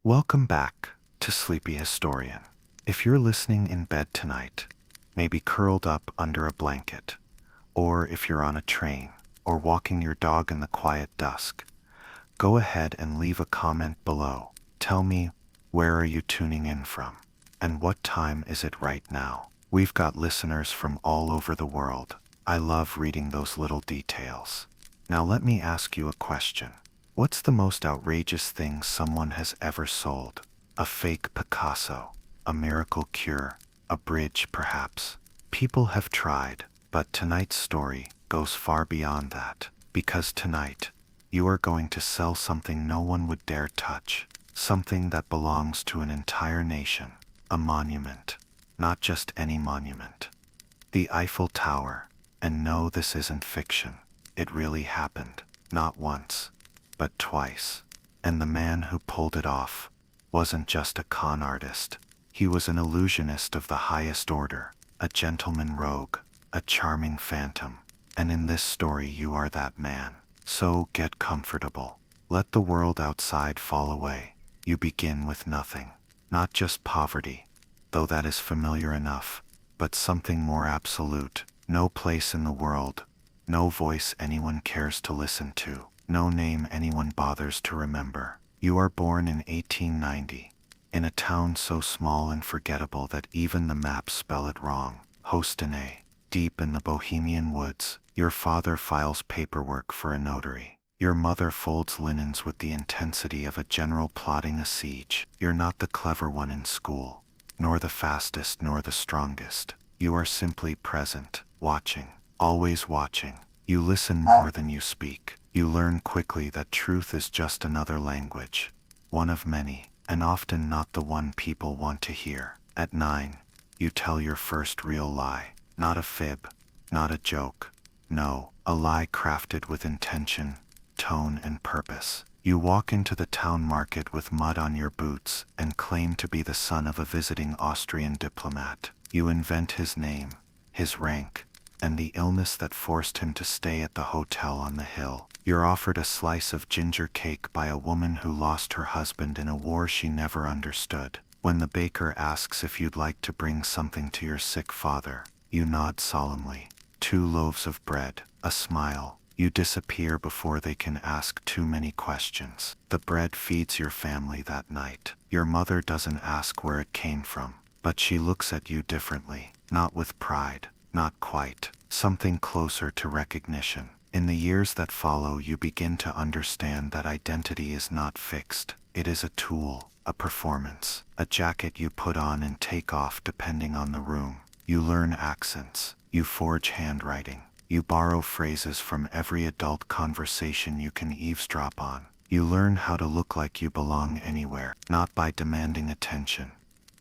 Welcome back to Sleepy Historian. If you're listening in bed tonight, maybe curled up under a blanket, or if you're on a train or walking your dog in the quiet dusk, go ahead and leave a comment below. Tell me, where are you tuning in from? And what time is it right now? We've got listeners from all over the world. I love reading those little details. Now let me ask you a question. What's the most outrageous thing someone has ever sold? A fake Picasso, a miracle cure, a bridge perhaps. People have tried, but tonight's story goes far beyond that. Because tonight, you are going to sell something no one would dare touch. Something that belongs to an entire nation. A monument. Not just any monument. The Eiffel Tower. And no, this isn't fiction. It really happened. Not once, but twice. And the man who pulled it off wasn't just a con artist. He was an illusionist of the highest order, a gentleman rogue, a charming phantom. And in this story you are that man. So get comfortable. Let the world outside fall away. You begin with nothing. Not just poverty, though that is familiar enough, but something more absolute. No place in the world, no voice anyone cares to listen to, no name anyone bothers to remember. You are born in 1890, in a town so small and forgettable that even the maps spell it wrong. Hostine, deep in the Bohemian woods, your father files paperwork for a notary. Your mother folds linens with the intensity of a general plotting a siege. You're not the clever one in school, nor the fastest nor the strongest. You are simply present, watching, always watching. You listen more than you speak. You learn quickly that truth is just another language, one of many, and often not the one people want to hear. At 9, you tell your first real lie. Not a fib, not a joke. No, a lie crafted with intention, tone, and purpose. You walk into the town market with mud on your boots and claim to be the son of a visiting Austrian diplomat. You invent his name, his rank, and the illness that forced him to stay at the hotel on the hill. You're offered a slice of ginger cake by a woman who lost her husband in a war she never understood. When the baker asks if you'd like to bring something to your sick father, you nod solemnly. 2 loaves of bread, a smile. You disappear before they can ask too many questions. The bread feeds your family that night. Your mother doesn't ask where it came from, but she looks at you differently. Not with pride, not quite. Something closer to recognition. In the years that follow, you begin to understand that identity is not fixed. It is a tool, a performance, a jacket you put on and take off depending on the room. You learn accents. You forge handwriting. You borrow phrases from every adult conversation you can eavesdrop on. You learn how to look like you belong anywhere, not by demanding attention,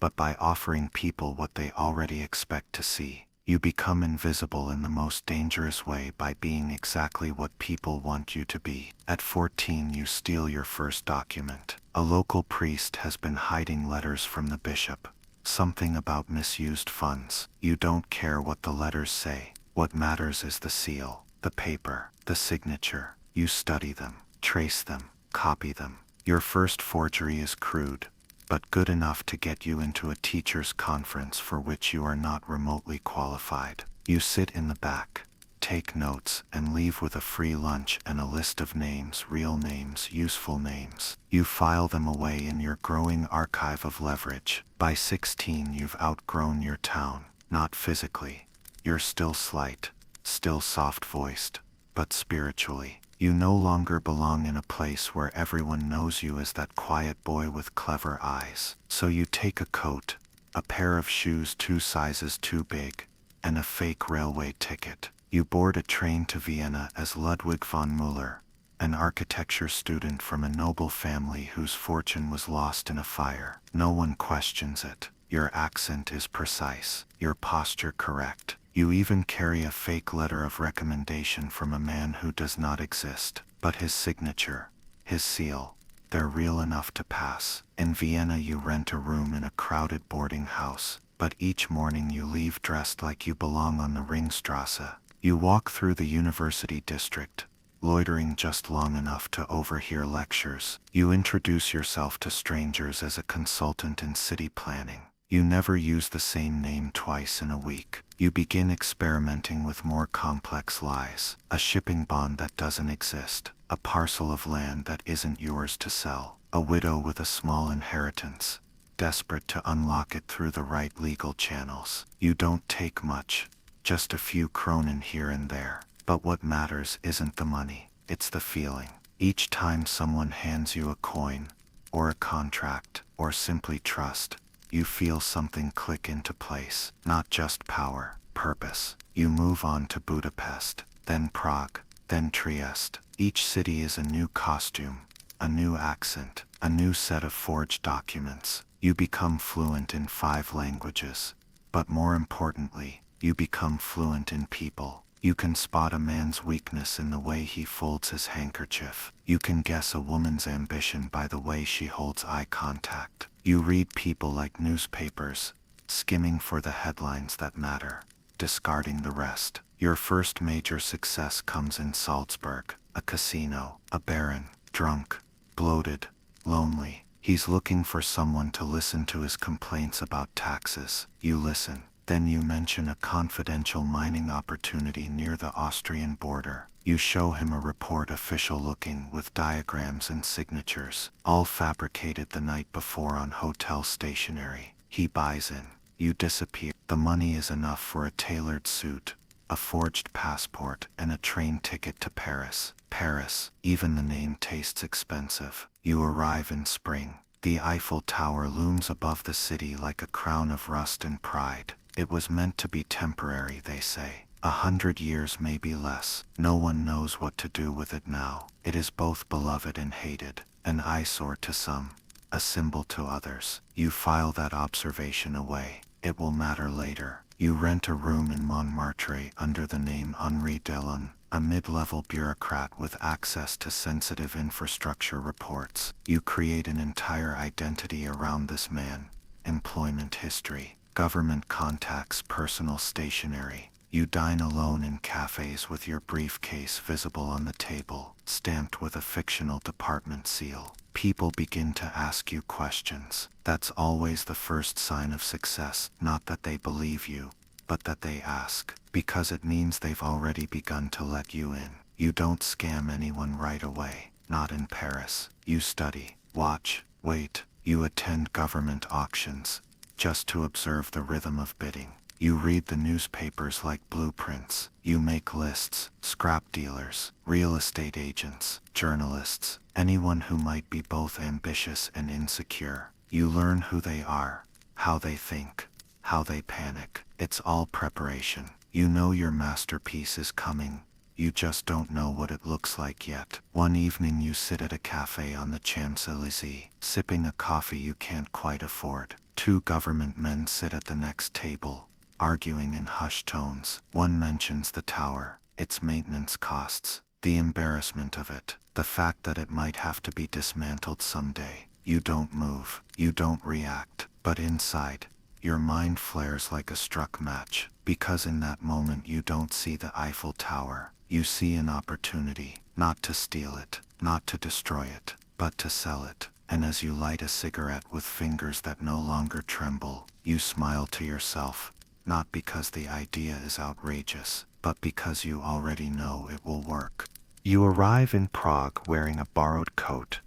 but by offering people what they already expect to see. You become invisible in the most dangerous way by being exactly what people want you to be. At 14, you steal your first document. A local priest has been hiding letters from the bishop. Something about misused funds. You don't care what the letters say. What matters is the seal, the paper, the signature. You study them, trace them, copy them. Your first forgery is crude, but good enough to get you into a teacher's conference for which you are not remotely qualified. You sit in the back, take notes, and leave with a free lunch and a list of names, real names, useful names. You file them away in your growing archive of leverage. By 16, you've outgrown your town, not physically. You're still slight, still soft-voiced, but spiritually. You no longer belong in a place where everyone knows you as that quiet boy with clever eyes. So you take a coat, a pair of shoes 2 sizes too big, and a fake railway ticket. You board a train to Vienna as Ludwig von Müller, an architecture student from a noble family whose fortune was lost in a fire. No one questions it. Your accent is precise, your posture correct. You even carry a fake letter of recommendation from a man who does not exist, but his signature, his seal, they're real enough to pass. In Vienna you rent a room in a crowded boarding house, but each morning you leave dressed like you belong on the Ringstrasse. You walk through the university district, loitering just long enough to overhear lectures. You introduce yourself to strangers as a consultant in city planning. You never use the same name twice in a week. You begin experimenting with more complex lies. A shipping bond that doesn't exist. A parcel of land that isn't yours to sell. A widow with a small inheritance, desperate to unlock it through the right legal channels. You don't take much, just a few kronen here and there. But what matters isn't the money, it's the feeling. Each time someone hands you a coin, or a contract, or simply trust, you feel something click into place. Not just power, purpose. You move on to Budapest, then Prague, then Trieste. Each city is a new costume, a new accent, a new set of forged documents. You become fluent in 5 languages. But more importantly, you become fluent in people. You can spot a man's weakness in the way he folds his handkerchief. You can guess a woman's ambition by the way she holds eye contact. You read people like newspapers, skimming for the headlines that matter, discarding the rest. Your first major success comes in Salzburg, a casino, a baron, drunk, bloated, lonely. He's looking for someone to listen to his complaints about taxes. You listen. Then you mention a confidential mining opportunity near the Austrian border. You show him a report official looking with diagrams and signatures, all fabricated the night before on hotel stationery. He buys in. You disappear. The money is enough for a tailored suit, a forged passport, and a train ticket to Paris. Paris, even the name tastes expensive. You arrive in spring. The Eiffel Tower looms above the city like a crown of rust and pride. It was meant to be temporary, they say. 100 years, maybe less. No one knows what to do with it now. It is both beloved and hated, an eyesore to some, a symbol to others. You file that observation away. It will matter later. You rent a room in Montmartre under the name Henri Delon, a mid-level bureaucrat with access to sensitive infrastructure reports. You create an entire identity around this man. Employment history, government contacts, personal stationery. You dine alone in cafes with your briefcase visible on the table, stamped with a fictional department seal. People begin to ask you questions. That's always the first sign of success, not that they believe you, but that they ask, because it means they've already begun to let you in. You don't scam anyone right away, not in Paris. You study, watch, wait. You attend government auctions, just to observe the rhythm of bidding. You read the newspapers like blueprints. You make lists, scrap dealers, real estate agents, journalists, anyone who might be both ambitious and insecure. You learn who they are, how they think, how they panic. It's all preparation. You know your masterpiece is coming. You just don't know what it looks like yet. One evening you sit at a cafe on the Champs-Élysées, sipping a coffee you can't quite afford. 2 government men sit at the next table, arguing in hushed tones. One mentions the tower, its maintenance costs, the embarrassment of it, the fact that it might have to be dismantled someday. You don't move, you don't react, but inside, your mind flares like a struck match, because in that moment you don't see the Eiffel Tower. You see an opportunity, not to steal it, not to destroy it, but to sell it. And as you light a cigarette with fingers that no longer tremble, you smile to yourself, not because the idea is outrageous, but because you already know it will work. You arrive in Prague wearing a borrowed coat,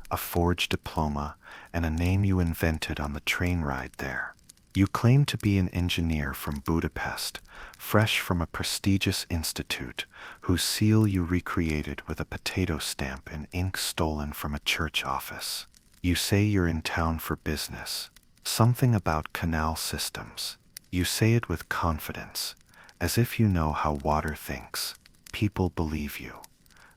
a forged diploma, and a name you invented on the train ride there. You claim to be an engineer from Budapest, fresh from a prestigious institute, whose seal you recreated with a potato stamp and ink stolen from a church office. You say you're in town for business, something about canal systems. You say it with confidence, as if you know how water thinks. People believe you.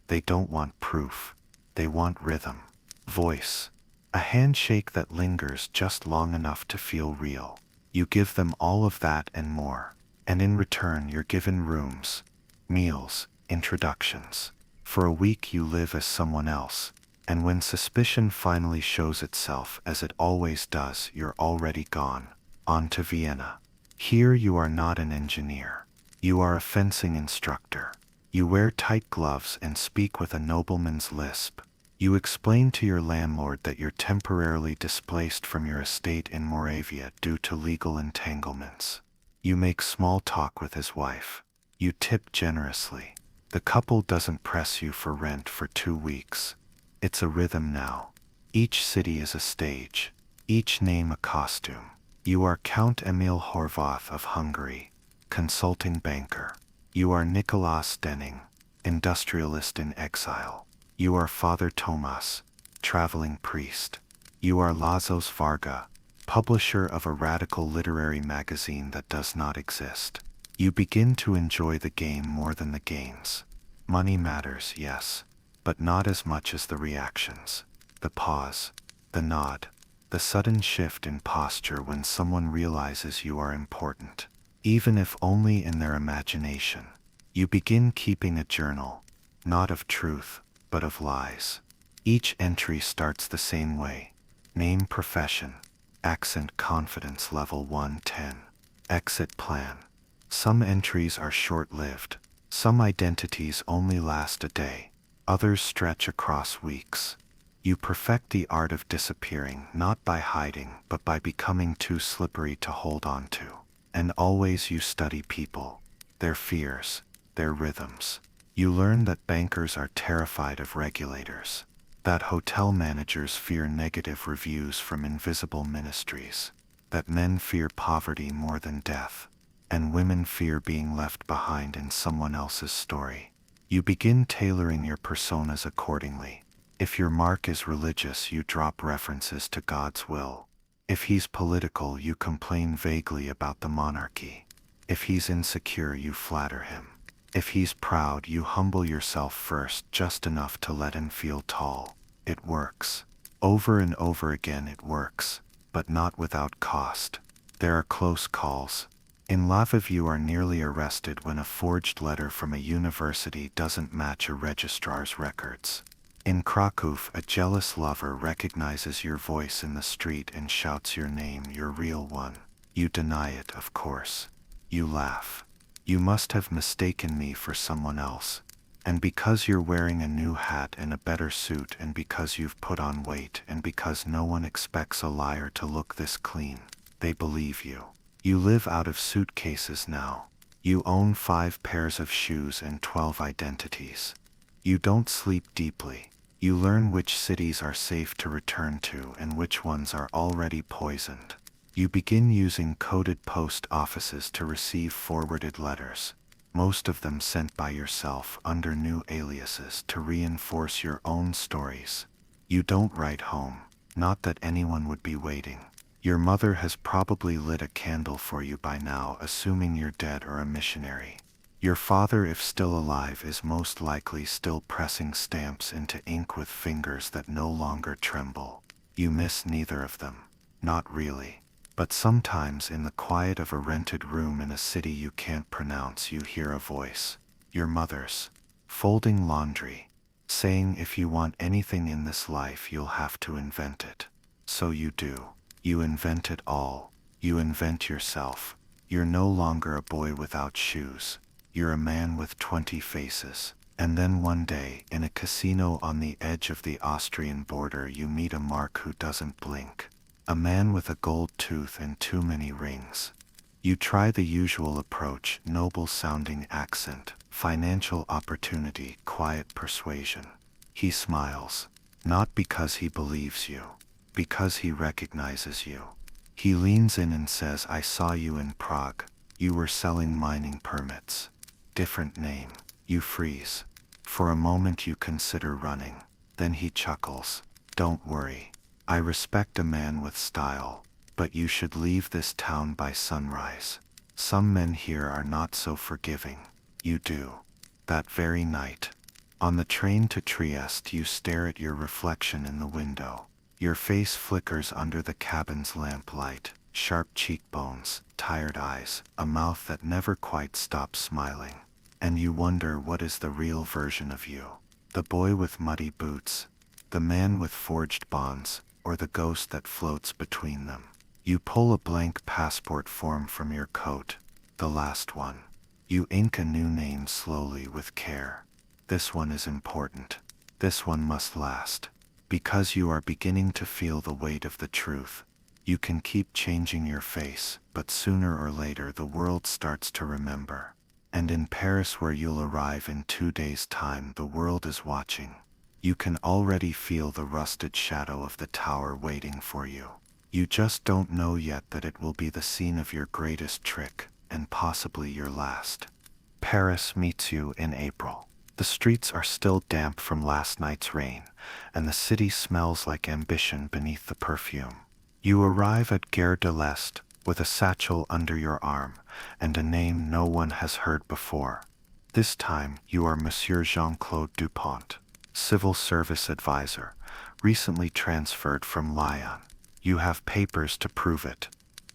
They don't want proof. They want rhythm, voice, a handshake that lingers just long enough to feel real. You give them all of that and more, and in return you're given rooms, meals, introductions. For a week you live as someone else, and when suspicion finally shows itself, as it always does, you're already gone, on to Vienna. Here you are not an engineer. You are a fencing instructor. You wear tight gloves and speak with a nobleman's lisp. You explain to your landlord that you're temporarily displaced from your estate in Moravia due to legal entanglements. You make small talk with his wife. You tip generously. The couple doesn't press you for rent for 2 weeks. It's a rhythm now. Each city is a stage, each name a costume. You are Count Emil Horváth of Hungary, consulting banker. You are Nicolas Denning, industrialist in exile. You are Father Tomas, traveling priest. You are Lazos Varga, publisher of a radical literary magazine that does not exist. You begin to enjoy the game more than the games. Money matters, yes, but not as much as the reactions. The pause, the nod, the sudden shift in posture when someone realizes you are important, even if only in their imagination. You begin keeping a journal, not of truth, but of lies. Each entry starts the same way. Name, profession, accent, confidence level 110. Exit plan. Some entries are short-lived. Some identities only last a day. Others stretch across weeks. You perfect the art of disappearing not by hiding but by becoming too slippery to hold on to. And always you study people, their fears, their rhythms. You learn that bankers are terrified of regulators, that hotel managers fear negative reviews from invisible ministries, that men fear poverty more than death, and women fear being left behind in someone else's story. You begin tailoring your personas accordingly. If your mark is religious, you drop references to God's will. If he's political, you complain vaguely about the monarchy. If he's insecure, you flatter him. If he's proud, you humble yourself first, just enough to let him feel tall. It works. Over and over again it works, but not without cost. There are close calls. In Lviv you are nearly arrested when a forged letter from a university doesn't match a registrar's records. In Krakow, a jealous lover recognizes your voice in the street and shouts your name, your real one. You deny it, of course. You laugh. You must have mistaken me for someone else. And because you're wearing a new hat and a better suit, and because you've put on weight, and because no one expects a liar to look this clean, they believe you. You live out of suitcases now. You own 5 pairs of shoes and 12 identities. You don't sleep deeply. You learn which cities are safe to return to and which ones are already poisoned. You begin using coded post offices to receive forwarded letters, most of them sent by yourself under new aliases to reinforce your own stories. You don't write home, not that anyone would be waiting. Your mother has probably lit a candle for you by now, assuming you're dead or a missionary. Your father, if still alive, is most likely still pressing stamps into ink with fingers that no longer tremble. You miss neither of them. Not really. But sometimes in the quiet of a rented room in a city you can't pronounce, you hear a voice. Your mother's. Folding laundry. Saying if you want anything in this life you'll have to invent it. So you do. You invent it all. You invent yourself. You're no longer a boy without shoes. You're a man with 20 faces. And then one day, in a casino on the edge of the Austrian border, you meet a Mark who doesn't blink. A man with a gold tooth and too many rings. You try the usual approach, noble-sounding accent, financial opportunity, quiet persuasion. He smiles. Not because he believes you. Because he recognizes you. He leans in and says, I saw you in Prague. You were selling mining permits. Different name. You freeze. For a moment you consider running. Then he chuckles. Don't worry. I respect a man with style, but you should leave this town by sunrise. Some men here are not so forgiving. You do. That very night. On the train to Trieste you stare at your reflection in the window. Your face flickers under the cabin's lamplight. Sharp cheekbones, tired eyes, a mouth that never quite stops smiling. And you wonder what is the real version of you. The boy with muddy boots, the man with forged bonds, or the ghost that floats between them. You pull a blank passport form from your coat, the last one. You ink a new name slowly with care. This one is important. This one must last. Because you are beginning to feel the weight of the truth. You can keep changing your face, but sooner or later the world starts to remember. And in Paris, where you'll arrive in 2 days' time, the world is watching. You can already feel the rusted shadow of the tower waiting for you. You just don't know yet that it will be the scene of your greatest trick, and possibly your last. Paris meets you in April. The streets are still damp from last night's rain, and the city smells like ambition beneath the perfume. You arrive at Gare de l'Est with a satchel under your arm and a name no one has heard before. This time you are Monsieur Jean-Claude Dupont, civil service advisor, recently transferred from Lyon. You have papers to prove it.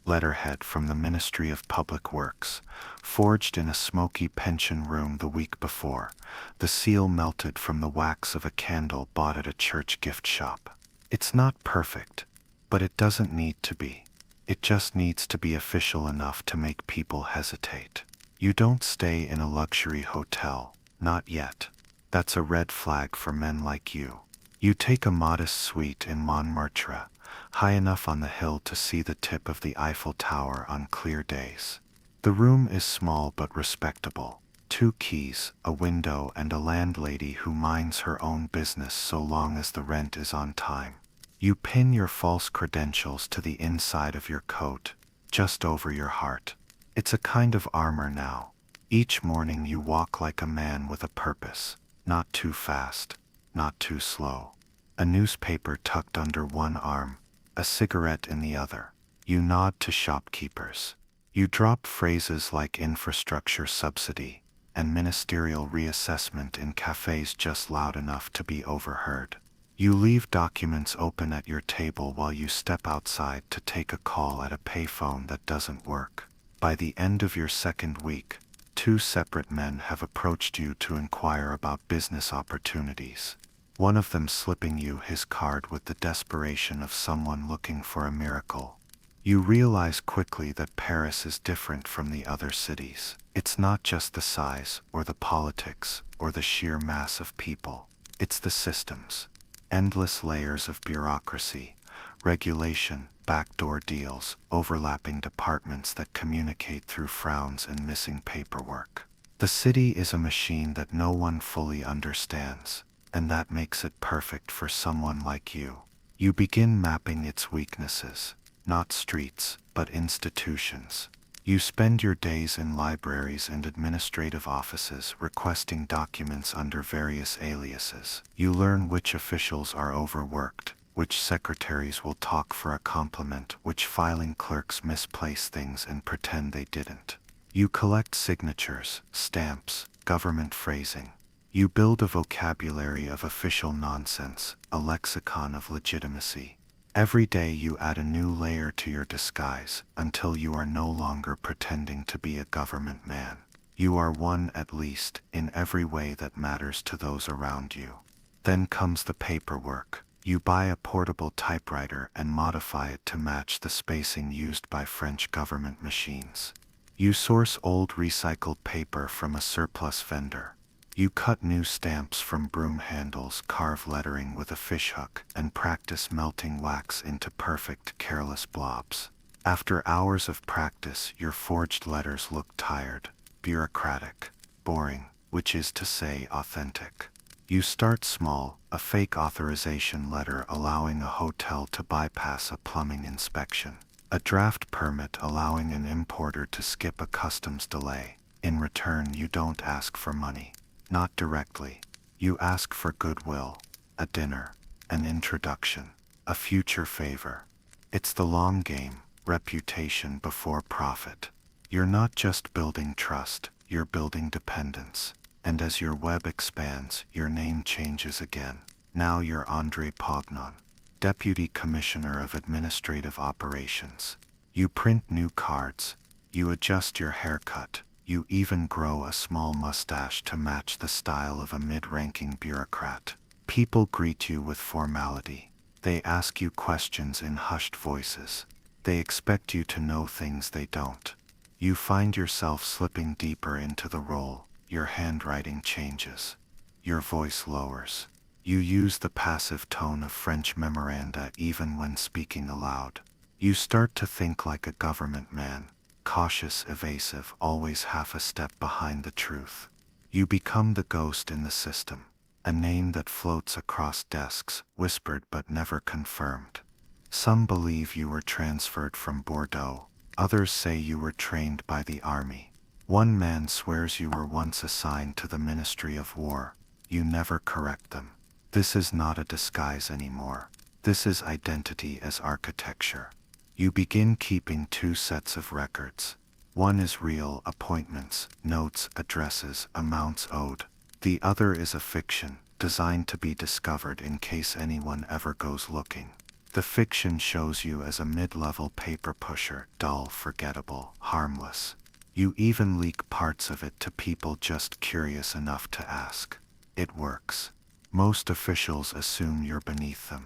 Letterhead from the Ministry of Public Works, forged in a smoky pension room the week before, the seal melted from the wax of a candle bought at a church gift shop. It's not perfect, but it doesn't need to be. It just needs to be official enough to make people hesitate. You don't stay in a luxury hotel, not yet. That's a red flag for men like you. You take a modest suite in Montmartre, high enough on the hill to see the tip of the Eiffel Tower on clear days. The room is small but respectable. 2 keys, a window, and a landlady who minds her own business so long as the rent is on time. You pin your false credentials to the inside of your coat, just over your heart. It's a kind of armor now. Each morning you walk like a man with a purpose, not too fast, not too slow. A newspaper tucked under one arm, a cigarette in the other. You nod to shopkeepers. You drop phrases like infrastructure subsidy and ministerial reassessment in cafes just loud enough to be overheard. You leave documents open at your table while you step outside to take a call at a payphone that doesn't work. By the end of your second week, 2 separate men have approached you to inquire about business opportunities. One of them slipping you his card with the desperation of someone looking for a miracle. You realize quickly that Paris is different from the other cities. It's not just the size, or the politics, or the sheer mass of people. It's the systems. Endless layers of bureaucracy, regulation, backdoor deals, overlapping departments that communicate through frowns and missing paperwork. The city is a machine that no one fully understands, and that makes it perfect for someone like you. You begin mapping its weaknesses, not streets, but institutions. You spend your days in libraries and administrative offices requesting documents under various aliases. You learn which officials are overworked, which secretaries will talk for a compliment, which filing clerks misplace things and pretend they didn't. You collect signatures, stamps, government phrasing. You build a vocabulary of official nonsense, a lexicon of legitimacy. Every day you add a new layer to your disguise until you are no longer pretending to be a government man. You are one, at least, in every way that matters to those around you. Then comes the paperwork. You buy a portable typewriter and modify it to match the spacing used by French government machines. You source old recycled paper from a surplus vendor. You cut new stamps from broom handles, carve lettering with a fishhook, and practice melting wax into perfect, careless blobs. After hours of practice, your forged letters look tired, bureaucratic, boring, which is to say authentic. You start small, a fake authorization letter allowing a hotel to bypass a plumbing inspection. A draft permit allowing an importer to skip a customs delay. In return, you don't ask for money. Not directly. You ask for goodwill, a dinner, an introduction, a future favor. It's the long game, reputation before profit. You're not just building trust, you're building dependence. And as your web expands, your name changes again. Now you're André Pognon, Deputy Commissioner of Administrative Operations. You print new cards. You adjust your haircut. You even grow a small mustache to match the style of a mid-ranking bureaucrat. People greet you with formality. They ask you questions in hushed voices. They expect you to know things they don't. You find yourself slipping deeper into the role. Your handwriting changes. Your voice lowers. You use the passive tone of French memoranda even when speaking aloud. You start to think like a government man, cautious, evasive, always half a step behind the truth. You become the ghost in the system, a name that floats across desks, whispered but never confirmed. Some believe you were transferred from Bordeaux. Others say you were trained by the army. One man swears you were once assigned to the Ministry of War. You never correct them. This is not a disguise anymore. This is identity as architecture. You begin keeping two sets of records. One is real appointments, notes, addresses, amounts owed. The other is a fiction, designed to be discovered in case anyone ever goes looking. The fiction shows you as a mid-level paper pusher, dull, forgettable, harmless. You even leak parts of it to people just curious enough to ask. It works. Most officials assume you're beneath them.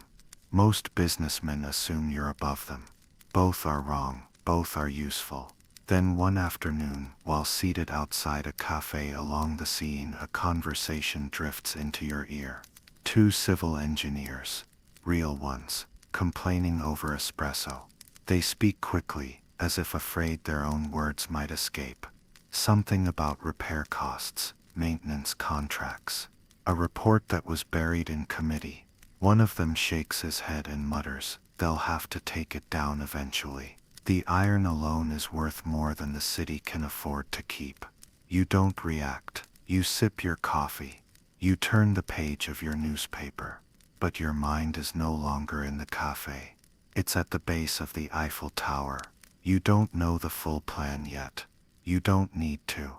Most businessmen assume you're above them. Both are wrong, both are useful. Then one afternoon, while seated outside a cafe along the Seine, a conversation drifts into your ear. Two civil engineers, real ones, complaining over espresso. They speak quickly, as if afraid their own words might escape. Something about repair costs, maintenance contracts. A report that was buried in committee. One of them shakes his head and mutters, "They'll have to take it down eventually. The iron alone is worth more than the city can afford to keep." You don't react. You sip your coffee. You turn the page of your newspaper. But your mind is no longer in the cafe. It's at the base of the Eiffel Tower. You don't know the full plan yet. You don't need to.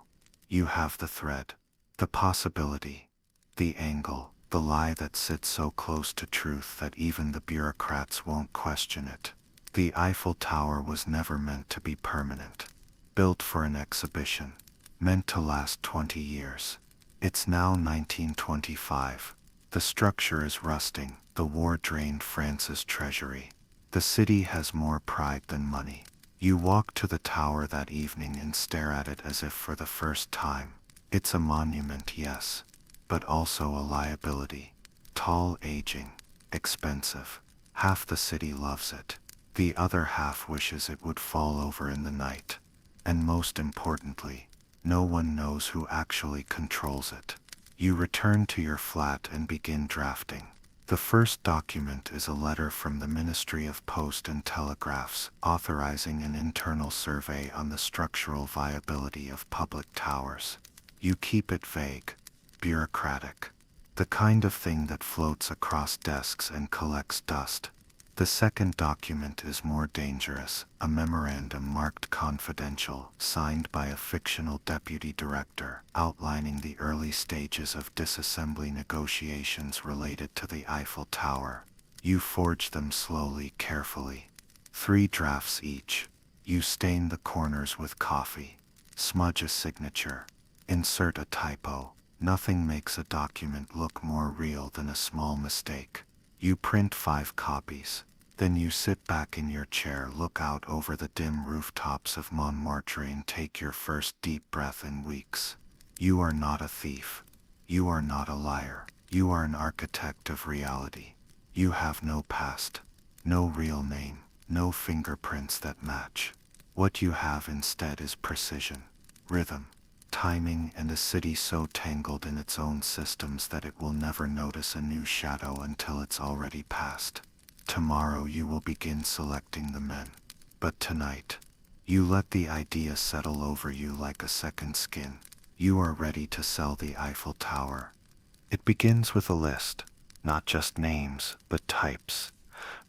You have the thread, the possibility, the angle, the lie that sits so close to truth that even the bureaucrats won't question it. The Eiffel Tower was never meant to be permanent. Built for an exhibition. Meant to last 20 years. It's now 1925. The structure is rusting. The war drained France's treasury. The city has more pride than money. You walk to the tower that evening and stare at it as if for the first time. It's a monument, yes, but also a liability. Tall, aging, expensive. Half the city loves it. The other half wishes it would fall over in the night. And most importantly, no one knows who actually controls it. You return to your flat and begin drafting. The first document is a letter from the Ministry of Post and Telegraphs authorizing an internal survey on the structural viability of public towers. You keep it vague, bureaucratic, the kind of thing that floats across desks and collects dust. The second document is more dangerous, a memorandum marked confidential, signed by a fictional deputy director, outlining the early stages of disassembly negotiations related to the Eiffel Tower. You forge them slowly, carefully. 3 drafts each. You stain the corners with coffee. Smudge a signature. Insert a typo. Nothing makes a document look more real than a small mistake. You print 5 copies. Then you sit back in your chair, look out over the dim rooftops of Montmartre and take your first deep breath in weeks. You are not a thief. You are not a liar. You are an architect of reality. You have no past, no real name, no fingerprints that match. What you have instead is precision, rhythm, timing, and a city so tangled in its own systems that it will never notice a new shadow until it's already passed. Tomorrow you will begin selecting the men. But tonight, you let the idea settle over you like a second skin. You are ready to sell the Eiffel Tower. It begins with a list, not just names, but types.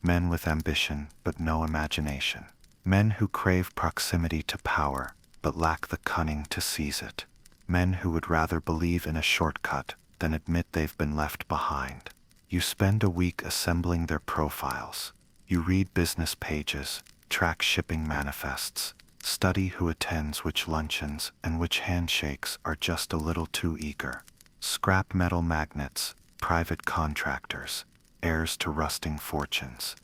Men with ambition, but no imagination. Men who crave proximity to power, but lack the cunning to seize it. Men who would rather believe in a shortcut than admit they've been left behind. You spend a week assembling their profiles. You read business pages, track shipping manifests, study who attends which luncheons and which handshakes are just a little too eager. Scrap metal magnates, private contractors, heirs to rusting fortunes.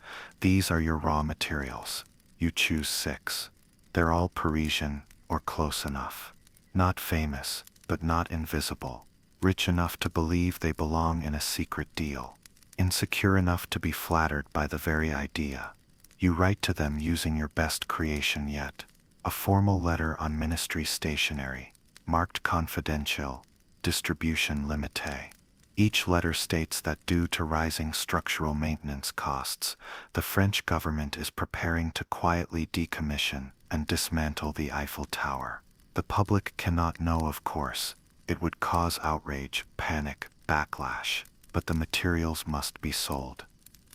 These are your raw materials. You choose 6. They're all Parisian, or close enough. Not famous, but not invisible. Rich enough to believe they belong in a secret deal. Insecure enough to be flattered by the very idea. You write to them using your best creation yet. A formal letter on ministry stationery, marked confidential, distribution limité. Each letter states that due to rising structural maintenance costs, the French government is preparing to quietly decommission and dismantle the Eiffel Tower. The public cannot know, of course. It would cause outrage, panic, backlash, but the materials must be sold.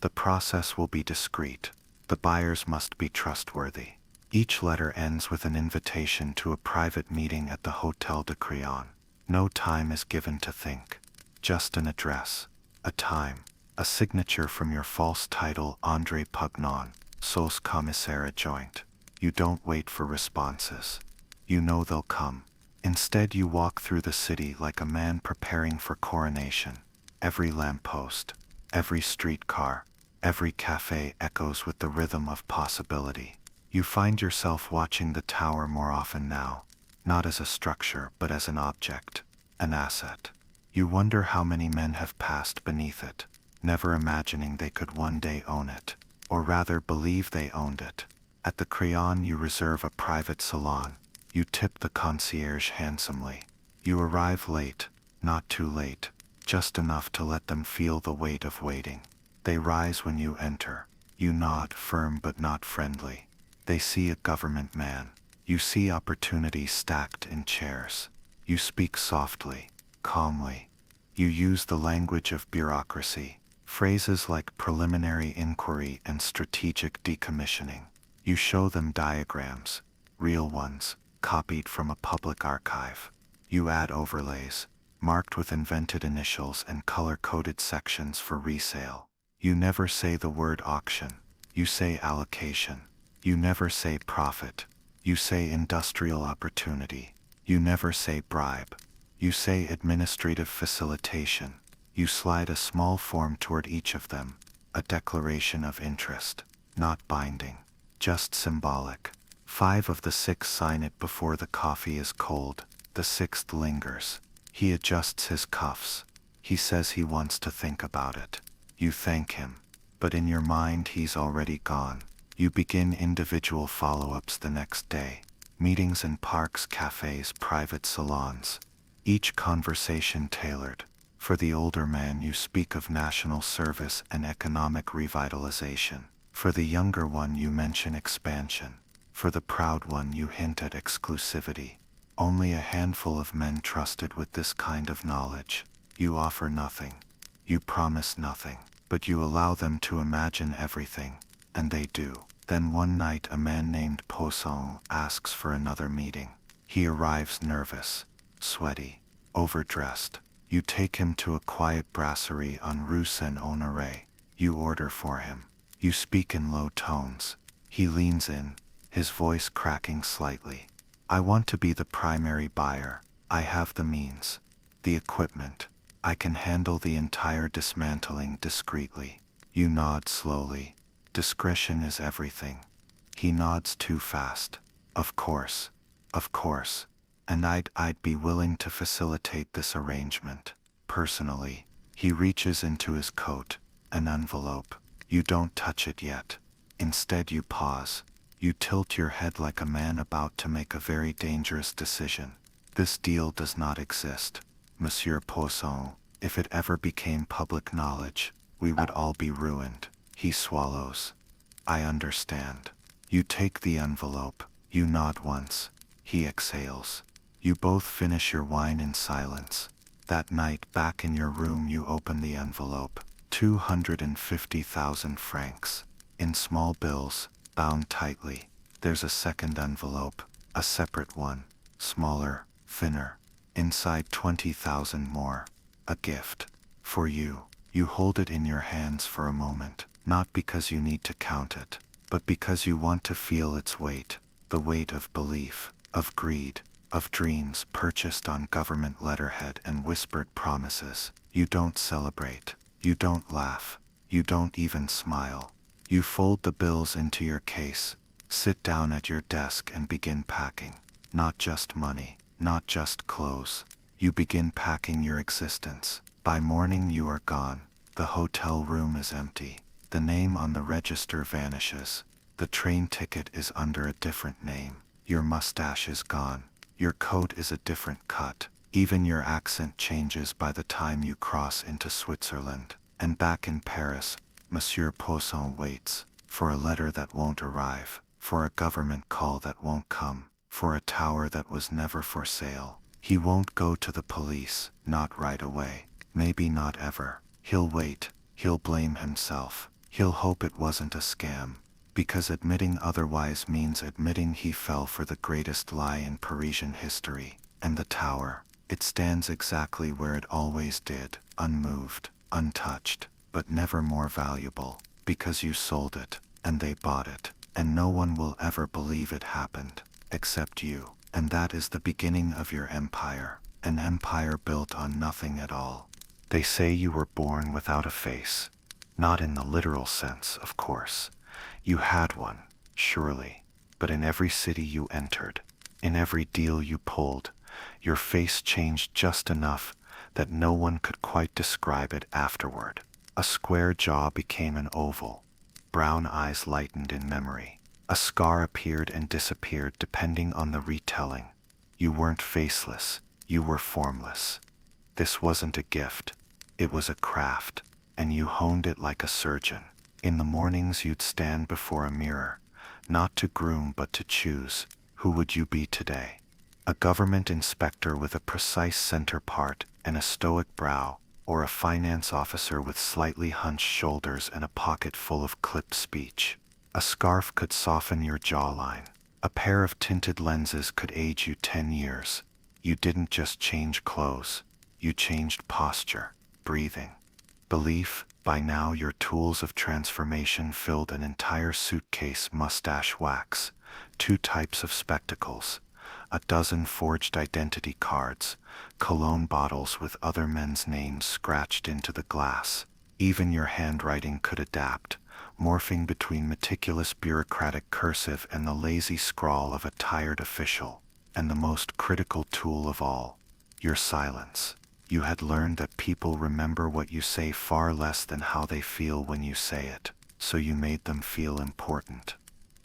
The process will be discreet. The buyers must be trustworthy. Each letter ends with an invitation to a private meeting at the Hôtel de Crillon. No time is given to think. Just an address, a time, a signature from your false title André Pugnon, Sauce Commissaire Adjoint. You don't wait for responses. You know they'll come. Instead you walk through the city like a man preparing for coronation. Every lamppost, every streetcar, every cafe echoes with the rhythm of possibility. You find yourself watching the tower more often now, not as a structure but as an object, an asset. You wonder how many men have passed beneath it, never imagining they could one day own it, or rather believe they owned it. At the Crillon you reserve a private salon. You tip the concierge handsomely. You arrive late, not too late, just enough to let them feel the weight of waiting. They rise when you enter. You nod, firm but not friendly. They see a government man. You see opportunity stacked in chairs. You speak softly, calmly. You use the language of bureaucracy, phrases like preliminary inquiry and strategic decommissioning. You show them diagrams, real ones, copied from a public archive. You add overlays, marked with invented initials and color-coded sections for resale. You never say the word auction. You say allocation. You never say profit. You say industrial opportunity. You never say bribe. You say administrative facilitation. You slide a small form toward each of them, a declaration of interest, not binding, just symbolic. 5 of the 6 sign it before the coffee is cold. The 6th lingers. He adjusts his cuffs. He says he wants to think about it. You thank him, but in your mind he's already gone. You begin individual follow-ups the next day. Meetings in parks, cafes, private salons. Each conversation tailored. For the older man you speak of national service and economic revitalization. For the younger one you mention expansion. For the proud one you hint at exclusivity. Only a handful of men trusted with this kind of knowledge. You offer nothing. You promise nothing. But you allow them to imagine everything. And they do. Then one night a man named Poisson asks for another meeting. He arrives nervous, sweaty, overdressed. You take him to a quiet brasserie on Rue Saint-Honoré. You order for him. You speak in low tones. He leans in, his voice cracking slightly. I want to be the primary buyer. I have the means, the equipment. I can handle the entire dismantling discreetly. You nod slowly. Discretion is everything. He nods too fast. Of course. And I'd be willing to facilitate this arrangement. Personally. He reaches into his coat, an envelope. You don't touch it yet. Instead you pause. You tilt your head like a man about to make a very dangerous decision. This deal does not exist, Monsieur Poisson. If it ever became public knowledge, we would all be ruined. He swallows. I understand. You take the envelope. You nod once. He exhales. You both finish your wine in silence. That night, back in your room, you open the envelope. 250,000 francs. In small bills, bound tightly. There's a second envelope, a separate one, smaller, thinner. Inside 20,000 more. A gift. For you. You hold it in your hands for a moment, not because you need to count it, but because you want to feel its weight, the weight of belief, of greed, of dreams purchased on government letterhead and whispered promises. You don't celebrate. You don't laugh. You don't even smile. You fold the bills into your case, sit down at your desk and begin packing. not just money, not just clothes. You begin packing your existence. By morning you are gone. The hotel room is empty. The name on the register vanishes. The train ticket is under a different name. Your mustache is gone. Your coat is a different cut. Even your accent changes by the time you cross into Switzerland. And back in Paris, Monsieur Poisson waits for a letter that won't arrive, for a government call that won't come, for a tower that was never for sale. He won't go to the police, not right away, maybe not ever. He'll wait, he'll blame himself, he'll hope it wasn't a scam, because admitting otherwise means admitting he fell for the greatest lie in Parisian history. And the tower, it stands exactly where it always did, unmoved, untouched, but never more valuable, because you sold it, and they bought it, and no one will ever believe it happened, except you. And that is the beginning of your empire, an empire built on nothing at all. They say you were born without a face. Not in the literal sense, of course. You had one, surely, but in every city you entered, in every deal you pulled, your face changed just enough that no one could quite describe it afterward. A square jaw became an oval. Brown eyes lightened in memory. A scar appeared and disappeared depending on the retelling. You weren't faceless, you were formless. This wasn't a gift, it was a craft, and you honed it like a surgeon. In the mornings you'd stand before a mirror, not to groom but to choose, who would you be today? A government inspector with a precise center part and a stoic brow, or a finance officer with slightly hunched shoulders and a pocket full of clipped speech. A scarf could soften your jawline. A pair of tinted lenses could age you 10 years. You didn't just change clothes, you changed posture, breathing, belief. By now your tools of transformation filled an entire suitcase: mustache wax, 2 types of spectacles, a dozen forged identity cards, cologne bottles with other men's names scratched into the glass. Even your handwriting could adapt, morphing between meticulous bureaucratic cursive and the lazy scrawl of a tired official. And the most critical tool of all, your silence. You had learned that people remember what you say far less than how they feel when you say it, so you made them feel important,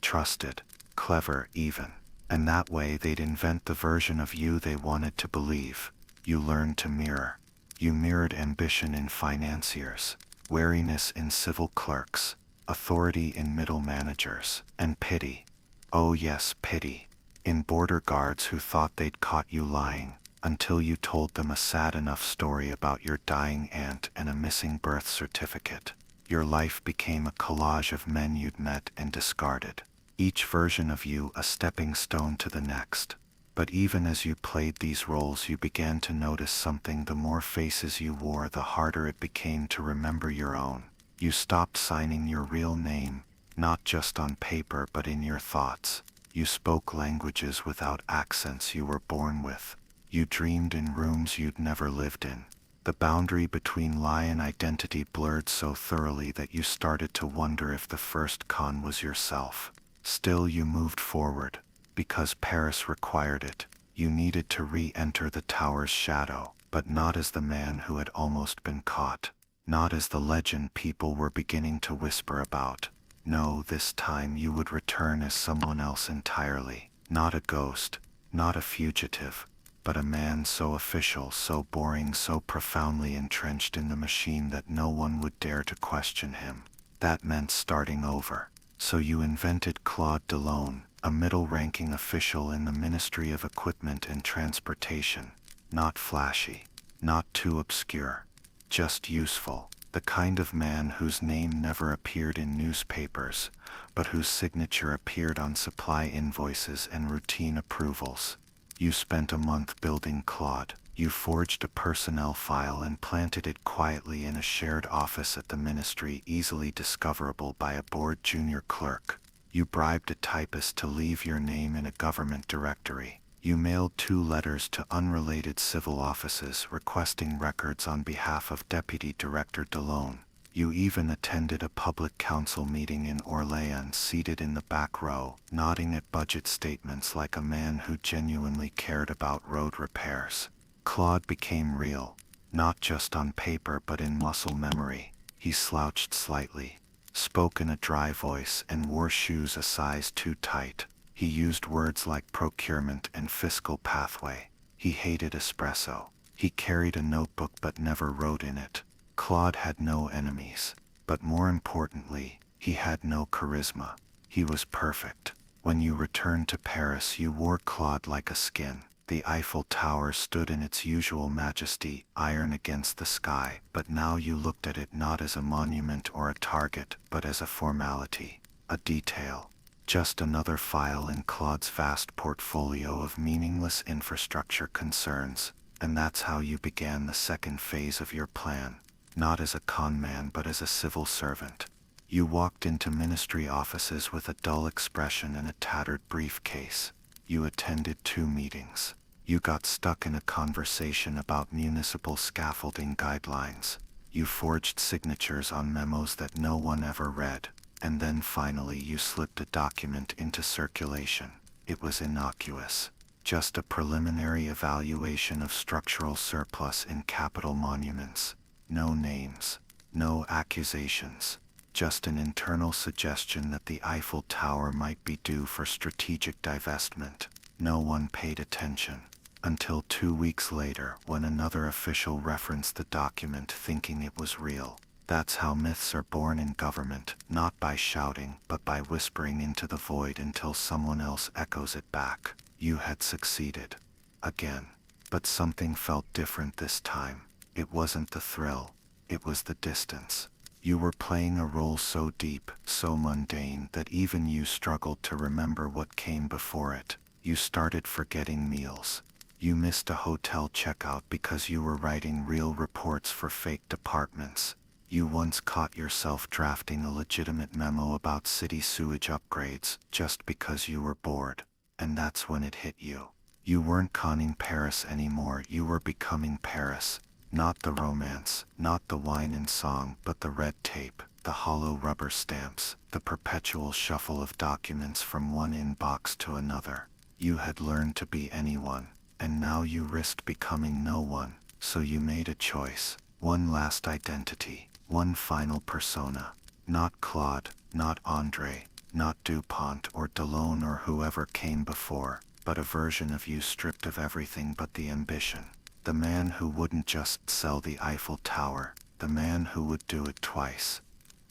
trusted, clever even. And that way they'd invent the version of you they wanted to believe. You learned to mirror. You mirrored ambition in financiers, wariness in civil clerks, authority in middle managers, and pity, oh yes, pity, in border guards who thought they'd caught you lying, until you told them a sad enough story about your dying aunt and a missing birth certificate. Your life became a collage of men you'd met and discarded, each version of you a stepping stone to the next. But even as you played these roles you began to notice something: the more faces you wore, the harder it became to remember your own. You stopped signing your real name, not just on paper but in your thoughts. You spoke languages without accents you were born with. You dreamed in rooms you'd never lived in. The boundary between lie and identity blurred so thoroughly that you started to wonder if the first con was yourself. Still you moved forward, because Paris required it. You needed to re-enter the tower's shadow, but not as the man who had almost been caught. Not as the legend people were beginning to whisper about. No, this time you would return as someone else entirely. Not a ghost, not a fugitive, but a man so official, so boring, so profoundly entrenched in the machine that no one would dare to question him. That meant starting over. So you invented Claude Delone, a middle-ranking official in the Ministry of Equipment and Transportation. Not flashy, not too obscure, just useful. The kind of man whose name never appeared in newspapers, but whose signature appeared on supply invoices and routine approvals. You spent a month building Claude. You forged a personnel file and planted it quietly in a shared office at the ministry, easily discoverable by a bored junior clerk. You bribed a typist to leave your name in a government directory. You mailed 2 letters to unrelated civil offices requesting records on behalf of Deputy Director Delone. You even attended a public council meeting in Orléans, seated in the back row, nodding at budget statements like a man who genuinely cared about road repairs. Claude became real, not just on paper but in muscle memory. He slouched slightly, spoke in a dry voice, and wore shoes a size too tight. He used words like procurement and fiscal pathway. He hated espresso. He carried a notebook but never wrote in it. Claude had no enemies, but more importantly, he had no charisma. He was perfect. When you returned to Paris, you wore Claude like a skin. The Eiffel Tower stood in its usual majesty, iron against the sky, but now you looked at it not as a monument or a target, but as a formality, a detail. Just another file in Claude's vast portfolio of meaningless infrastructure concerns. And that's how you began the second phase of your plan, not as a con man but as a civil servant. You walked into ministry offices with a dull expression and a tattered briefcase. You attended 2 meetings. You got stuck in a conversation about municipal scaffolding guidelines. You forged signatures on memos that no one ever read. And then finally you slipped a document into circulation. It was innocuous. Just a preliminary evaluation of structural surplus in capital monuments. No names, no accusations, just an internal suggestion that the Eiffel Tower might be due for strategic divestment. No one paid attention, until 2 weeks later when another official referenced the document thinking it was real. That's how myths are born in government, not by shouting but by whispering into the void until someone else echoes it back. You had succeeded. Again. But something felt different this time. It wasn't the thrill. It was the distance. You were playing a role so deep, so mundane, that even you struggled to remember what came before it. You started forgetting meals. You missed a hotel checkout because you were writing real reports for fake departments. You once caught yourself drafting a legitimate memo about city sewage upgrades just because you were bored. And that's when it hit you. You weren't conning Paris anymore, you were becoming Paris. Not the romance, not the wine and song, but the red tape, the hollow rubber stamps, the perpetual shuffle of documents from one inbox to another. You had learned to be anyone, and now you risked becoming no one. So you made a choice, one last identity, one final persona. Not Claude, not Andre, not DuPont or Delone or whoever came before, but a version of you stripped of everything but the ambition. The man who wouldn't just sell the Eiffel Tower, the man who would do it twice.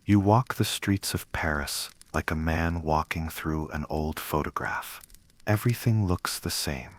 You walk the streets of Paris like a man walking through an old photograph. Everything looks the same,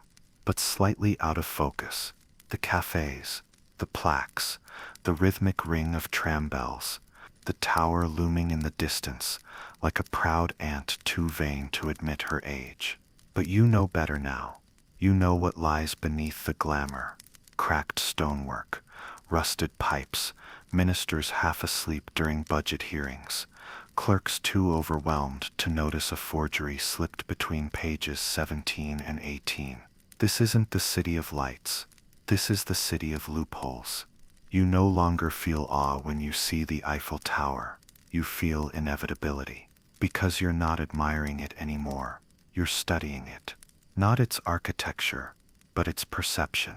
but slightly out of focus. The cafes, the plaques, the rhythmic ring of tram bells, the tower looming in the distance, like a proud aunt too vain to admit her age. But you know better now. You know what lies beneath the glamour. Cracked stonework, rusted pipes, ministers half asleep during budget hearings, clerks too overwhelmed to notice a forgery slipped between pages 17 and 18. This isn't the city of lights. This is the city of loopholes. You no longer feel awe when you see the Eiffel Tower. You feel inevitability. Because you're not admiring it anymore. You're studying it. Not its architecture, but its perception.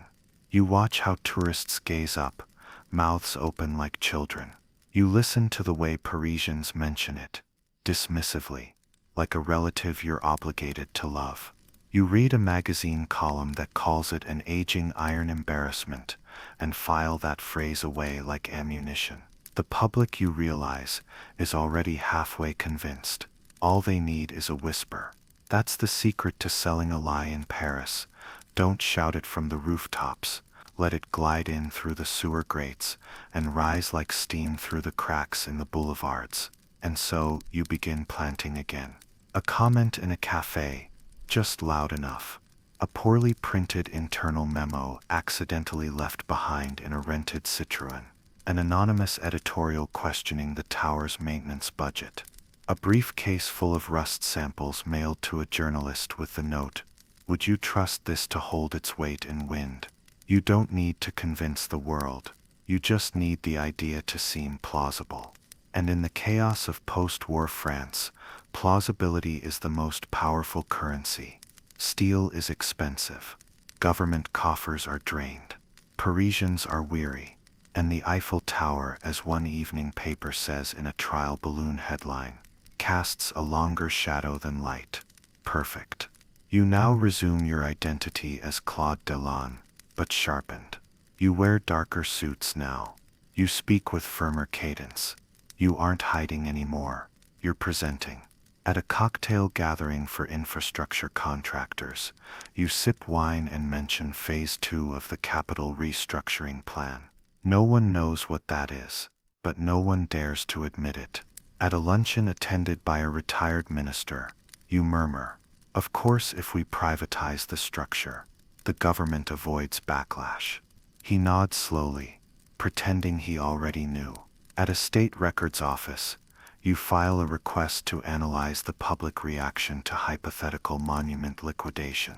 You watch how tourists gaze up, mouths open like children. You listen to the way Parisians mention it, dismissively, like a relative you're obligated to love. You read a magazine column that calls it an aging iron embarrassment, and file that phrase away like ammunition. The public, you realize, is already halfway convinced. All they need is a whisper. That's the secret to selling a lie in Paris. Don't shout it from the rooftops. Let it glide in through the sewer grates and rise like steam through the cracks in the boulevards. And so you begin planting again. A comment in a cafe, just loud enough. A poorly printed internal memo accidentally left behind in a rented Citroën. An anonymous editorial questioning the tower's maintenance budget. A briefcase full of rust samples mailed to a journalist with the note, "Would you trust this to hold its weight in wind?" You don't need to convince the world. You just need the idea to seem plausible. And in the chaos of post-war France, plausibility is the most powerful currency. Steel is expensive. Government coffers are drained. Parisians are weary. And the Eiffel Tower, as one evening paper says in a trial balloon headline, casts a longer shadow than light. Perfect. You now resume your identity as Claude Delon, but sharpened. You wear darker suits now. You speak with firmer cadence. You aren't hiding anymore. You're presenting. At a cocktail gathering for infrastructure contractors, you sip wine and mention Phase 2 of the capital restructuring plan. No one knows what that is, but no one dares to admit it. At a luncheon attended by a retired minister, you murmur, "Of course, if we privatize the structure, the government avoids backlash." He nods slowly, pretending he already knew. At a state records office, you file a request to analyze the public reaction to hypothetical monument liquidation.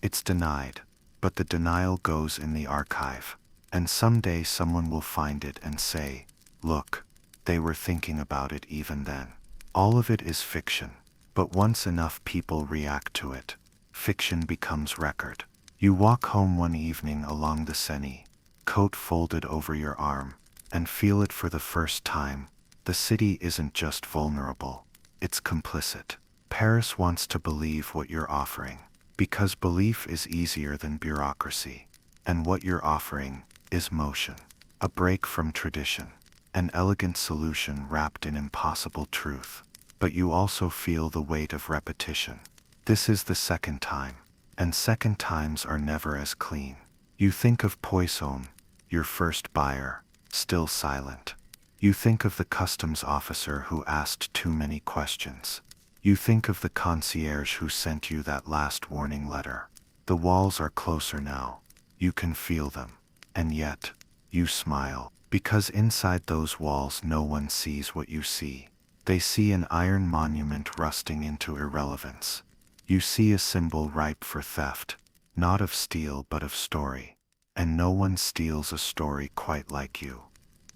It's denied, but the denial goes in the archive, and someday someone will find it and say, "Look, they were thinking about it even then." All of it is fiction, but once enough people react to it, fiction becomes record. You walk home one evening along the Seine, coat folded over your arm, and feel it for the first time. The city isn't just vulnerable, it's complicit. Paris wants to believe what you're offering, because belief is easier than bureaucracy. And what you're offering is motion, a break from tradition, an elegant solution wrapped in impossible truth. But you also feel the weight of repetition. This is the second time, and second times are never as clean. You think of Poisson, your first buyer, still silent. You think of the customs officer who asked too many questions. You think of the concierge who sent you that last warning letter. The walls are closer now. You can feel them. And yet, you smile, because inside those walls no one sees what you see. They see an iron monument rusting into irrelevance. You see a symbol ripe for theft, not of steel but of story. And no one steals a story quite like you.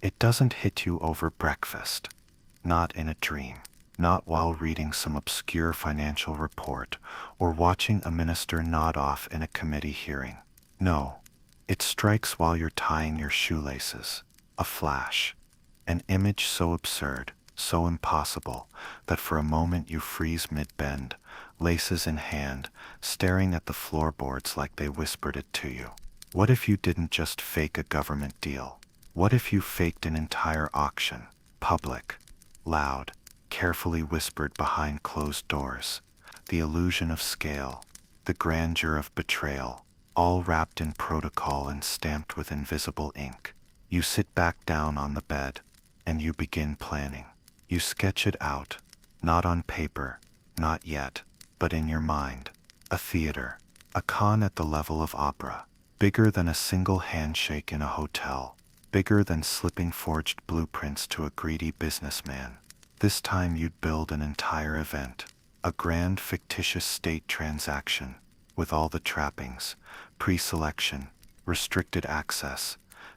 It doesn't hit you over breakfast. Not in a dream. Not while reading some obscure financial report or watching a minister nod off in a committee hearing. No, it strikes while you're tying your shoelaces. A flash. An image so absurd, so impossible, that for a moment you freeze mid-bend, laces in hand, staring at the floorboards like they whispered it to you. What if you didn't just fake a government deal? What if you faked an entire auction, public, loud, carefully whispered behind closed doors? The illusion of scale, the grandeur of betrayal, all wrapped in protocol and stamped with invisible ink. You sit back down on the bed, and you begin planning. You sketch it out, not on paper, not yet, but in your mind. A theater, a con at the level of opera, bigger than a single handshake in a hotel. Bigger than slipping forged blueprints to a greedy businessman. This time you'd build an entire event, a grand fictitious state transaction, with all the trappings, pre-selection, restricted access,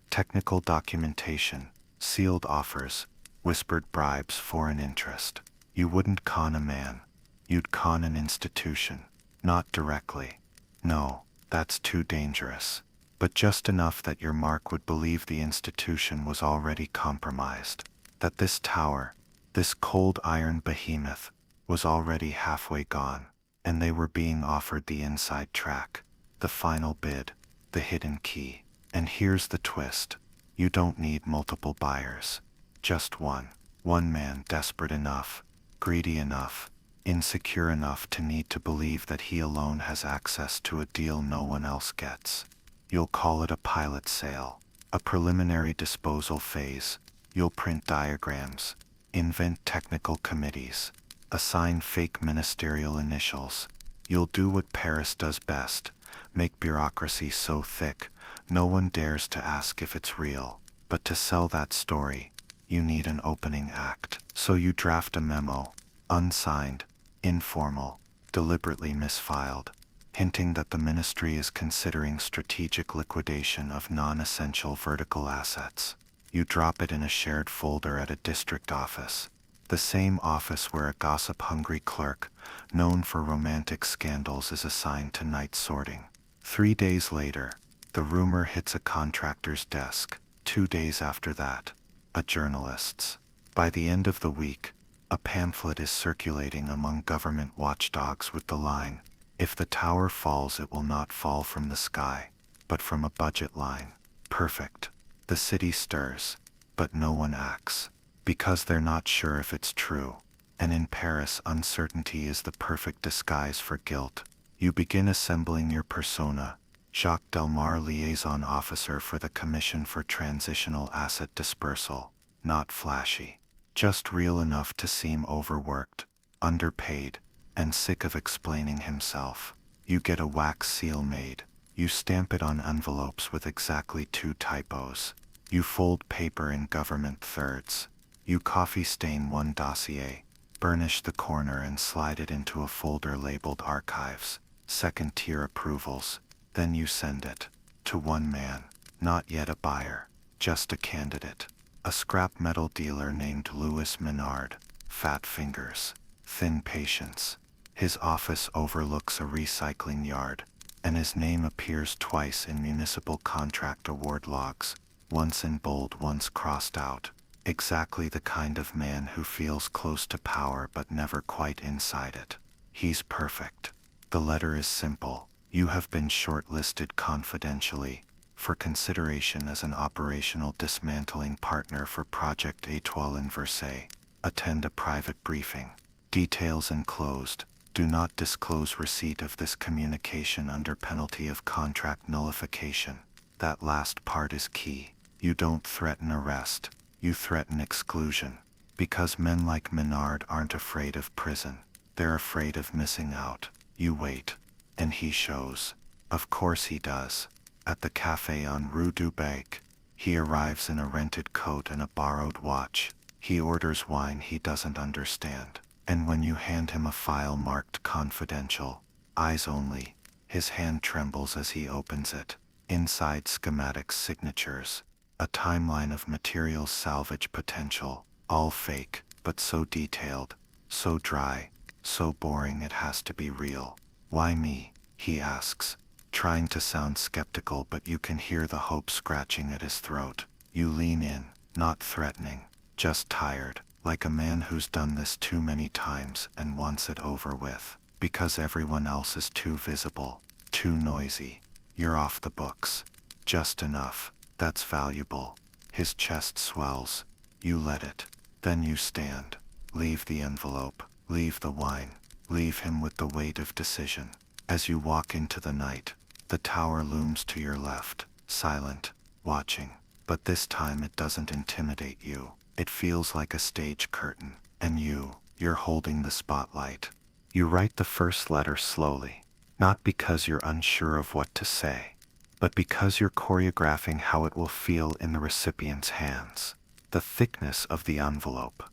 technical documentation, sealed offers, whispered bribes for an interest. You wouldn't con a man, you'd con an institution, not directly. No, that's too dangerous. But just enough that your mark would believe the institution was already compromised, that this tower, this cold iron behemoth, was already halfway gone, and they were being offered the inside track, the final bid, the hidden key. And here's the twist. You don't need multiple buyers, just one. One man desperate enough, greedy enough, insecure enough to need to believe that he alone has access to a deal no one else gets. You'll call it a pilot sale, a preliminary disposal phase. You'll print diagrams, invent technical committees, assign fake ministerial initials. You'll do what Paris does best, make bureaucracy so thick, no one dares to ask if it's real. But to sell that story, you need an opening act. So you draft a memo, unsigned, informal, deliberately misfiled, hinting that the ministry is considering strategic liquidation of non-essential vertical assets. You drop it in a shared folder at a district office, the same office where a gossip-hungry clerk, known for romantic scandals, is assigned to night sorting. 3 days later, the rumor hits a contractor's desk. 2 days after that, a journalist's. By the end of the week, a pamphlet is circulating among government watchdogs with the line, "If the tower falls, it will not fall from the sky, but from a budget line." Perfect. The city stirs, but no one acts, because they're not sure if it's true. And in Paris, uncertainty is the perfect disguise for guilt. You begin assembling your persona, Jacques Delmar, liaison officer for the Commission for Transitional Asset Dispersal. Not flashy, just real enough to seem overworked, underpaid, and sick of explaining himself. You get a wax seal made. You stamp it on envelopes with exactly 2 typos. You fold paper in government thirds. You coffee stain one dossier, burnish the corner, and slide it into a folder labeled Archives, second-tier approvals. Then you send it to one man, not yet a buyer, just a candidate, a scrap metal dealer named Louis Menard. Fat fingers, thin patience. His office overlooks a recycling yard, and his name appears twice in municipal contract award logs, once in bold, once crossed out. Exactly the kind of man who feels close to power but never quite inside it. He's perfect. The letter is simple. You have been shortlisted confidentially for consideration as an operational dismantling partner for Project Étoile Inversée. Attend a private briefing. Details enclosed. Do not disclose receipt of this communication under penalty of contract nullification. That last part is key. You don't threaten arrest. You threaten exclusion. Because men like Menard aren't afraid of prison. They're afraid of missing out. You wait. And he shows. Of course he does. At the cafe on Rue du Bac, he arrives in a rented coat and a borrowed watch. He orders wine he doesn't understand. And when you hand him a file marked confidential, eyes only, his hand trembles as he opens it. Inside, schematics, signatures, a timeline of materials salvage potential, all fake, but so detailed, so dry, so boring it has to be real. "Why me?" he asks, trying to sound skeptical, but you can hear the hope scratching at his throat. You lean in, not threatening, just tired, like a man who's done this too many times and wants it over with. Because everyone else is too visible, too noisy. You're off the books. Just enough. That's valuable. His chest swells. You let it. Then you stand. Leave the envelope. Leave the wine. Leave him with the weight of decision. As you walk into the night, the tower looms to your left, silent, watching. But this time it doesn't intimidate you. It feels like a stage curtain. And you're holding the spotlight. You write the first letter slowly, not because you're unsure of what to say, but because you're choreographing how it will feel in the recipient's hands. The thickness of the envelope,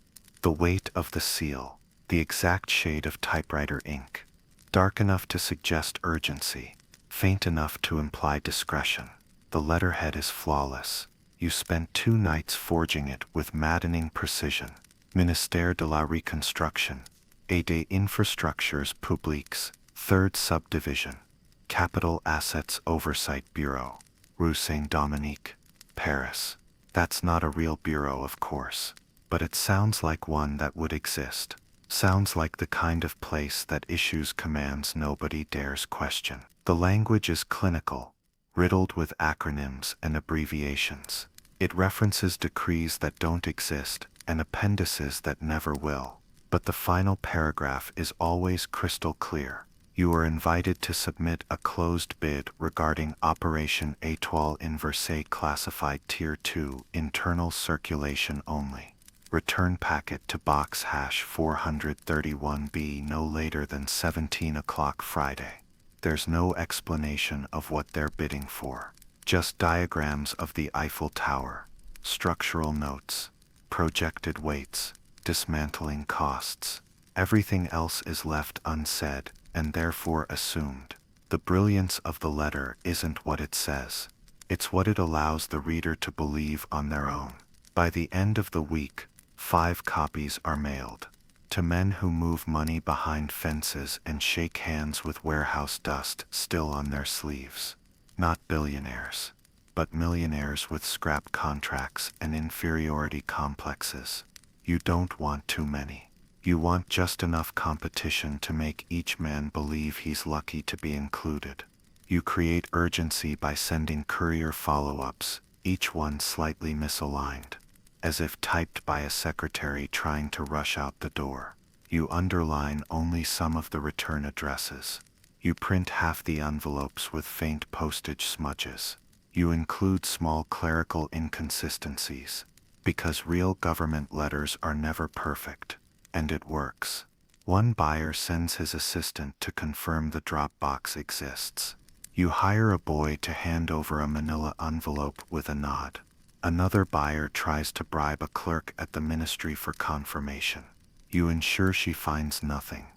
the weight of the seal, the exact shade of typewriter ink, dark enough to suggest urgency, faint enough to imply discretion. The letterhead is flawless. You spent 2 nights forging it with maddening precision. Ministère de la Reconstruction, et des Infrastructures Publiques, 3rd Subdivision, Capital Assets Oversight Bureau, Rue Saint-Dominique, Paris. That's not a real bureau, of course, but it sounds like one that would exist. Sounds like the kind of place that issues commands nobody dares question. The language is clinical, riddled with acronyms and abbreviations. It references decrees that don't exist and appendices that never will. But the final paragraph is always crystal clear. You are invited to submit a closed bid regarding Operation Étoile Inversée, classified Tier 2, internal circulation only. Return packet to box #431B no later than 17 o'clock Friday. There's no explanation of what they're bidding for. Just diagrams of the Eiffel Tower, structural notes, projected weights, dismantling costs. Everything else is left unsaid and therefore assumed. The brilliance of the letter isn't what it says. It's what it allows the reader to believe on their own. By the end of the week, 5 copies are mailed. To men who move money behind fences and shake hands with warehouse dust still on their sleeves. Not billionaires, but millionaires with scrap contracts and inferiority complexes. You don't want too many. You want just enough competition to make each man believe he's lucky to be included. You create urgency by sending courier follow-ups, each one slightly misaligned, as if typed by a secretary trying to rush out the door. You underline only some of the return addresses. You print half the envelopes with faint postage smudges. You include small clerical inconsistencies, because real government letters are never perfect, and it works. One buyer sends his assistant to confirm the drop box exists. You hire a boy to hand over a manila envelope with a nod. Another buyer tries to bribe a clerk at the ministry for confirmation. You ensure she finds nothing,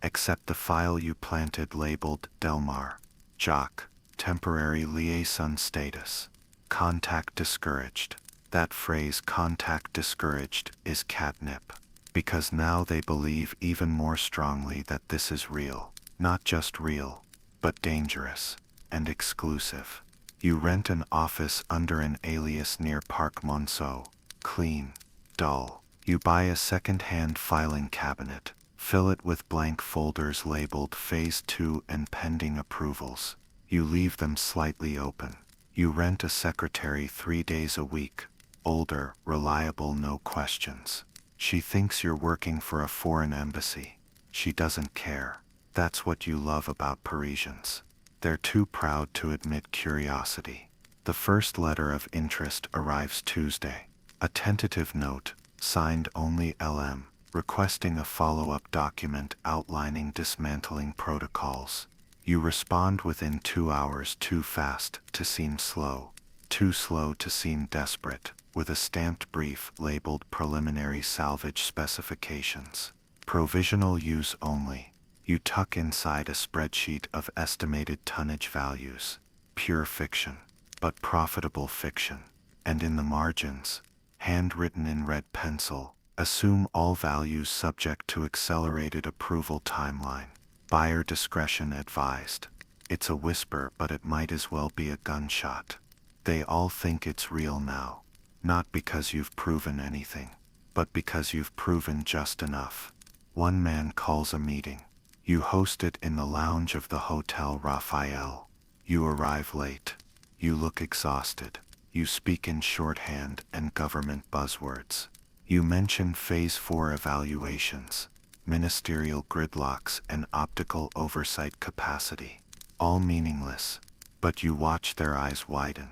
except the file you planted labeled Delmar, Jock, temporary liaison status, contact discouraged. That phrase, contact discouraged, is catnip, because now they believe even more strongly that this is real. Not just real, but dangerous and exclusive. You rent an office under an alias near Park Monceau, clean, dull. You buy a second-hand filing cabinet, fill it with blank folders labeled Phase 2 and pending approvals. You leave them slightly open. You rent a secretary 3 days a week, older, reliable, no questions. She thinks you're working for a foreign embassy. She doesn't care. That's what you love about Parisians. They're too proud to admit curiosity. The first letter of interest arrives Tuesday. A tentative note, signed only LM, requesting a follow-up document outlining dismantling protocols. You respond within 2 hours, too fast to seem slow, too slow to seem desperate, with a stamped brief labeled Preliminary Salvage Specifications. Provisional use only. You tuck inside a spreadsheet of estimated tonnage values. Pure fiction, but profitable fiction. And in the margins, handwritten in red pencil, assume all values subject to accelerated approval timeline. Buyer discretion advised. It's a whisper, but it might as well be a gunshot. They all think it's real now. Not because you've proven anything, but because you've proven just enough. One man calls a meeting. You host it in the lounge of the Hotel Raphael. You arrive late. You look exhausted. You speak in shorthand and government buzzwords. You mention Phase 4 evaluations, ministerial gridlocks, and optical oversight capacity. All meaningless, but you watch their eyes widen,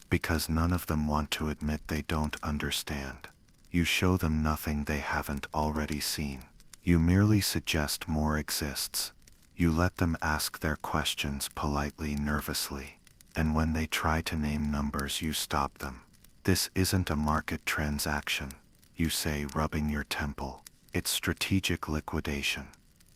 because none of them want to admit they don't understand. You show them nothing they haven't already seen. You merely suggest more exists. You let them ask their questions politely, nervously, and when they try to name numbers, you stop them. This isn't a market transaction, you say, rubbing your temple. It's strategic liquidation.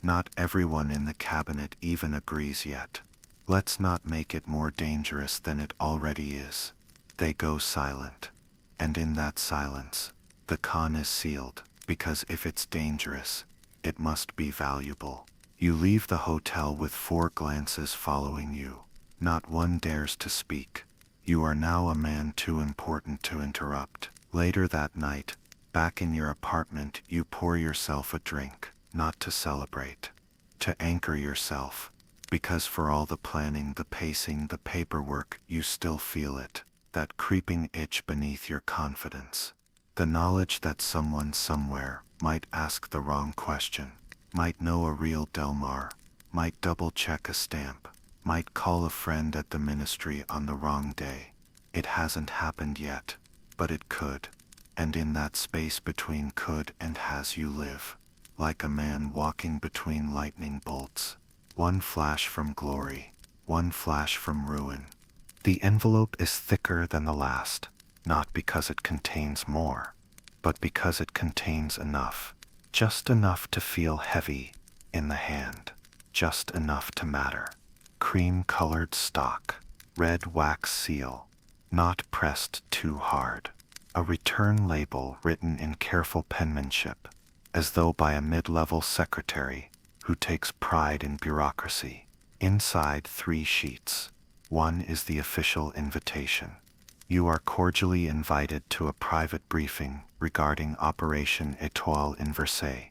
Not everyone in the cabinet even agrees yet. Let's not make it more dangerous than it already is. They go silent. And in that silence, the con is sealed, because if it's dangerous, it must be valuable. You leave the hotel with 4 glances following you. Not one dares to speak. You are now a man too important to interrupt. Later that night, back in your apartment, you pour yourself a drink, not to celebrate, to anchor yourself, because for all the planning, the pacing, the paperwork, you still feel it, that creeping itch beneath your confidence. The knowledge that someone somewhere might ask the wrong question, might know a real Delmar, might double-check a stamp, might call a friend at the ministry on the wrong day. It hasn't happened yet, but it could. And in that space between could and has you live, like a man walking between lightning bolts. One flash from glory, one flash from ruin. The envelope is thicker than the last, not because it contains more, but because it contains enough. Just enough to feel heavy in the hand, just enough to matter. cream-colored stock, red wax seal, not pressed too hard. A return label written in careful penmanship, as though by a mid-level secretary who takes pride in bureaucracy. Inside 3 sheets. 1 is the official invitation. You are cordially invited to a private briefing regarding Operation Étoile Inversée,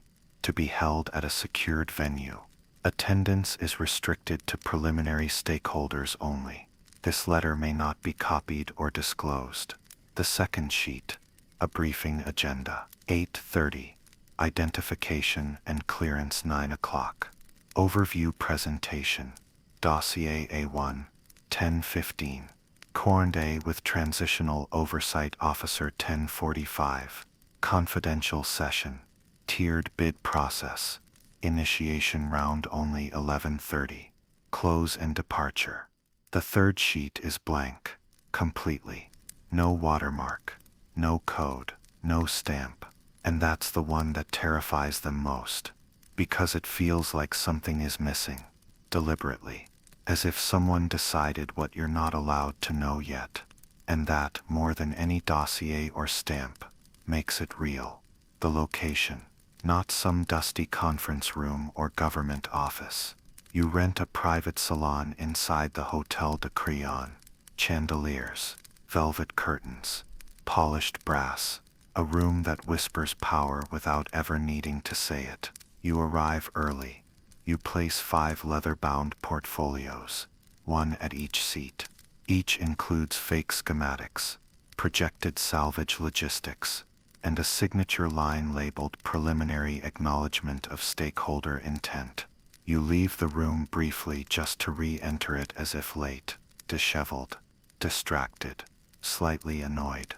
to be held at a secured venue. Attendance is restricted to preliminary stakeholders only. This letter may not be copied or disclosed. The second sheet, a briefing agenda. 8:30, identification and clearance 9 o'clock. Overview presentation, dossier A1, 10:15. Cornday with Transitional Oversight Officer 10:45. Confidential session, tiered bid process, initiation round only 11:30. Close and departure. The third sheet is blank, completely. No watermark, no code, no stamp. And that's the one that terrifies them most, because it feels like something is missing, deliberately, as if someone decided what you're not allowed to know yet. And that, more than any dossier or stamp, makes it real. The location, not some dusty conference room or government office. You rent a private salon inside the Hotel de Crillon. Chandeliers, velvet curtains, polished brass, a room that whispers power without ever needing to say it. You arrive early. You place 5 leather-bound portfolios, 1 at each seat. Each includes fake schematics, projected salvage logistics, and a signature line labeled Preliminary Acknowledgement of Stakeholder Intent. You leave the room briefly just to re-enter it as if late, disheveled, distracted, slightly annoyed,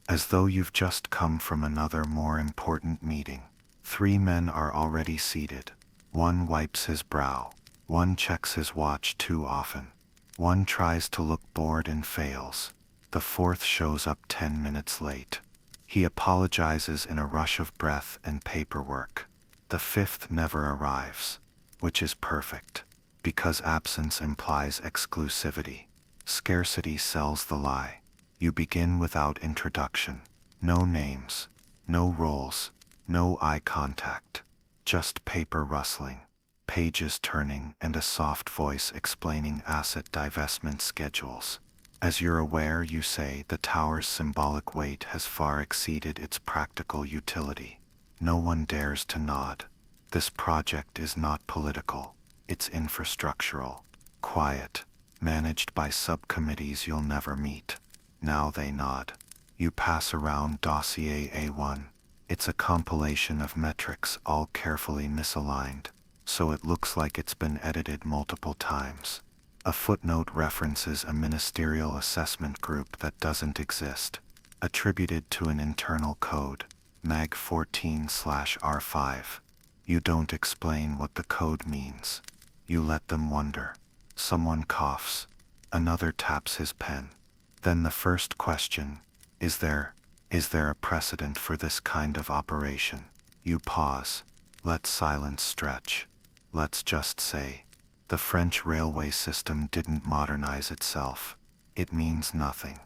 as though you've just come from another more important meeting. 3 men are already seated. 1 wipes his brow. 1 checks his watch too often. 1 tries to look bored and fails. The 4th shows up 10 minutes late. He apologizes in a rush of breath and paperwork. The 5th never arrives, which is perfect, because absence implies exclusivity. Scarcity sells the lie. You begin without introduction. No names, no roles, no eye contact. Just paper rustling, pages turning, and a soft voice explaining asset divestment schedules. As you're aware, you say the tower's symbolic weight has far exceeded its practical utility. No one dares to nod. This project is not political. It's infrastructural, quiet, managed by subcommittees you'll never meet. Now they nod. You pass around dossier A1. It's a compilation of metrics all carefully misaligned, so it looks like it's been edited multiple times. A footnote references a ministerial assessment group that doesn't exist, attributed to an internal code, Mag 14/R5. You don't explain what the code means. You let them wonder. Someone coughs. Another taps his pen. Then the first question, is there a precedent for this kind of operation? You pause. Let silence stretch. Let's just say, the French railway system didn't modernize itself. It means nothing.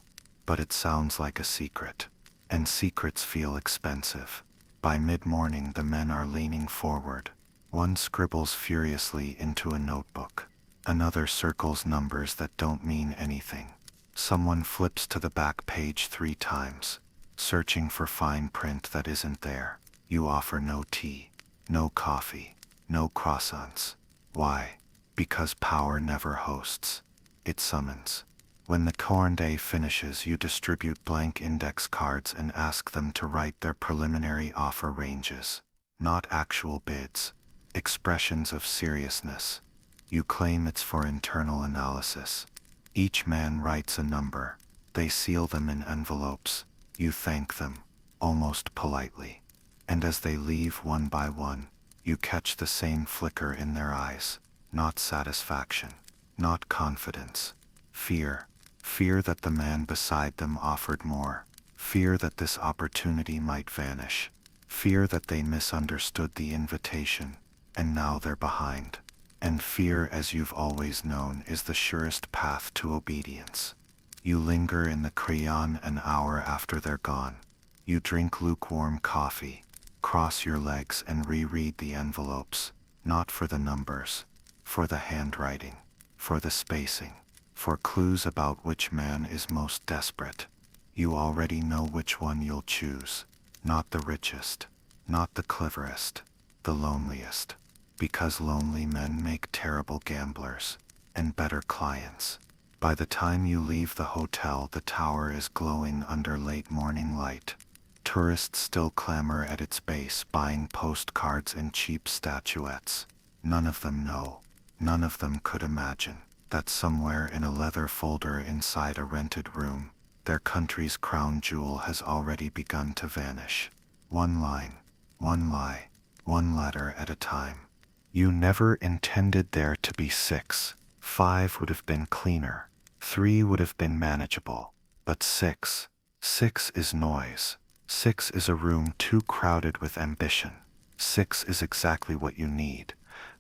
But it sounds like a secret. And secrets feel expensive. By mid-morning the men are leaning forward. 1 scribbles furiously into a notebook. Another circles numbers that don't mean anything. Someone flips to the back page 3 times, searching for fine print that isn't there. You offer no tea, no coffee, no croissants. Why? Because power never hosts. It summons. When the Cornday finishes, you distribute blank index cards and ask them to write their preliminary offer ranges. Not actual bids. Expressions of seriousness. You claim it's for internal analysis. Each man writes a number. They seal them in envelopes. You thank them, almost politely. And as they leave one by one, you catch the same flicker in their eyes. Not satisfaction, not confidence. Fear. Fear that the man beside them offered more. Fear that this opportunity might vanish. Fear that they misunderstood the invitation, and now they're behind. And fear, as you've always known, is the surest path to obedience. You linger in the crayon an hour after they're gone. You drink lukewarm coffee, cross your legs and reread the envelopes, not for the numbers, for the handwriting, for the spacing, for clues about which man is most desperate. You already know which one you'll choose, not the richest, not the cleverest, the loneliest, because lonely men make terrible gamblers and better clients. By the time you leave the hotel, the tower is glowing under late morning light. Tourists still clamor at its base, buying postcards and cheap statuettes. None of them know, none of them could imagine, that somewhere in a leather folder inside a rented room, their country's crown jewel has already begun to vanish. One line, one lie, one letter at a time. You never intended there to be 6. 5 would have been cleaner. 3 would have been manageable. But 6 is noise. 6 is a room too crowded with ambition. 6 is exactly what you need,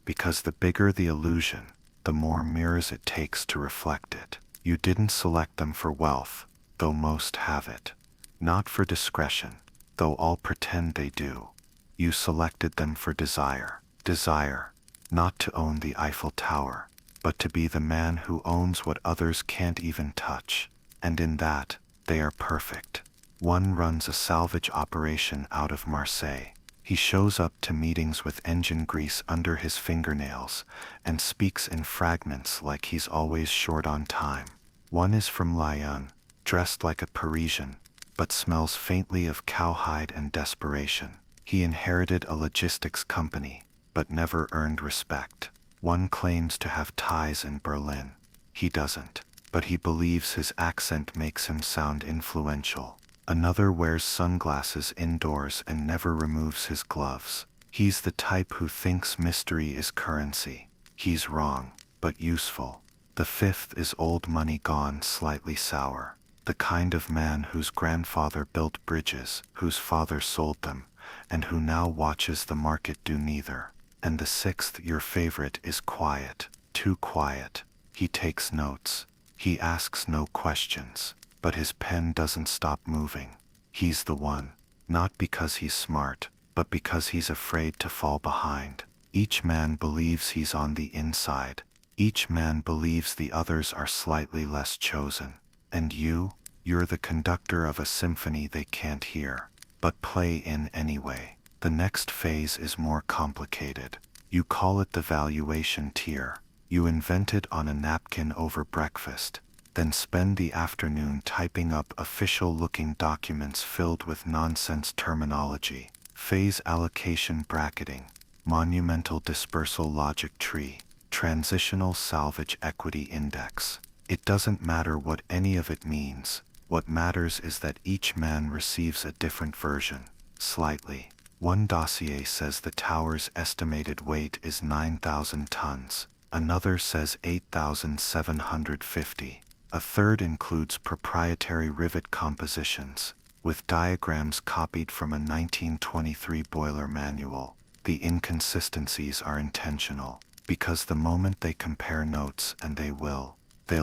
because the bigger the illusion, the more mirrors it takes to reflect it. You didn't select them for wealth, though most have it. Not for discretion, though all pretend they do. You selected them for desire. Desire, not to own the Eiffel Tower, but to be the man who owns what others can't even touch. And in that, they are perfect. One runs a salvage operation out of Marseille. He shows up to meetings with engine grease under his fingernails and speaks in fragments like he's always short on time. One is from Lyon, dressed like a Parisian, but smells faintly of cowhide and desperation. He inherited a logistics company, but never earned respect. One claims to have ties in Berlin. He doesn't, but he believes his accent makes him sound influential. Another wears sunglasses indoors and never removes his gloves. He's the type who thinks mystery is currency. He's wrong, but useful. The fifth is old money gone slightly sour. The kind of man whose grandfather built bridges, whose father sold them, and who now watches the market do neither. And the sixth, your favorite, is quiet. Too quiet. He takes notes. He asks no questions. But his pen doesn't stop moving. He's the one. Not because he's smart, but because he's afraid to fall behind. Each man believes he's on the inside. Each man believes the others are slightly less chosen. And you're the conductor of a symphony they can't hear, but play in anyway. The next phase is more complicated. You call it the valuation tier. You invent it on a napkin over breakfast, then spend the afternoon typing up official-looking documents filled with nonsense terminology, phase allocation bracketing, monumental dispersal logic tree, transitional salvage equity index. It doesn't matter what any of it means. What matters is that each man receives a different version, slightly. One dossier says the tower's estimated weight is 9,000 tons. Another says 8,750. A third includes proprietary rivet compositions, with diagrams copied from a 1923 boiler manual. The inconsistencies are intentional, because the moment they compare notes, and they'll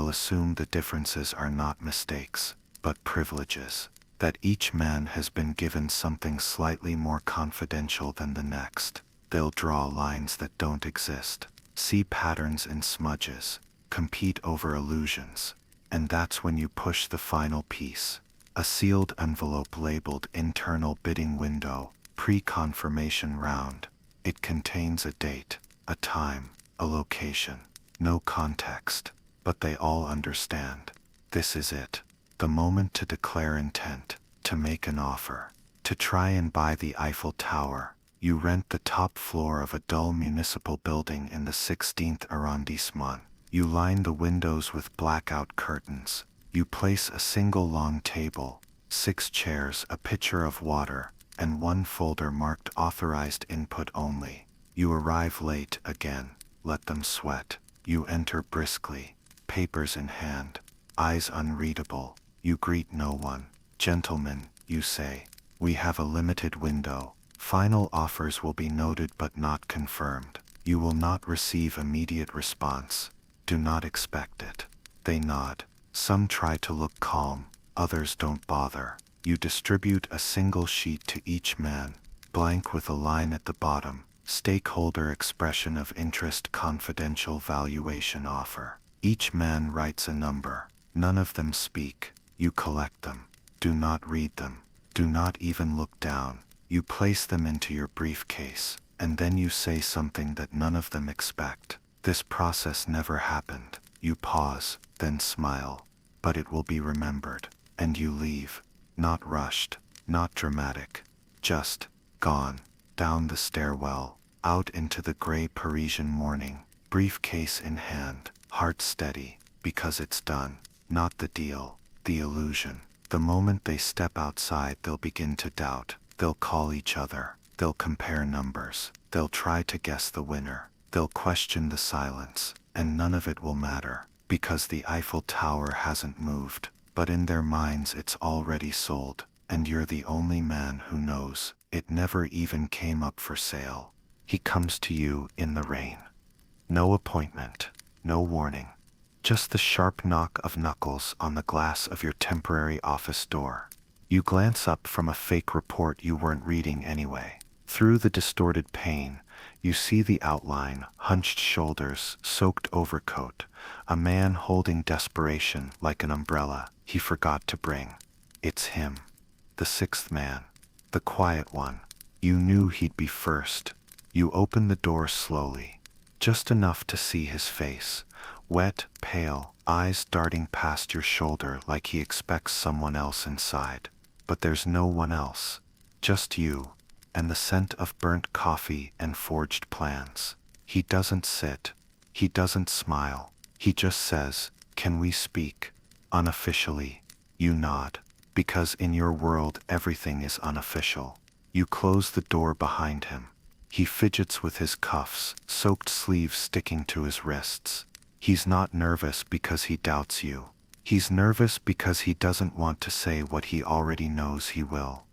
assume the differences are not mistakes, but privileges, that each man has been given something slightly more confidential than the next. They'll draw lines that don't exist, see patterns in smudges, compete over illusions. And that's when you push the final piece. A sealed envelope labeled internal bidding window, pre-confirmation round. It contains a date, a time, a location. No context, but they all understand. This is it. The moment to declare intent, to make an offer, to try and buy the Eiffel Tower. You rent the top floor of a dull municipal building in the 16th arrondissement. You line the windows with blackout curtains. You place a single long table, 6 chairs, a pitcher of water, and one folder marked authorized input only. You arrive late again. Let them sweat. You enter briskly, papers in hand, eyes unreadable. You greet no one. Gentlemen, you say, we have a limited window. Final offers will be noted but not confirmed. You will not receive immediate response. Do not expect it. They nod. Some try to look calm, others don't bother. You distribute a single sheet to each man, blank with a line at the bottom. Stakeholder expression of interest, confidential valuation offer. Each man writes a number. None of them speak. You collect them. Do not read them. Do not even look down. You place them into your briefcase, and then you say something that none of them expect. This process never happened. You pause, then smile. But it will be remembered. And you leave. Not rushed, not dramatic. Just gone. Down the stairwell, out into the gray Parisian morning, briefcase in hand, heart steady, because it's done. Not the deal, the illusion. The moment they step outside, they'll begin to doubt. They'll call each other. They'll compare numbers. They'll try to guess the winner. They'll question the silence, and none of it will matter, because the Eiffel Tower hasn't moved, but in their minds it's already sold, and you're the only man who knows. It never even came up for sale. He comes to you in the rain. No appointment, no warning. Just the sharp knock of knuckles on the glass of your temporary office door. You glance up from a fake report you weren't reading anyway. Through the distorted pane, you see the outline, hunched shoulders, soaked overcoat, a man holding desperation like an umbrella he forgot to bring. It's him, the sixth man, the quiet one. You knew he'd be first. You open the door slowly, just enough to see his face, wet, pale, eyes darting past your shoulder like he expects someone else inside. But there's no one else, just you, and the scent of burnt coffee and forged plans. He doesn't sit. He doesn't smile. He just says, "Can we speak?" Unofficially. You nod, because in your world everything is unofficial. You close the door behind him. He fidgets with his cuffs, soaked sleeves sticking to his wrists. He's not nervous because he doubts you. He's nervous because he doesn't want to say what he already knows he will.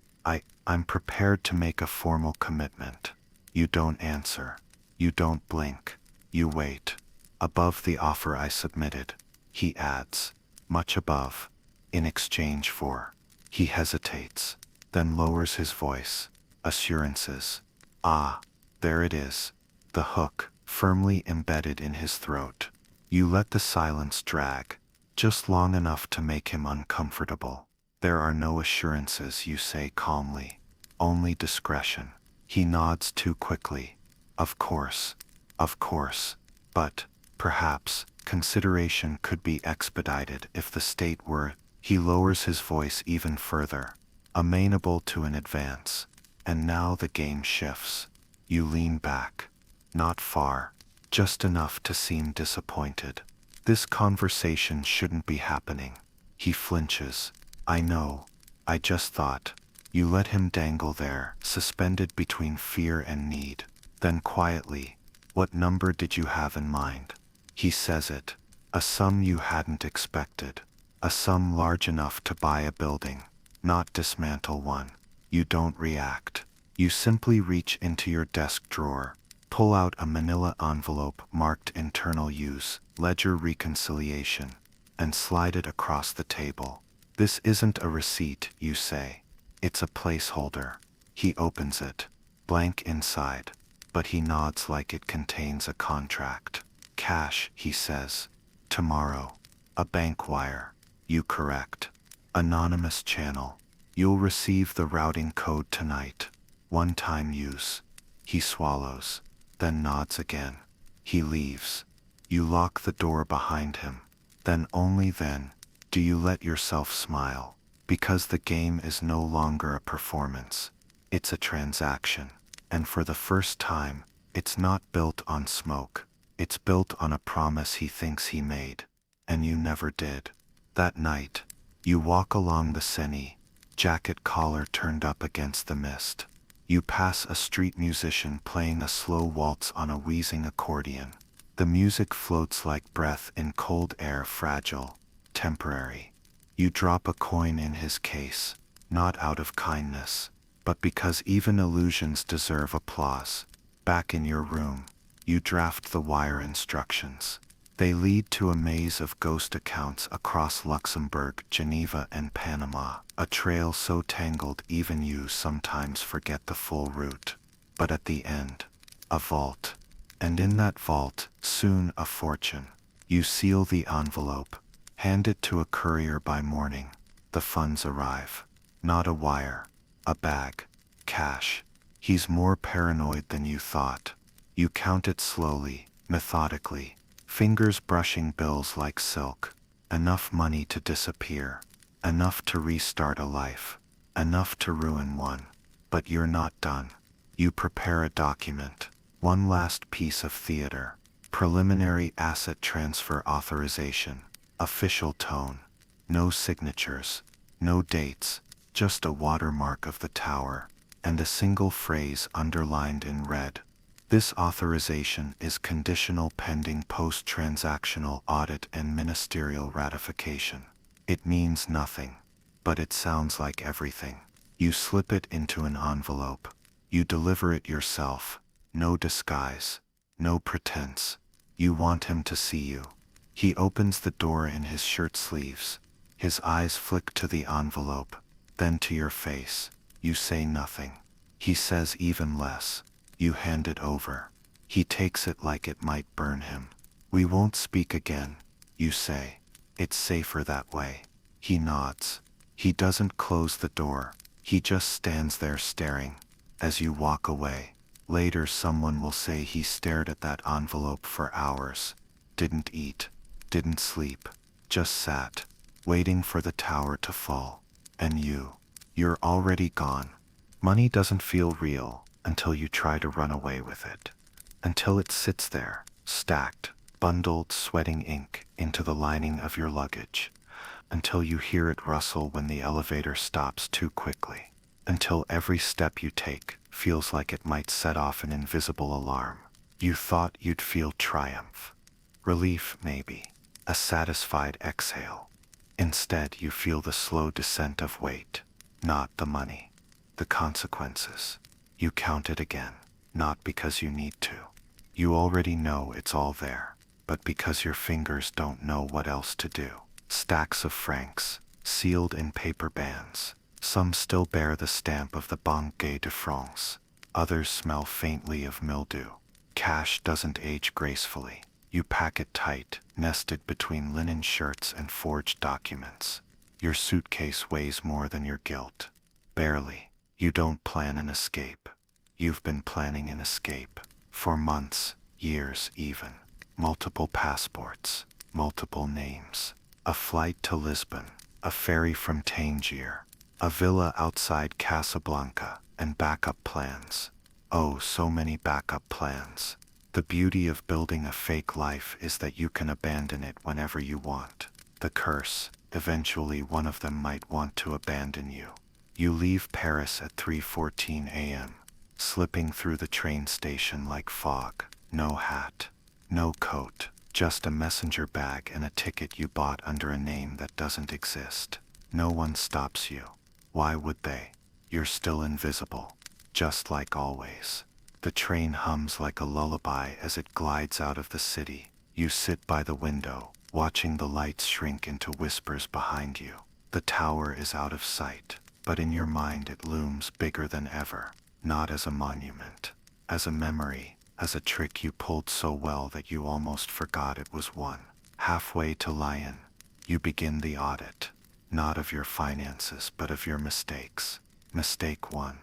I'm prepared to make a formal commitment. You don't answer. You don't blink. You wait. Above the offer I submitted, he adds. Much above. In exchange for. He hesitates, then lowers his voice. Assurances. Ah, there it is. The hook, firmly embedded in his throat. You let the silence drag, just long enough to make him uncomfortable. There are no assurances, you say calmly. Only discretion. He nods too quickly. Of course. But, perhaps, consideration could be expedited if the state were. He lowers his voice even further, amenable to an advance. And now the game shifts. You lean back. Not far, just enough to seem disappointed. This conversation shouldn't be happening. He flinches. I know. I just thought. You let him dangle there, suspended between fear and need. Then quietly, what number did you have in mind? He says it. A sum you hadn't expected. A sum large enough to buy a building, not dismantle one. You don't react. You simply reach into your desk drawer, pull out a manila envelope marked internal use, ledger reconciliation, and slide it across the table. This isn't a receipt, you say. It's a placeholder. He opens it, blank inside, but he nods like it contains a contract. Cash, he says. Tomorrow. A bank wire. You correct. Anonymous channel. You'll receive the routing code tonight. One-time use. He swallows, then nods again. He leaves. You lock the door behind him. Then, only then, do you let yourself smile, because the game is no longer a performance. It's a transaction. And for the first time, it's not built on smoke. It's built on a promise he thinks he made. And you never did. That night, you walk along the Seine, jacket collar turned up against the mist. You pass a street musician playing a slow waltz on a wheezing accordion. The music floats like breath in cold air, fragile, temporary. You drop a coin in his case, not out of kindness, but because even illusions deserve applause. Back in your room, You draft the wire instructions. They lead to a maze of ghost accounts across Luxembourg, Geneva, and Panama, a trail so tangled even you sometimes forget the full route. But at the end, a vault. And in that vault, soon a fortune. You seal the envelope, hand it to a courier by morning. The funds arrive. Not a wire, a bag, cash. He's more paranoid than you thought. You count it slowly, methodically, fingers brushing bills like silk. Enough money to disappear, enough to restart a life, enough to ruin one. But you're not done. You prepare a document, one last piece of theater, preliminary asset transfer authorization, official tone, no signatures, no dates, just a watermark of the tower, and a single phrase underlined in red. This authorization is conditional pending post-transactional audit and ministerial ratification. It means nothing, but it sounds like everything. You slip it into an envelope. You deliver it yourself. No disguise, no pretense. You want him to see you. He opens the door in his shirt sleeves. His eyes flick to the envelope, then to your face. You say nothing. He says even less. You hand it over. He takes it like it might burn him. We won't speak again, you say. It's safer that way. He nods. He doesn't close the door. He just stands there staring. As you walk away, later someone will say he stared at that envelope for hours. Didn't eat, didn't sleep, just sat, waiting for the tower to fall. And you're already gone. Money doesn't feel real until you try to run away with it. Until it sits there, stacked, bundled, sweating ink into the lining of your luggage. Until you hear it rustle when the elevator stops too quickly. Until every step you take feels like it might set off an invisible alarm. You thought you'd feel triumph. Relief, maybe. A satisfied exhale. Instead, you feel the slow descent of weight. Not the money. The consequences. You count it again, not because you need to. You already know it's all there, but because your fingers don't know what else to do. Stacks of francs, sealed in paper bands. Some still bear the stamp of the Banque de France. Others smell faintly of mildew. Cash doesn't age gracefully. You pack it tight, nested between linen shirts and forged documents. Your suitcase weighs more than your guilt. Barely. You don't plan an escape. You've been planning an escape. For months, years even. Multiple passports, multiple names. A flight to Lisbon, a ferry from Tangier, a villa outside Casablanca, and backup plans. Oh, so many backup plans. The beauty of building a fake life is that you can abandon it whenever you want. The curse, eventually one of them might want to abandon you. You leave Paris at 3:14 a.m., slipping through the train station like fog. No hat, no coat, just a messenger bag and a ticket you bought under a name that doesn't exist. No one stops you. Why would they? You're still invisible, just like always. The train hums like a lullaby as it glides out of the city. You sit by the window, watching the lights shrink into whispers behind you. The tower is out of sight. But in your mind it looms bigger than ever, not as a monument, as a memory, as a trick you pulled so well that you almost forgot it was one. Halfway to Lyon, you begin the audit, not of your finances but of your mistakes. Mistake 1,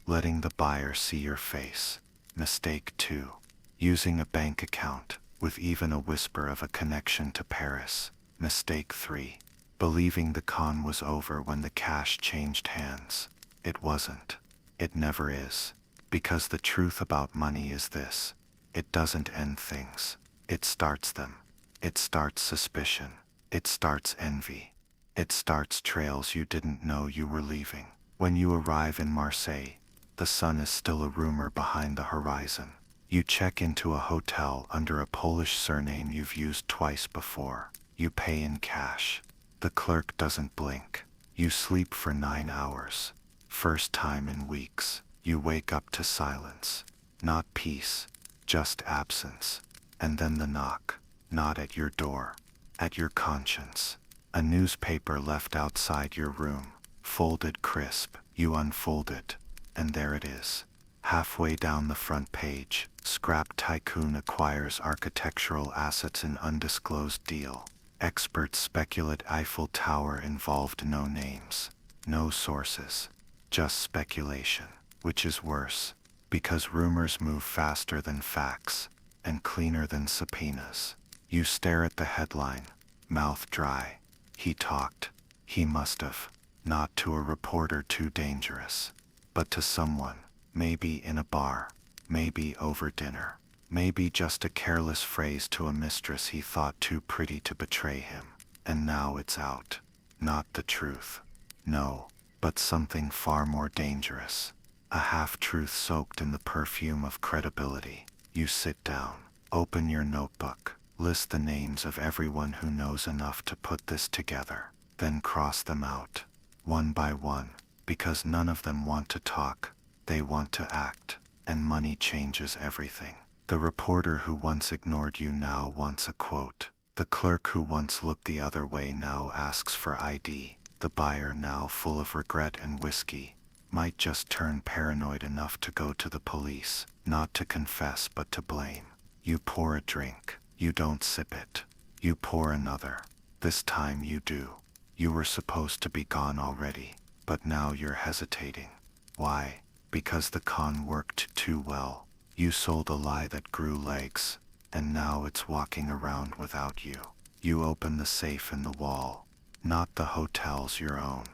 letting the buyer see your face. Mistake 2, using a bank account with even a whisper of a connection to Paris. Mistake 3, believing the con was over when the cash changed hands. It wasn't. It never is. Because the truth about money is this. It doesn't end things. It starts them. It starts suspicion. It starts envy. It starts trails you didn't know you were leaving. When you arrive in Marseille, the sun is still a rumor behind the horizon. You check into a hotel under a Polish surname you've used twice before. You pay in cash. The clerk doesn't blink. You sleep for 9 hours. First time in weeks. You wake up to silence. Not peace. just absence. And then the knock, not at your door, at your conscience. A newspaper left outside your room, folded crisp. You unfold it, and there it is. Halfway down the front page, scrap tycoon acquires architectural assets in undisclosed deal. Experts speculate Eiffel Tower involved. No names, no sources, just speculation, which is worse, because rumors move faster than facts and cleaner than subpoenas. You stare at the headline, mouth dry. He talked. He must have. Not to a reporter too dangerous, but to someone, maybe in a bar, maybe over dinner, maybe just a careless phrase to a mistress he thought too pretty to betray him. And now it's out. Not the truth. No, but something far more dangerous. A half-truth soaked in the perfume of credibility. You sit down, open your notebook, list the names of everyone who knows enough to put this together, then cross them out, one by one, because none of them want to talk, they want to act, and money changes everything. The reporter who once ignored you now wants a quote. The clerk who once looked the other way now asks for ID. The buyer, now full of regret and whiskey, might just turn paranoid enough to go to the police, not to confess but to blame. You pour a drink. You don't sip it. You pour another. This time you do. You were supposed to be gone already, but now you're hesitating. Why? Because the con worked too well. You sold a lie that grew legs, and now it's walking around without you. You open the safe in the wall. Not the hotel's your own.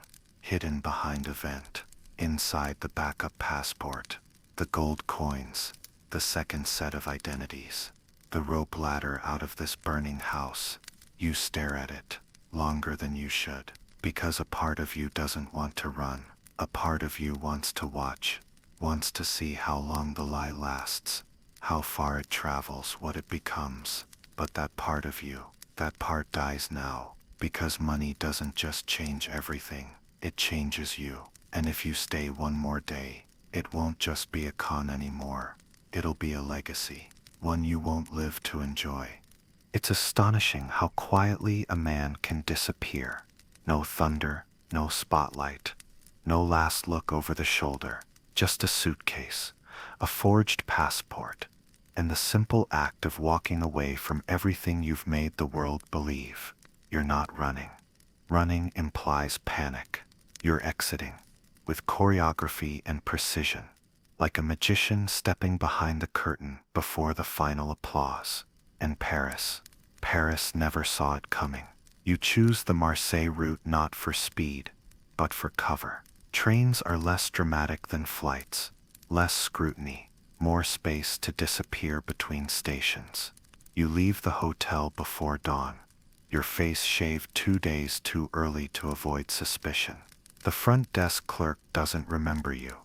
Hidden behind a vent. Inside the backup passport. The gold coins. The second set of identities. The rope ladder out of this burning house. You stare at it, longer than you should, because a part of you doesn't want to run. A part of you wants to watch, wants to see how long the lie lasts, how far it travels, what it becomes. But that part of you, that part dies now, because money doesn't just change everything, it changes you. And if you stay one more day, it won't just be a con anymore. It'll be a legacy, one you won't live to enjoy. It's astonishing how quietly a man can disappear. No thunder, no spotlight, no last look over the shoulder, just a suitcase, a forged passport, and the simple act of walking away from everything you've made the world believe. You're not running. Running implies panic. You're exiting, with choreography and precision, like a magician stepping behind the curtain before the final applause. And Paris never saw it coming. You choose the Marseille route not for speed, but for cover. Trains are less dramatic than flights, less scrutiny, more space to disappear between stations. You leave the hotel before dawn, your face shaved 2 days too early to avoid suspicion. The front desk clerk doesn't remember you.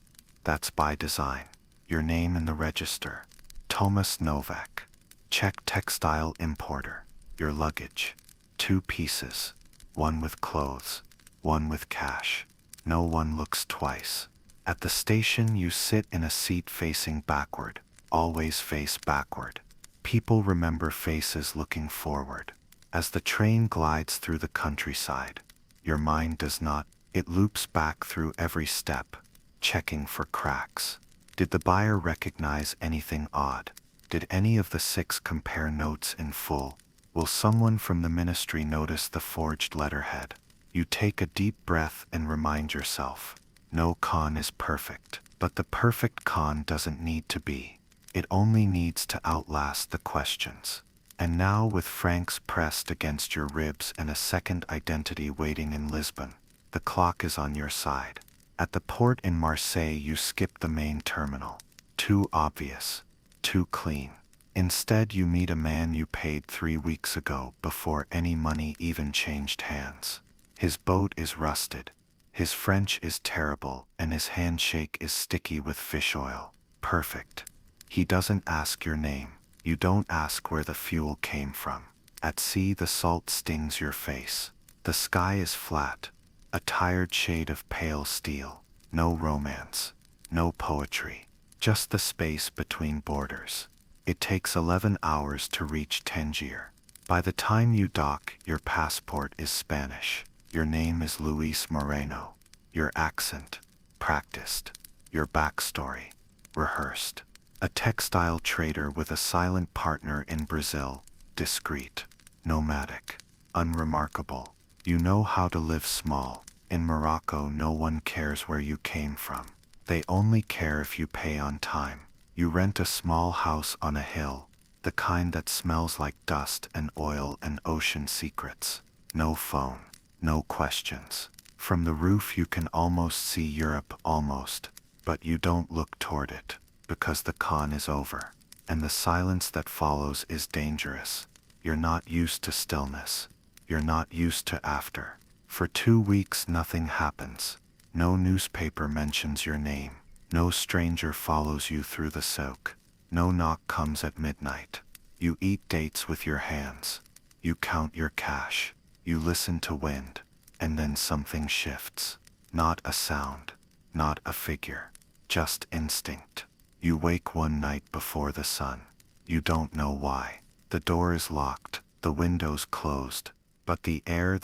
That's by design. Your name in the register, Thomas Novak, Czech textile importer. Your luggage, 2 pieces, one with clothes, one with cash. No one looks twice. At the station you sit in a seat facing backward, always face backward. People remember faces looking forward. As the train glides through the countryside, your mind does not. It loops back through every step, checking for cracks. Did the buyer recognize anything odd? Did any of the 6 compare notes in full? Will someone from the ministry notice the forged letterhead? You take a deep breath and remind yourself, no con is perfect, but the perfect con doesn't need to be. It only needs to outlast the questions. And now, with francs pressed against your ribs and a second identity waiting in Lisbon, the clock is on your side. At the port in Marseille you skip the main terminal. Too obvious, too clean. Instead you meet a man you paid 3 weeks ago before any money even changed hands. His boat is rusted, his French is terrible, and his handshake is sticky with fish oil. Perfect. He doesn't ask your name. You don't ask where the fuel came from. At sea the salt stings your face. The sky is flat, a tired shade of pale steel. No romance, no poetry, just the space between borders. It takes 11 hours to reach Tangier. By the time you dock, your passport is Spanish. Your name is Luis Moreno. Your accent, practiced. Your backstory, rehearsed. A textile trader with a silent partner in Brazil, discreet, nomadic, unremarkable. You know how to live small. In Morocco, no one cares where you came from. They only care if you pay on time. You rent a small house on a hill, the kind that smells like dust and oil and ocean secrets. No phone, no questions. From the roof you can almost see Europe, almost, but you don't look toward it, because the con is over, and the silence that follows is dangerous. You're not used to stillness. You're not used to after. For 2 weeks nothing happens. No newspaper mentions your name. No stranger follows you through the soak. No knock comes at midnight. You eat dates with your hands. You count your cash. You listen to wind. And then something shifts. Not a sound. Not a figure. Just instinct. You wake one night before the sun. You don't know why. The door is locked. The windows closed. But the air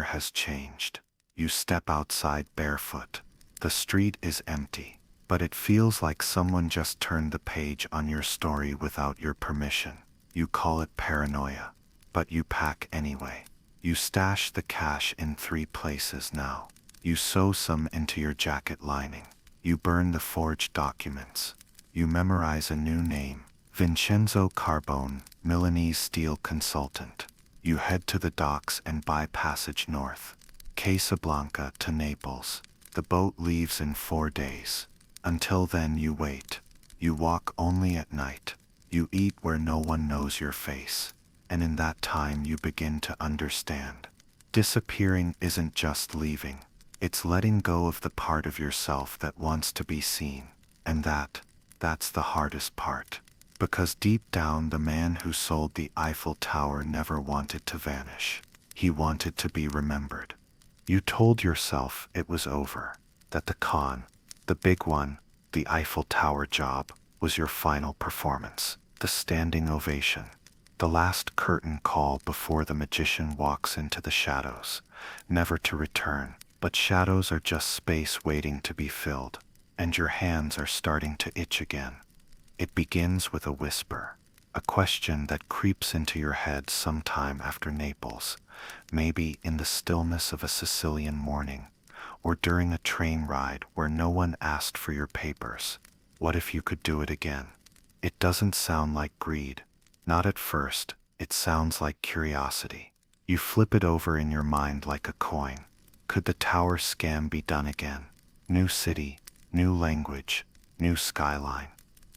has changed. You step outside barefoot. The street is empty. But it feels like someone just turned the page on your story without your permission. You call it paranoia. But you pack anyway. You stash the cash in 3 places now. You sew some into your jacket lining. You burn the forged documents. You memorize a new name. Vincenzo Carbone, Milanese steel consultant. You head to the docks and buy passage north. Casablanca to Naples. The boat leaves in 4 days. Until then you wait. You walk only at night. You eat where no one knows your face. And in that time you begin to understand. Disappearing isn't just leaving. It's letting go of the part of yourself that wants to be seen. And that's the hardest part. Because deep down the man who sold the Eiffel Tower never wanted to vanish. He wanted to be remembered. You told yourself it was over. That the con, the big one, the Eiffel Tower job, was your final performance. The standing ovation. The last curtain call before the magician walks into the shadows. Never to return. But shadows are just space waiting to be filled. And your hands are starting to itch again. It begins with a whisper. A question that creeps into your head sometime after Naples. Maybe in the stillness of a Sicilian morning. Or during a train ride where no one asked for your papers. What if you could do it again? It doesn't sound like greed. Not at first. It sounds like curiosity. You flip it over in your mind like a coin. Could the tower scam be done again? New city, new language, new skyline.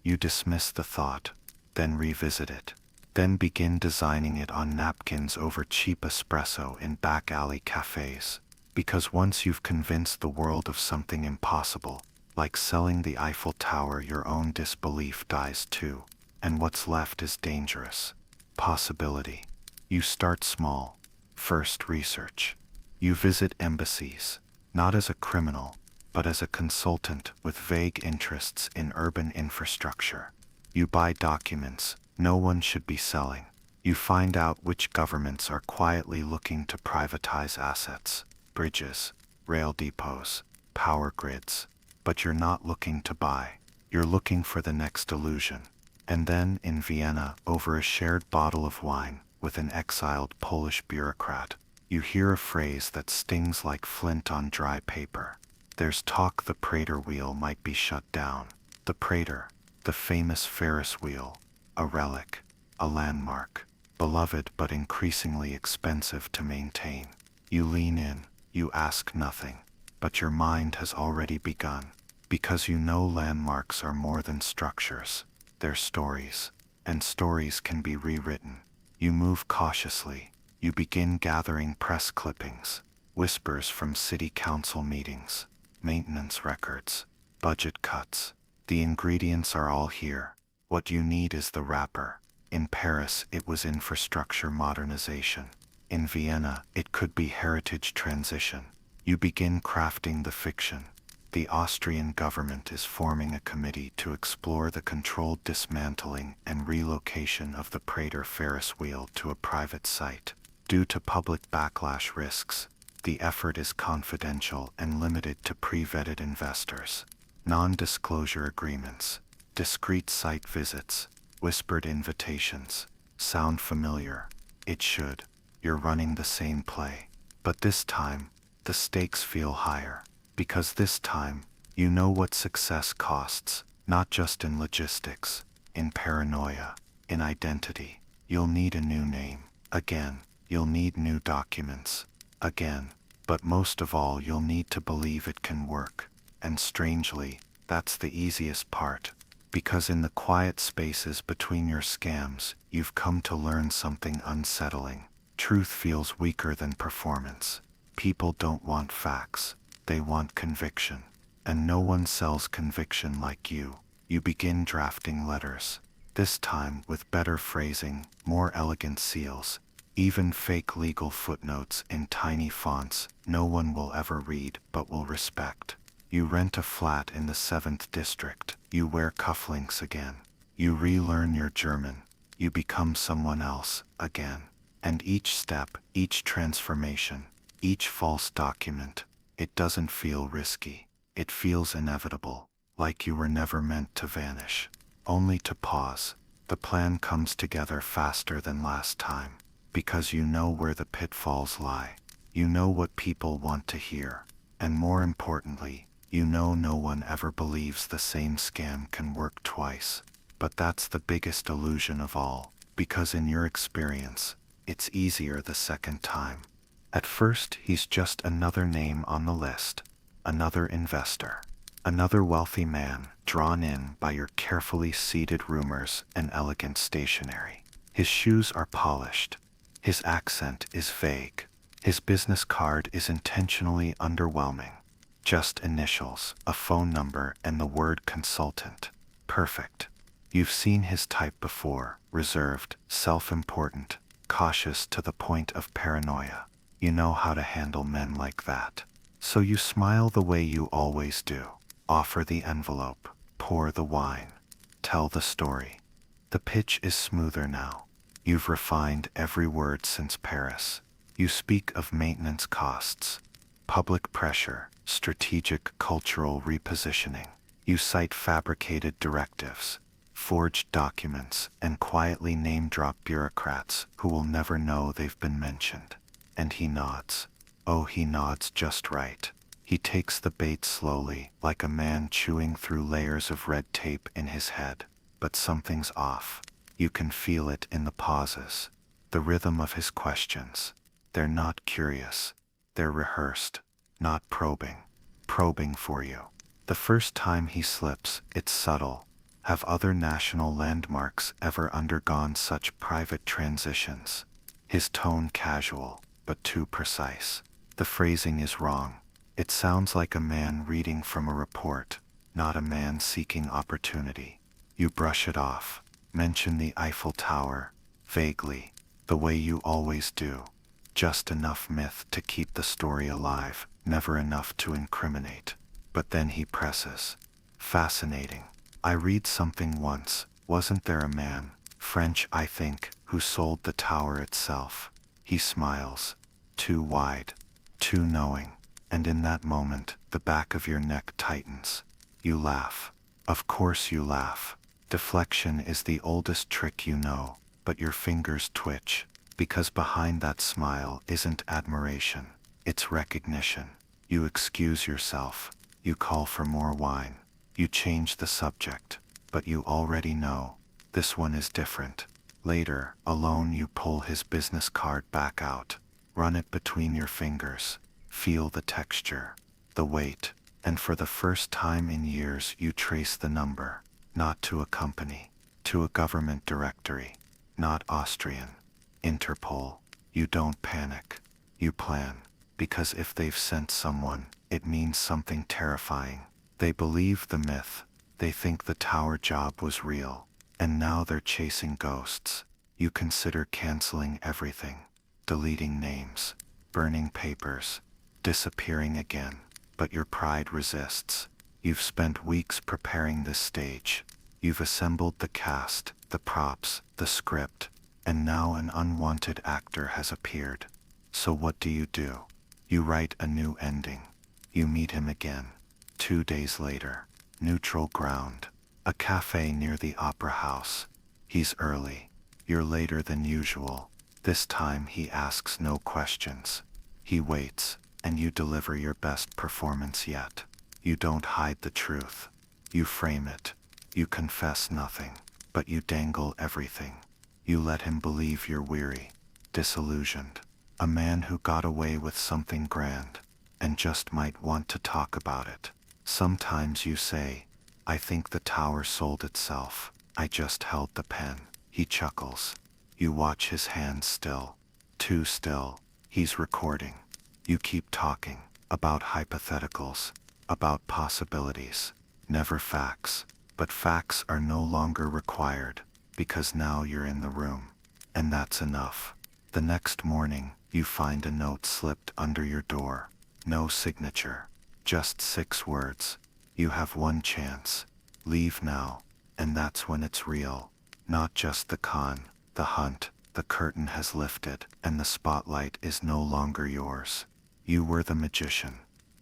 You dismiss the thought, then revisit it. Then begin designing it on napkins over cheap espresso in back alley cafes. Because once you've convinced the world of something impossible, like selling the Eiffel Tower, your own disbelief dies too. And what's left is dangerous. Possibility. You start small. First, research. You visit embassies, not as a criminal, but as a consultant with vague interests in urban infrastructure. You buy documents no one should be selling. You find out which governments are quietly looking to privatize assets, bridges, rail depots, power grids. But you're not looking to buy. You're looking for the next illusion. And then in Vienna, over a shared bottle of wine with an exiled Polish bureaucrat, you hear a phrase that stings like flint on dry paper. There's talk the Prater wheel might be shut down. The Prater, the famous Ferris wheel, a relic, a landmark, beloved but increasingly expensive to maintain. You lean in, you ask nothing, but your mind has already begun, because you know landmarks are more than structures. They're stories, and stories can be rewritten. You move cautiously. You begin gathering press clippings, whispers from city council meetings, maintenance records, budget cuts. The ingredients are all here. What you need is the wrapper. In Paris, it was infrastructure modernization. In Vienna, it could be heritage transition. You begin crafting the fiction. The Austrian government is forming a committee to explore the controlled dismantling and relocation of the Prater Ferris wheel to a private site. Due to public backlash risks, the effort is confidential and limited to pre-vetted investors. Non-disclosure agreements, discreet site visits, whispered invitations. Sound familiar? It should. You're running the same play. But this time, the stakes feel higher. Because this time, you know what success costs, not just in logistics, in paranoia, in identity. You'll need a new name. Again, you'll need new documents. Again. But most of all, you'll need to believe it can work. And strangely, that's the easiest part. Because in the quiet spaces between your scams, you've come to learn something unsettling. Truth feels weaker than performance. People don't want facts. They want conviction. And no one sells conviction like you. You begin drafting letters. This time with better phrasing, more elegant seals, even fake legal footnotes in tiny fonts no one will ever read but will respect. You rent a flat in the 7th district. You wear cufflinks again. You relearn your German. You become someone else again. And each step, each transformation, each false document, it doesn't feel risky. It feels inevitable, like you were never meant to vanish, only to pause. The plan comes together faster than last time, because you know where the pitfalls lie. You know what people want to hear. And more importantly, you know no one ever believes the same scam can work twice. But that's the biggest illusion of all, because in your experience, it's easier the second time. At first, he's just another name on the list, another investor, another wealthy man drawn in by your carefully seeded rumors and elegant stationery. His shoes are polished. His accent is vague. His business card is intentionally underwhelming. Just initials, a phone number, and the word consultant. Perfect. You've seen his type before, reserved, self-important, cautious to the point of paranoia. You know how to handle men like that. So you smile the way you always do. Offer the envelope. Pour the wine. Tell the story. The pitch is smoother now. You've refined every word since Paris. You speak of maintenance costs, public pressure, strategic cultural repositioning. You cite fabricated directives, forged documents, and quietly name-drop bureaucrats who will never know they've been mentioned. And he nods. Oh, he nods just right. He takes the bait slowly, like a man chewing through layers of red tape in his head. But something's off. You can feel it in the pauses, the rhythm of his questions. They're not curious. They're rehearsed, not probing. Probing for you. The first time he slips, it's subtle. Have other national landmarks ever undergone such private transitions? His tone casual, but too precise. The phrasing is wrong. It sounds like a man reading from a report, not a man seeking opportunity. You brush it off. Mention the Eiffel Tower, vaguely, the way you always do. Just enough myth to keep the story alive, never enough to incriminate. But then he presses. Fascinating. I read something once. Wasn't there a man, French I think, who sold the tower itself? He smiles. Too wide. Too knowing. And in that moment, the back of your neck tightens. You laugh. Of course you laugh. Deflection is the oldest trick you know, but your fingers twitch, because behind that smile isn't admiration, it's recognition. You excuse yourself. You call for more wine. You change the subject, but you already know. This one is different. Later, alone, you pull his business card back out. Run it between your fingers. Feel the texture, the weight, and for the first time in years you trace the number. Not to a company, to a government directory, not Austrian, Interpol. You don't panic. You plan, because if they've sent someone, it means something terrifying. They believe the myth. They think the tower job was real, and now they're chasing ghosts. You consider canceling everything, deleting names, burning papers, disappearing again. but your pride resists. You've spent weeks preparing this stage. You've assembled the cast, the props, the script, and now an unwanted actor has appeared. So what do? You write a new ending. You meet him again. 2 days later. Neutral ground. A cafe near the opera house. He's early. You're later than usual. This time he asks no questions. He waits, and you deliver your best performance yet. You don't hide the truth. You frame it. You confess nothing, but you dangle everything. You let him believe you're weary, disillusioned, a man who got away with something grand, and just might want to talk about it. Sometimes you say, I think the tower sold itself. I just held the pen. He chuckles. You watch his hands still. Too still. He's recording. You keep talking about hypotheticals, about possibilities, never facts. But facts are no longer required, because now you're in the room. And that's enough. The next morning, you find a note slipped under your door. No signature. Just 6 words. You have one chance. Leave now. And that's when it's real. Not just the con, the hunt. The curtain has lifted, and the spotlight is no longer yours. You were the magician.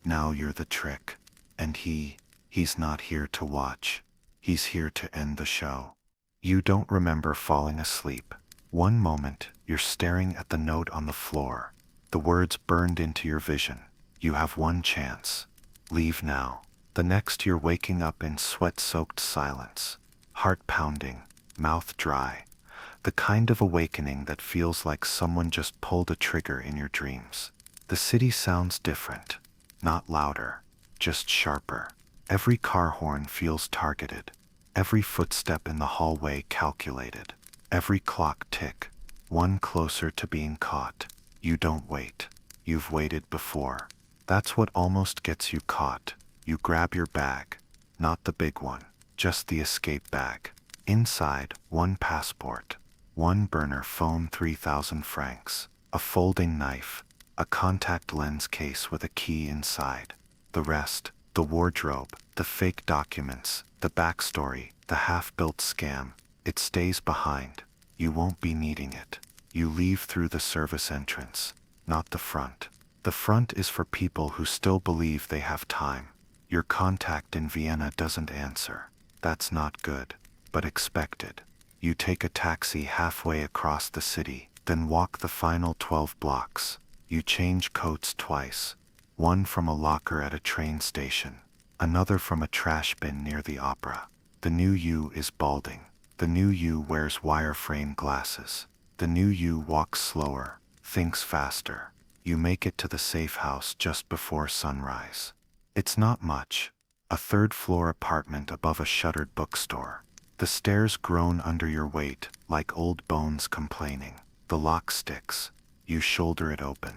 Now you're the trick. And he's not here to watch. He's here to end the show. You don't remember falling asleep. One moment, you're staring at the note on the floor. The words burned into your vision. You have one chance. Leave now. The next, you're waking up in sweat-soaked silence. Heart pounding, mouth dry. The kind of awakening that feels like someone just pulled a trigger in your dreams. The city sounds different. Not louder, just sharper. Every car horn feels targeted. Every footstep in the hallway calculated. Every clock tick, one closer to being caught. You don't wait. You've waited before. That's what almost gets you caught. You grab your bag. Not the big one, just the escape bag. Inside, one passport. One burner phone, 3,000 francs. A folding knife. A contact lens case with a key inside. The rest, the wardrobe, the fake documents, the backstory, the half-built scam, it stays behind. You won't be needing it. You leave through the service entrance, not the front. The front is for people who still believe they have time. Your contact in Vienna doesn't answer. That's not good, but expected. You take a taxi halfway across the city, then walk the final 12 blocks. You change coats twice. One from a locker at a train station, another from a trash bin near the opera. The new you is balding. The new you wears wireframe glasses. The new you walks slower, thinks faster. You make it to the safe house just before sunrise. It's not much. A 3rd-floor apartment above a shuttered bookstore. The stairs groan under your weight, like old bones complaining. The lock sticks. You shoulder it open.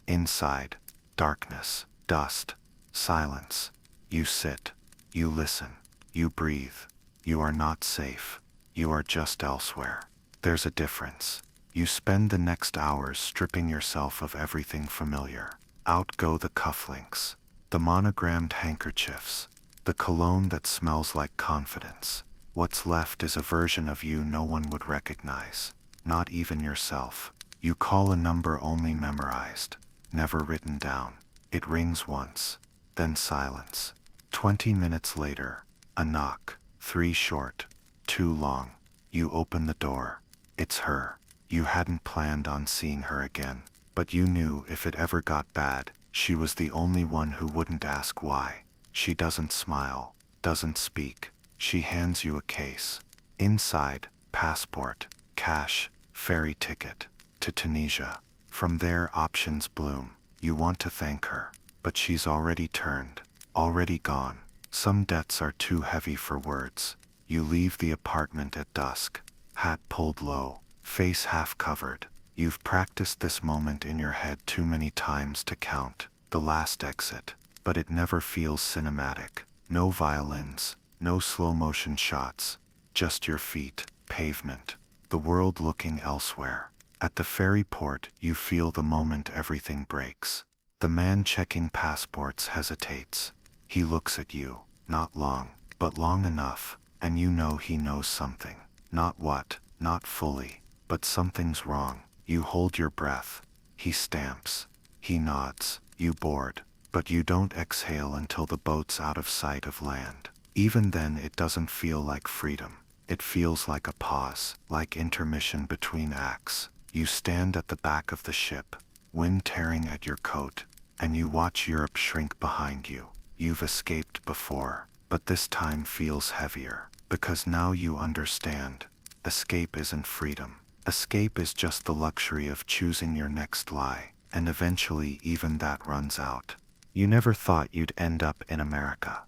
Inside, darkness, dust, silence. You sit. You listen. You breathe. You are not safe. You are just elsewhere. There's a difference. You spend the next hours stripping yourself of everything familiar. Out go the cufflinks, the monogrammed handkerchiefs, the cologne that smells like confidence. What's left is a version of you no one would recognize, not even yourself. You call a number only memorized, never written down. It rings once, then silence. 20 minutes later, a knock, 3 short, 2 long. You open the door. It's her. You hadn't planned on seeing her again, but you knew if it ever got bad, she was the only one who wouldn't ask why. She doesn't smile, doesn't speak. She hands you a case. Inside, passport, cash, ferry ticket to Tunisia. From there, options bloom. You want to thank her, but she's already turned, already gone. Some debts are too heavy for words. You leave the apartment at dusk, hat pulled low, face half covered. You've practiced this moment in your head too many times to count. The last exit, but it never feels cinematic. No violins, no slow motion shots, just your feet, pavement, the world looking elsewhere. At the ferry port, you feel the moment everything breaks. The man checking passports hesitates. He looks at you, not long, but long enough, and you know he knows something. Not what, not fully, but something's wrong. You hold your breath. He stamps. He nods. You board. But you don't exhale until the boat's out of sight of land. Even then it doesn't feel like freedom. It feels like a pause, like intermission between acts. You stand at the back of the ship, wind tearing at your coat, and you watch Europe shrink behind you. You've escaped before, but this time feels heavier, because now you understand. Escape isn't freedom. Escape is just the luxury of choosing your next lie, and eventually even that runs out. You never thought you'd end up in America.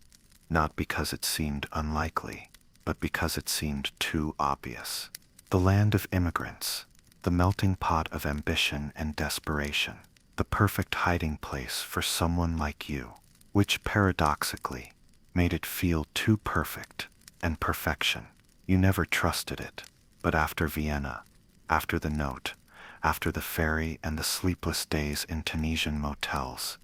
Not because it seemed unlikely, but because it seemed too obvious. The land of immigrants, the melting pot of ambition and desperation, the perfect hiding place for someone like you, which paradoxically made it feel too perfect, and perfection. You never trusted it, but after Vienna, after the note, after the ferry and the sleepless days in Tunisian motels,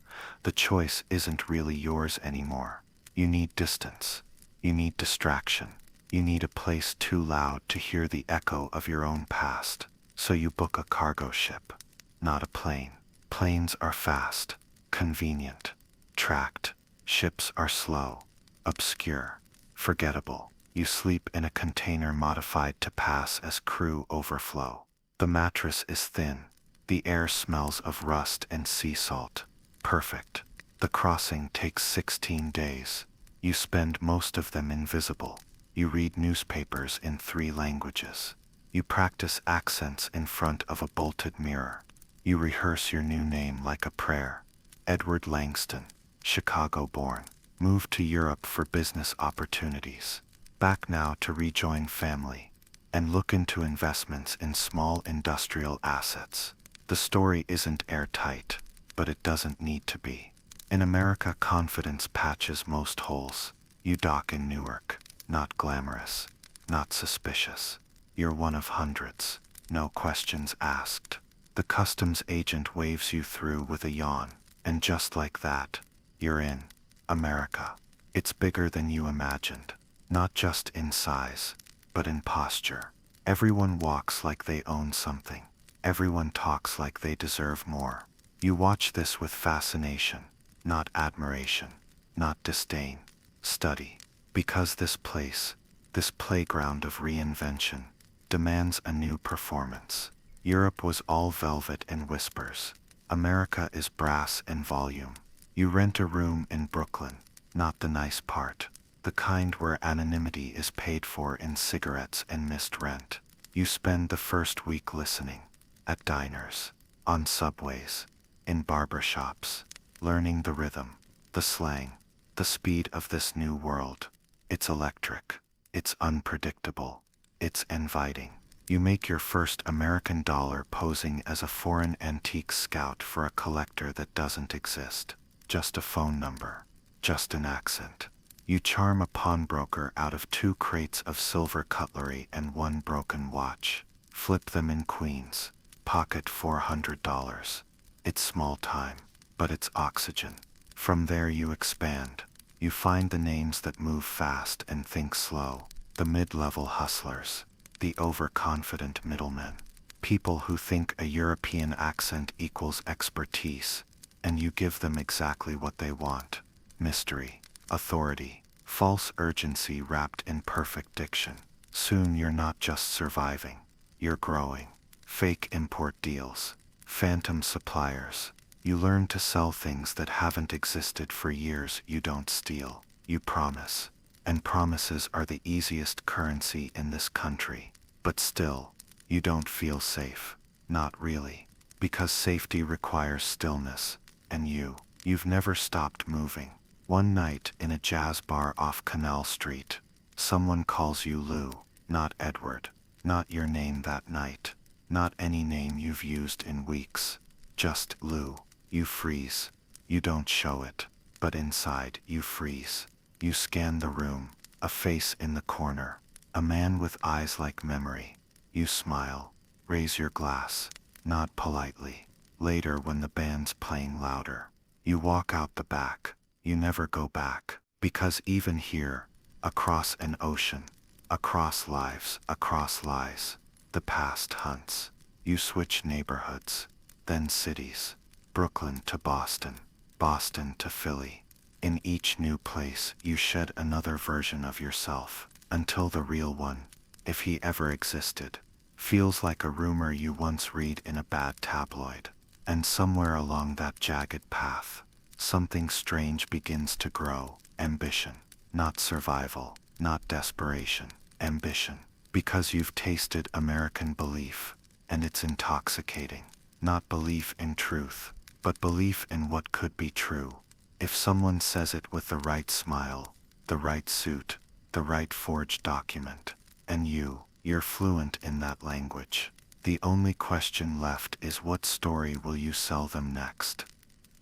the choice isn't really yours anymore. You need distance. You need distraction. You need a place too loud to hear the echo of your own past. So you book a cargo ship, not a plane. Planes are fast, convenient, tracked. Ships are slow, obscure, forgettable. You sleep in a container modified to pass as crew overflow. The mattress is thin. The air smells of rust and sea salt. Perfect. The crossing takes 16 days. You spend most of them invisible. You read newspapers in 3 languages. You practice accents in front of a bolted mirror. You rehearse your new name like a prayer. Edward Langston, Chicago-born, moved to Europe for business opportunities. Back now to rejoin family and look into investments in small industrial assets. The story isn't airtight, but it doesn't need to be. In America, confidence patches most holes. You dock in Newark, not glamorous, not suspicious. You're one of hundreds, no questions asked. The customs agent waves you through with a yawn, and just like that, you're in America. It's bigger than you imagined, not just in size, but in posture. Everyone walks like they own something. Everyone talks like they deserve more. You watch this with fascination, not admiration, not disdain. Study, because this place, this playground of reinvention, demands a new performance. Europe was all velvet and whispers. America is brass and volume. You rent a room in Brooklyn, not the nice part, the kind where anonymity is paid for in cigarettes and missed rent. You spend the first week listening, at diners, on subways, in barber shops, learning the rhythm, the slang, the speed of this new world. It's electric. It's unpredictable. It's inviting. You make your first American dollar posing as a foreign antique scout for a collector that doesn't exist. Just a phone number. Just an accent. You charm a pawnbroker out of 2 crates of silver cutlery and 1 broken watch. Flip them in Queens. Pocket $400. It's small time, but it's oxygen. From there you expand. You find the names that move fast and think slow. The mid-level hustlers. The overconfident middlemen. People who think a European accent equals expertise, and you give them exactly what they want. Mystery, authority, false urgency wrapped in perfect diction. Soon you're not just surviving, you're growing. Fake import deals, phantom suppliers. You learn to sell things that haven't existed for years. You don't steal, you promise. And promises are the easiest currency in this country. But still, you don't feel safe. Not really. Because safety requires stillness. And you've never stopped moving. One night in a jazz bar off Canal Street, someone calls you Lou, not Edward. Not your name that night. Not any name you've used in weeks. Just Lou. You freeze. You don't show it. But inside, you freeze. You scan the room, a face in the corner, a man with eyes like memory. You smile, raise your glass, nod politely. Later when the band's playing louder, You walk out the back. You never go back. Because even here, across an ocean, across lives, across lies, the past hunts. You switch neighborhoods, then cities, Brooklyn to Boston, Boston to Philly. In each new place, you shed another version of yourself, until the real one, if he ever existed, feels like a rumor you once read in a bad tabloid. And somewhere along that jagged path, something strange begins to grow. Ambition. Not survival, not desperation. Ambition. Because you've tasted American belief, and it's intoxicating. Not belief in truth, but belief in what could be true. If someone says it with the right smile, the right suit, the right forged document, and you're fluent in that language, the only question left is what story will you sell them next?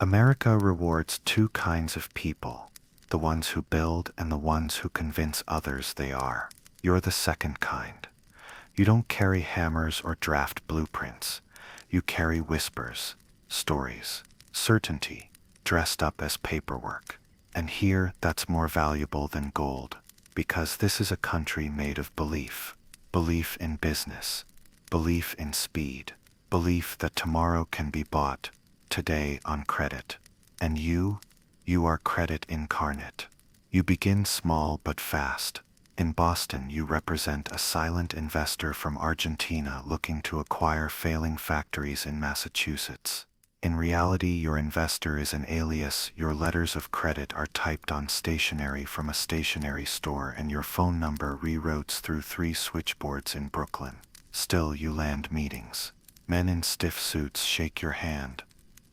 America rewards two kinds of people, the ones who build and the ones who convince others they are. You're the second kind. You don't carry hammers or draft blueprints. You carry whispers, stories, certainty, dressed up as paperwork. And here, that's more valuable than gold, because this is a country made of belief. Belief in business, belief in speed, belief that tomorrow can be bought, today on credit. And you are credit incarnate. You begin small but fast. In Boston, you represent a silent investor from Argentina looking to acquire failing factories in Massachusetts. In reality, your investor is an alias. Your letters of credit are typed on stationery from a stationery store, and your phone number reroutes through 3 switchboards in Brooklyn. Still, you land meetings. Men in stiff suits shake your hand,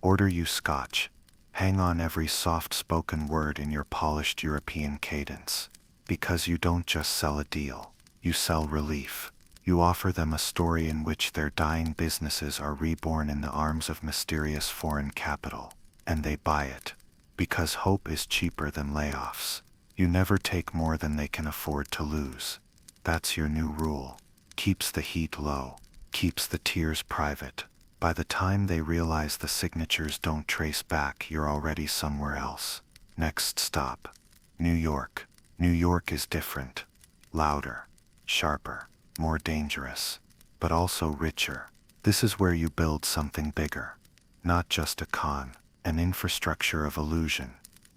order you scotch, hang on every soft-spoken word in your polished European cadence. Because you don't just sell a deal, you sell relief. You offer them a story in which their dying businesses are reborn in the arms of mysterious foreign capital, and they buy it. Because hope is cheaper than layoffs. You never take more than they can afford to lose. That's your new rule. Keeps the heat low, keeps the tears private. By the time they realize the signatures don't trace back, you're already somewhere else. Next stop, New York. New York is different. Louder, sharper, more dangerous, but also richer. This is where you build something bigger. Not just a con, an infrastructure of illusion.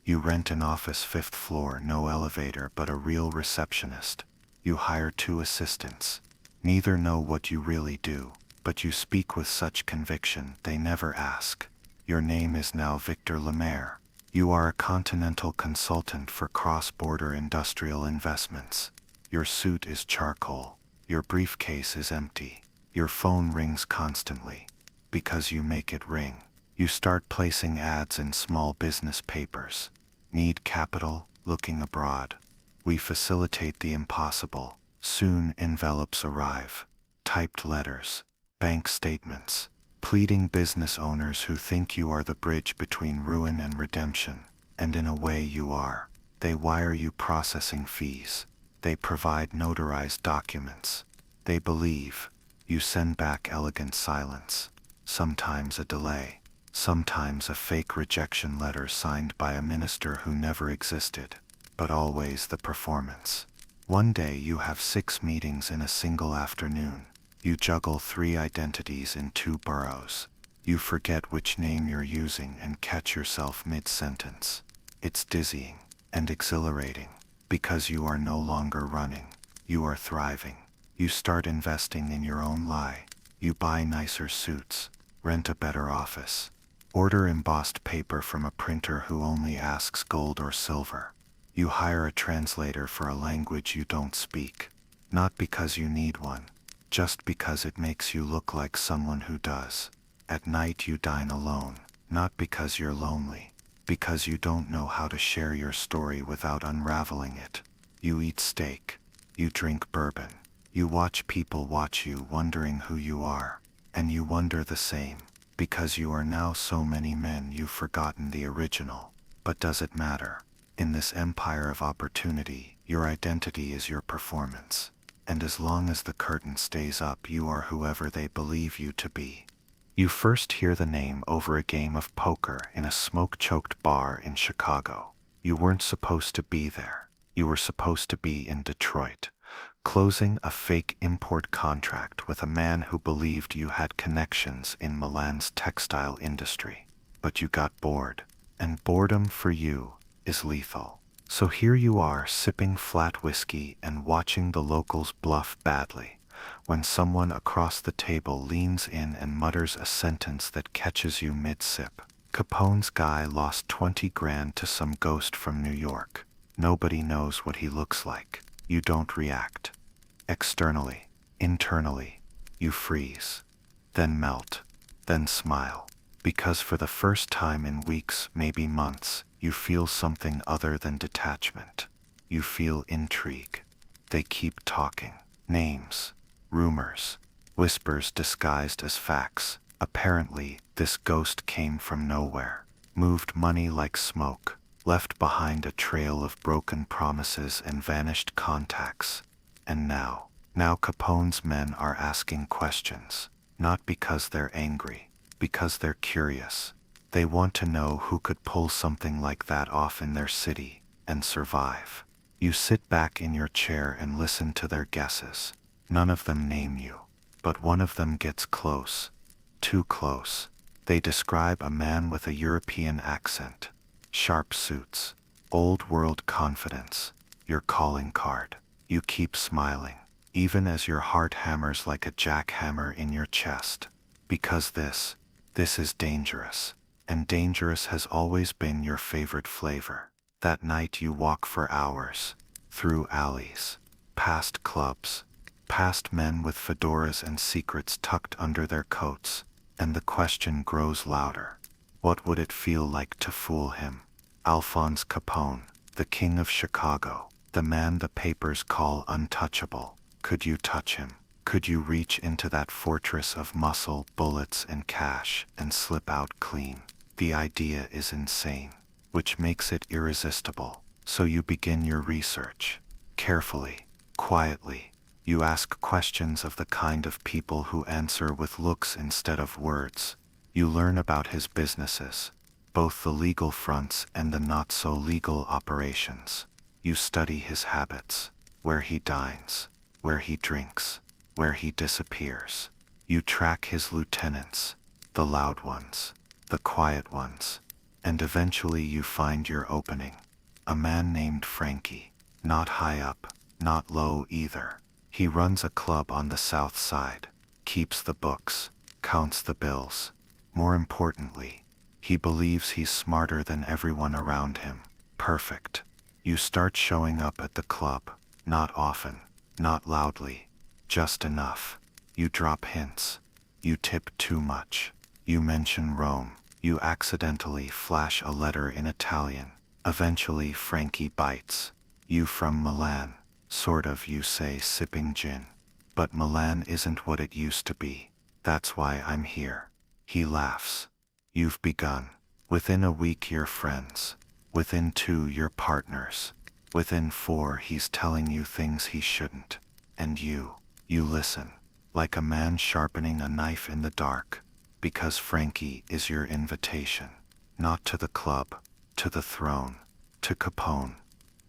You rent an office 5th floor, no elevator, but a real receptionist. You hire 2 assistants. Neither know what you really do, but you speak with such conviction they never ask. Your name is now Victor Lustig. You are a continental consultant for cross-border industrial investments. Your suit is charcoal. Your briefcase is empty. Your phone rings constantly. Because you make it ring. You start placing ads in small business papers. Need capital? Looking abroad. We facilitate the impossible. Soon envelopes arrive. Typed letters. Bank statements. Pleading business owners who think you are the bridge between ruin and redemption. And in a way you are. They wire you processing fees. They provide notarized documents. They believe. You send back elegant silence. Sometimes a delay. Sometimes a fake rejection letter signed by a minister who never existed. But always the performance. One day you have 6 meetings in a single afternoon. You juggle 3 identities in 2 boroughs. You forget which name you're using and catch yourself mid-sentence. It's dizzying and exhilarating, because you are no longer running. You are thriving. You start investing in your own lie. You buy nicer suits, rent a better office, order embossed paper from a printer who only asks gold or silver. You hire a translator for a language you don't speak, not because you need one, just because it makes you look like someone who does. At night you dine alone, not because you're lonely, because you don't know how to share your story without unraveling it. You eat steak, you drink bourbon, you watch people watch you wondering who you are, and you wonder the same, because you are now so many men you've forgotten the original. But does it matter? In this empire of opportunity, your identity is your performance. And as long as the curtain stays up, you are whoever they believe you to be. You first hear the name over a game of poker in a smoke-choked bar in Chicago. You weren't supposed to be there. You were supposed to be in Detroit, closing a fake import contract with a man who believed you had connections in Milan's textile industry. But you got bored, and boredom for you is lethal. So here you are sipping flat whiskey and watching the locals bluff badly, when someone across the table leans in and mutters a sentence that catches you mid-sip. Capone's guy lost 20 grand to some ghost from New York. Nobody knows what he looks like. You don't react. Externally, internally, you freeze, then melt, then smile. Because for the first time in weeks, maybe months, you feel something other than detachment. You feel intrigue. They keep talking. Names, rumors, whispers disguised as facts. Apparently, this ghost came from nowhere, moved money like smoke, left behind a trail of broken promises and vanished contacts. And now Capone's men are asking questions, not because they're angry, because they're curious. They want to know who could pull something like that off in their city and survive. You sit back in your chair and listen to their guesses. None of them name you, but one of them gets close. Too close. They describe a man with a European accent, sharp suits, old world confidence, your calling card. You keep smiling, even as your heart hammers like a jackhammer in your chest. Because this is dangerous, and dangerous has always been your favorite flavor. That night you walk for hours, through alleys, past clubs, past men with fedoras and secrets tucked under their coats, and the question grows louder. What would it feel like to fool him? Alphonse Capone, the king of Chicago, the man the papers call untouchable. Could you touch him? Could you reach into that fortress of muscle, bullets, and cash and slip out clean? The idea is insane, which makes it irresistible. So you begin your research. Carefully, quietly, you ask questions of the kind of people who answer with looks instead of words. You learn about his businesses, both the legal fronts and the not-so-legal operations. You study his habits, where he dines, where he drinks, where he disappears. You track his lieutenants, the loud ones, the quiet ones, and eventually you find your opening. A man named Frankie, not high up, not low either. He runs a club on the south side, keeps the books, counts the bills. More importantly, he believes he's smarter than everyone around him. Perfect. You start showing up at the club, not often, not loudly, just enough. You drop hints. You tip too much. You mention Rome. You accidentally flash a letter in Italian. Eventually Frankie bites. You from Milan? Sort of, you say, sipping gin. But Milan isn't what it used to be. That's why I'm here. He laughs. You've begun. Within a week you're friends. Within 2 you're partners. Within 4 he's telling you things he shouldn't. And you listen, like a man sharpening a knife in the dark, because Frankie is your invitation. Not to the club, to the throne, to Capone.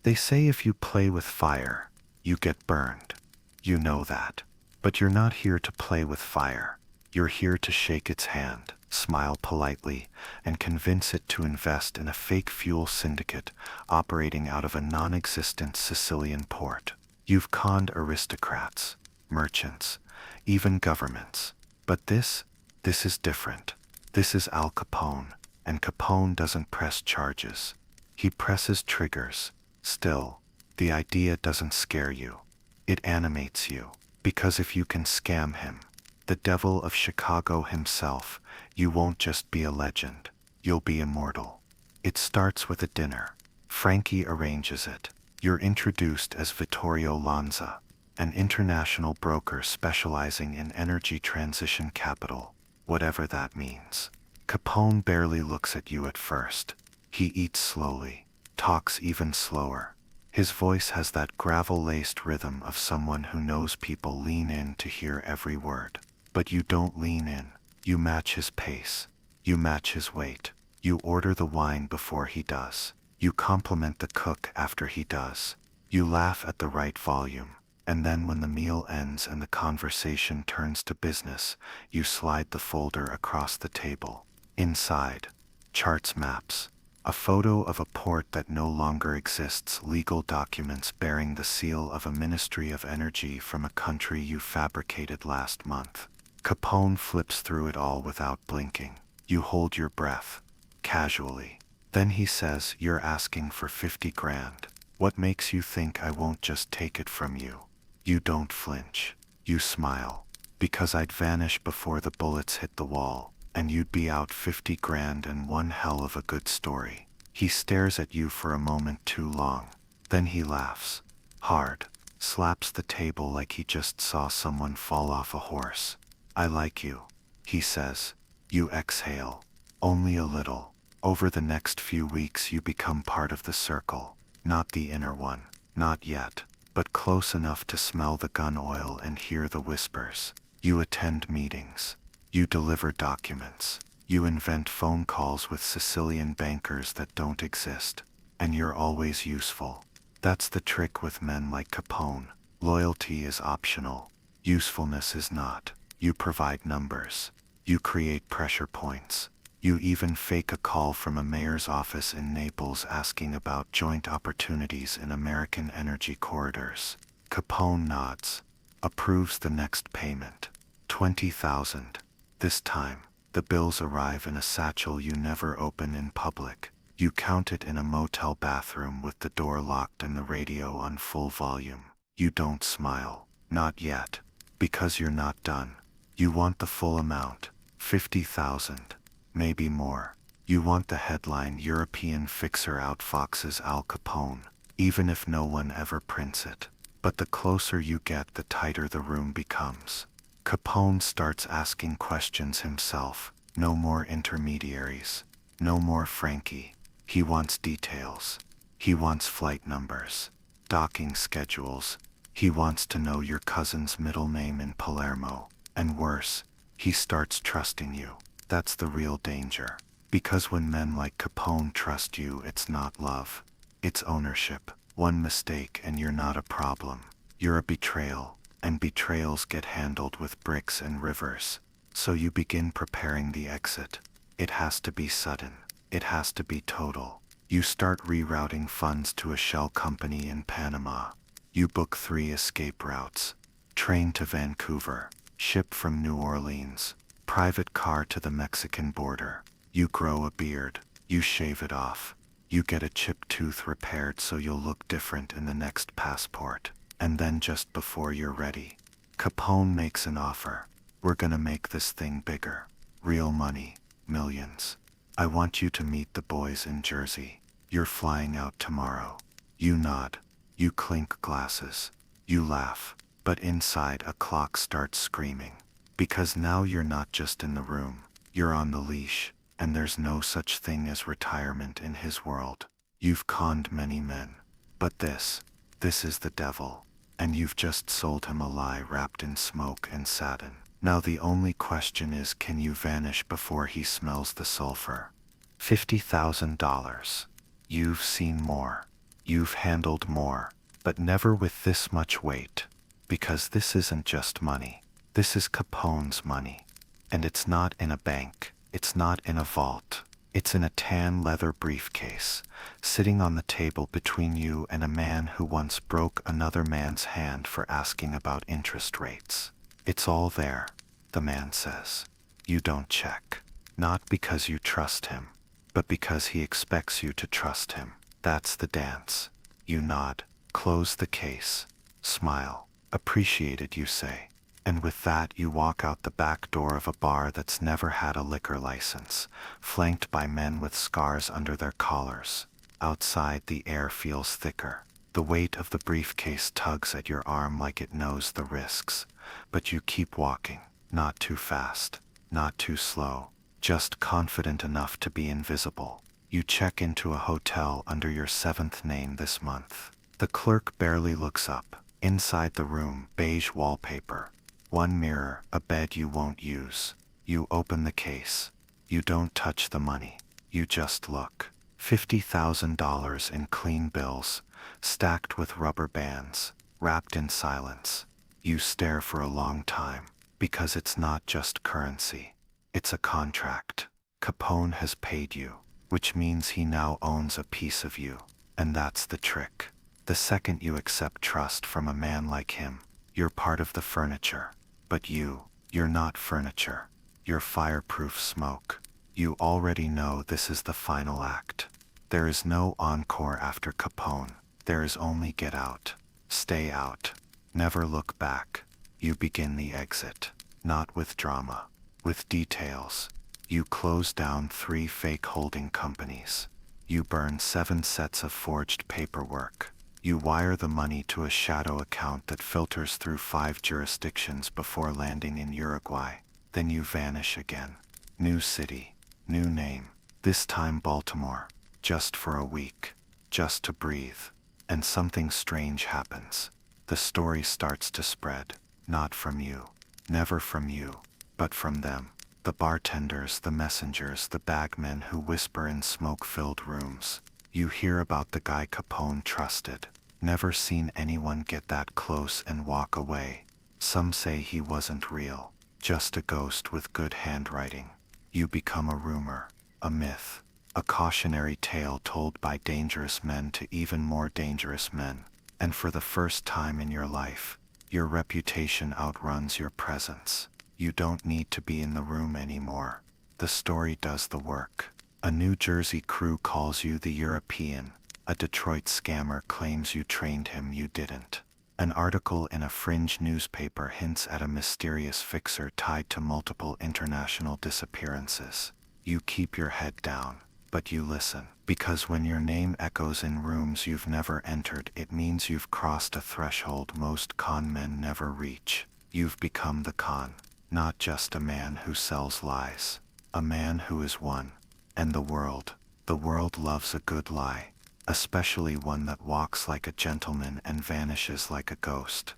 They say if you play with fire, you get burned. You know that. But you're not here to play with fire. You're here to shake its hand, smile politely, and convince it to invest in a fake fuel syndicate operating out of a non-existent Sicilian port. You've conned aristocrats, merchants, even governments. But this is different. This is Al Capone, and Capone doesn't press charges. He presses triggers. Still, the idea doesn't scare you. It animates you, because if you can scam him, the devil of Chicago himself, you won't just be a legend, you'll be immortal. It starts with a dinner. Frankie arranges it. You're introduced as Vittorio Lanza, an international broker specializing in energy transition capital, whatever that means. Capone barely looks at you at first. He eats slowly, talks even slower. His voice has that gravel-laced rhythm of someone who knows people lean in to hear every word. But you don't lean in. You match his pace. You match his weight. You order the wine before he does. You compliment the cook after he does. You laugh at the right volume. And then when the meal ends and the conversation turns to business, you slide the folder across the table. Inside, charts, maps, a photo of a port that no longer exists, legal documents bearing the seal of a Ministry of Energy from a country you fabricated last month. Capone flips through it all without blinking. You hold your breath, casually. Then he says, "You're asking for 50 grand. What makes you think I won't just take it from you?" You don't flinch. You smile. Because I'd vanish before the bullets hit the wall, and you'd be out 50 grand and one hell of a good story. He stares at you for a moment too long. Then he laughs. Hard. Slaps the table like he just saw someone fall off a horse. "I like you," he says. You exhale. Only a little. Over the next few weeks you become part of the circle. Not the inner one. Not yet. But close enough to smell the gun oil and hear the whispers. You attend meetings. You deliver documents. You invent phone calls with Sicilian bankers that don't exist. And you're always useful. That's the trick with men like Capone. Loyalty is optional. Usefulness is not. You provide numbers. You create pressure points. You even fake a call from a mayor's office in Naples asking about joint opportunities in American energy corridors. Capone nods, approves the next payment. 20,000. This time, the bills arrive in a satchel you never open in public. You count it in a motel bathroom with the door locked and the radio on full volume. You don't smile. Not yet. Because you're not done. You want the full amount. 50,000. Maybe more. You want the headline, "European fixer outfoxes Al Capone," even if no one ever prints it. But the closer you get, the tighter the room becomes. Capone starts asking questions himself. No more intermediaries. No more Frankie. He wants details. He wants flight numbers. Docking schedules. He wants to know your cousin's middle name in Palermo. And worse, he starts trusting you. That's the real danger. Because when men like Capone trust you, it's not love. It's ownership. One mistake and you're not a problem. You're a betrayal, and betrayals get handled with bricks and rivers. So you begin preparing the exit. It has to be sudden. It has to be total. You start rerouting funds to a shell company in Panama. You book 3 escape routes. Train to Vancouver. Ship from New Orleans. Private car to the Mexican border. You grow a beard. You shave it off. You get a chipped tooth repaired so you'll look different in the next passport. And then just before you're ready, Capone makes an offer. "We're gonna make this thing bigger. Real money. Millions. I want you to meet the boys in Jersey. You're flying out tomorrow." You nod. You clink glasses. You laugh. But inside a clock starts screaming. Because now you're not just in the room, you're on the leash, and there's no such thing as retirement in his world. You've conned many men, but this is the devil, and you've just sold him a lie wrapped in smoke and satin. Now the only question is, can you vanish before he smells the sulfur? $50,000. You've seen more. You've handled more, but never with this much weight, because this isn't just money. This is Capone's money. And it's not in a bank. It's not in a vault. It's in a tan leather briefcase, sitting on the table between you and a man who once broke another man's hand for asking about interest rates. It's all there, the man says. You don't check. Not because you trust him, but because he expects you to trust him. That's the dance. You nod, close the case, smile. Appreciated, you say. And with that you walk out the back door of a bar that's never had a liquor license, flanked by men with scars under their collars. Outside the air feels thicker. The weight of the briefcase tugs at your arm like it knows the risks. But you keep walking, not too fast, not too slow, just confident enough to be invisible. You check into a hotel under your 7th name this month. The clerk barely looks up. Inside the room, beige wallpaper. One mirror, a bed you won't use. You open the case. You don't touch the money. You just look. $50,000 in clean bills, stacked with rubber bands, wrapped in silence. You stare for a long time, because it's not just currency. It's a contract. Capone has paid you, which means he now owns a piece of you. And that's the trick. The second you accept trust from a man like him, you're part of the furniture. But you're not furniture. You're fireproof smoke. You already know this is the final act. There is no encore after Capone. There is only get out. Stay out. Never look back. You begin the exit. Not with drama. With details. You close down 3 fake holding companies. You burn 7 sets of forged paperwork. You wire the money to a shadow account that filters through 5 jurisdictions before landing in Uruguay. Then you vanish again. New city. New name. This time Baltimore. Just for a week. Just to breathe. And something strange happens. The story starts to spread. Not from you. Never from you. But from them. The bartenders, the messengers, the bagmen who whisper in smoke-filled rooms. You hear about the guy Capone trusted. Never seen anyone get that close and walk away. Some say he wasn't real. Just a ghost with good handwriting. You become a rumor, a myth, a cautionary tale told by dangerous men to even more dangerous men. And for the first time in your life, your reputation outruns your presence. You don't need to be in the room anymore. The story does the work. A New Jersey crew calls you the European. A Detroit scammer claims you trained him, you didn't. An article in a fringe newspaper hints at a mysterious fixer tied to multiple international disappearances. You keep your head down, but you listen. Because when your name echoes in rooms you've never entered, it means you've crossed a threshold most con men never reach. You've become the con. Not just a man who sells lies. A man who is one. And the world loves a good lie. Especially one that walks like a gentleman and vanishes like a ghost.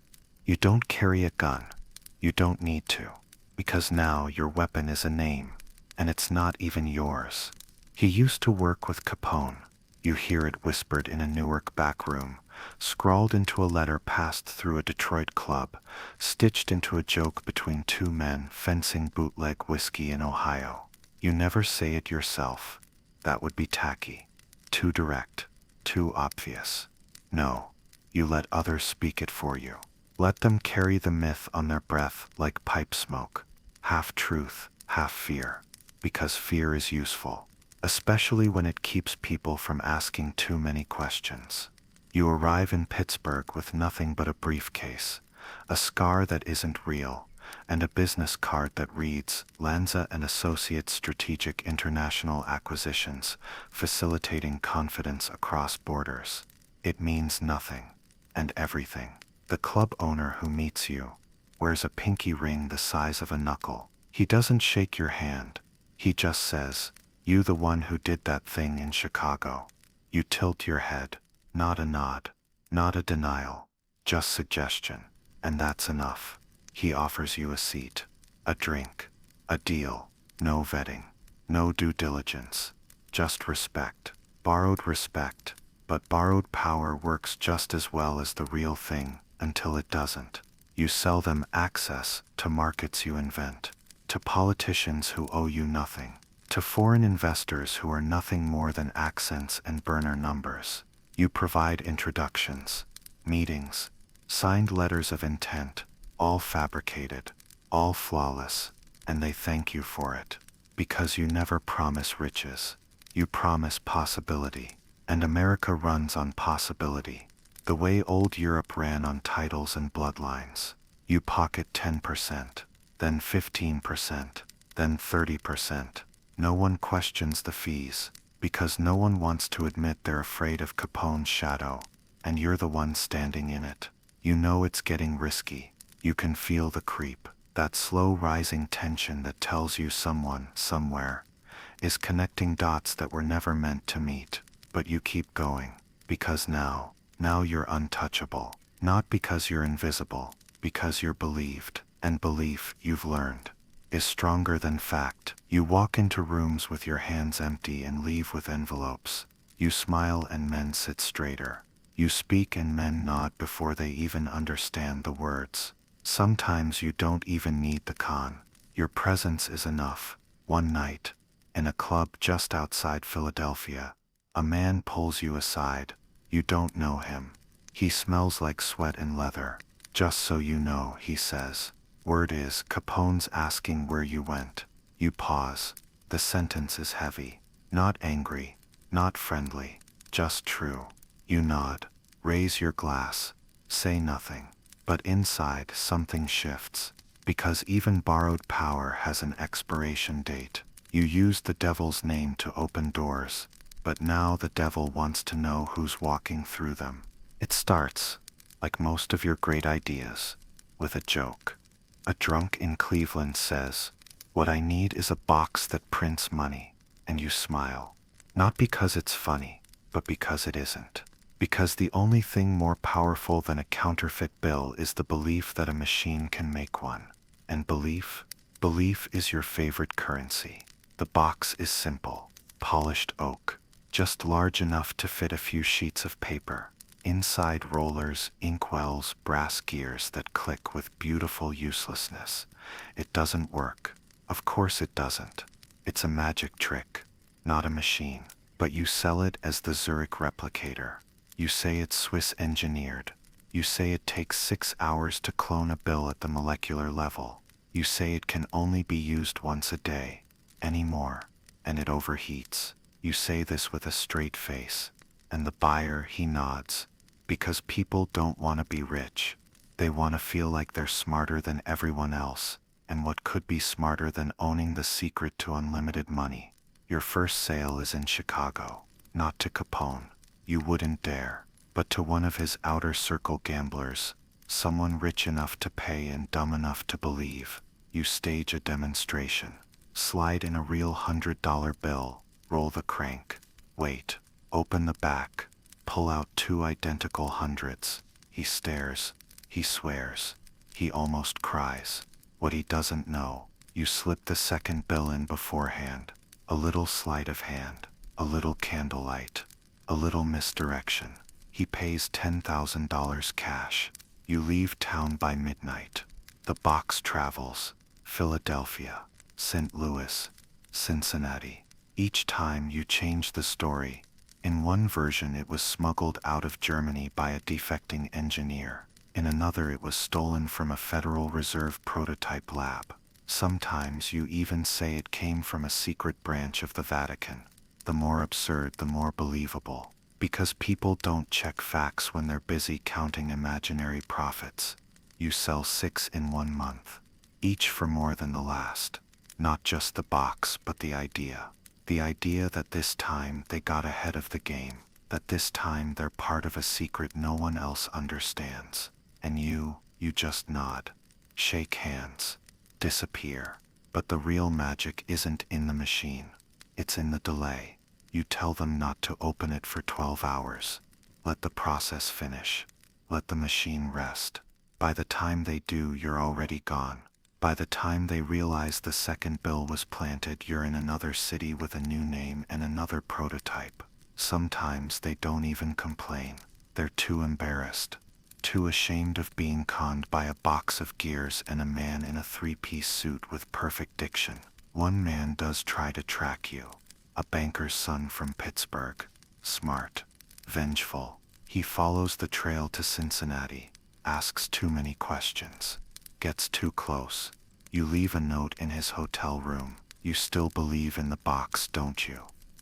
You don't carry a gun. You don't need to. Because now your weapon is a name. And it's not even yours. He used to work with Capone. You hear it whispered in a Newark back room, scrawled into a letter passed through a Detroit club, stitched into a joke between 2 men fencing bootleg whiskey in Ohio. You never say it yourself. That would be tacky. Too direct. Too obvious. No. You let others speak it for you. Let them carry the myth on their breath like pipe smoke. Half truth, half fear. Because fear is useful. Especially when it keeps people from asking too many questions. You arrive in Pittsburgh with nothing but a briefcase, a scar that isn't real, and a business card that reads, Lanza and Associates Strategic International Acquisitions, facilitating confidence across borders. It means nothing, and everything. The club owner who meets you wears a pinky ring the size of a knuckle. He doesn't shake your hand. He just says, you the one who did that thing in Chicago. You tilt your head. Not a nod. Not a denial. Just suggestion. And that's enough. He offers you a seat. A drink. A deal. No vetting. No due diligence. Just respect. Borrowed respect. But borrowed power works just as well as the real thing, until it doesn't. You sell them access to markets you invent. To politicians who owe you nothing. To foreign investors who are nothing more than accents and burner numbers. You provide introductions, meetings, signed letters of intent, all fabricated, all flawless, and they thank you for it. Because you never promise riches. You promise possibility. And America runs on possibility. The way old Europe ran on titles and bloodlines. You pocket 10%, then 15%, then 30%. No one questions the fees, because no one wants to admit they're afraid of Capone's shadow, and you're the one standing in it. You know it's getting risky. You can feel the creep, that slow rising tension that tells you someone, somewhere, is connecting dots that were never meant to meet. But you keep going, because now you're untouchable. Not because you're invisible, because you're believed, and belief you've learned. is stronger than fact. You walk into rooms with your hands empty and leave with envelopes. You smile and men sit straighter. You speak and men nod before they even understand the words. Sometimes you don't even need the con. Your presence is enough. One night, in a club just outside Philadelphia, a man pulls you aside. You don't know him. He smells like sweat and leather. Just so you know, he says. Word is, Capone's asking where you went. You pause. The sentence is heavy. Not angry, not friendly, just true. You nod. Raise your glass. Say nothing. But inside, something shifts. Because even borrowed power has an expiration date. You use the devil's name to open doors, but now the devil wants to know who's walking through them. It starts, like most of your great ideas, with a joke. A drunk in Cleveland says, "What I need is a box that prints money," and you smile. Not because it's funny, but because it isn't. Because the only thing more powerful than a counterfeit bill is the belief that a machine can make one. And belief is your favorite currency. The box is simple, polished oak, just large enough to fit a few sheets of paper. Inside rollers, inkwells, brass gears that click with beautiful uselessness. It doesn't work. Of course it doesn't. It's a magic trick, not a machine. But you sell it as the Zurich replicator. You say it's Swiss engineered. You say it takes 6 hours to clone a bill at the molecular level. You say it can only be used once a day, anymore, and it overheats. You say this with a straight face, and the buyer, he nods, because people don't want to be rich. They want to feel like they're smarter than everyone else, and what could be smarter than owning the secret to unlimited money? Your first sale is in Chicago, not to Capone. You wouldn't dare, but to one of his outer circle gamblers, someone rich enough to pay and dumb enough to believe. You stage a demonstration. Slide in a real $100 bill, roll the crank, wait, open the back, pull out 2 identical hundreds. He stares, he swears, he almost cries. What he doesn't know, you slip the second bill in beforehand. A little sleight of hand, a little candlelight, a little misdirection. He pays $10,000 cash. You leave town by midnight. The box travels. Philadelphia, St. Louis, Cincinnati. Each time you change the story. In one version it was smuggled out of Germany by a defecting engineer. In another it was stolen from a Federal Reserve prototype lab. Sometimes you even say it came from a secret branch of the Vatican. The more absurd, the more believable. Because people don't check facts when they're busy counting imaginary profits. You sell 6 in 1 month, each for more than the last. Not just the box, but the idea. The idea that this time they got ahead of the game. That this time they're part of a secret no one else understands. And you just nod, shake hands, disappear. But the real magic isn't in the machine. It's in the delay. You tell them not to open it for 12 hours. Let the process finish. Let the machine rest. By the time they do, you're already gone. By the time they realize the second bill was planted, you're in another city with a new name and another prototype. Sometimes they don't even complain. They're too embarrassed. Too ashamed of being conned by a box of gears and a man in a 3-piece suit with perfect diction. One man does try to track you. A banker's son from Pittsburgh. Smart. Vengeful. He follows the trail to Cincinnati. Asks too many questions. Gets too close. You leave a note in his hotel room. You still believe in the box, don't you?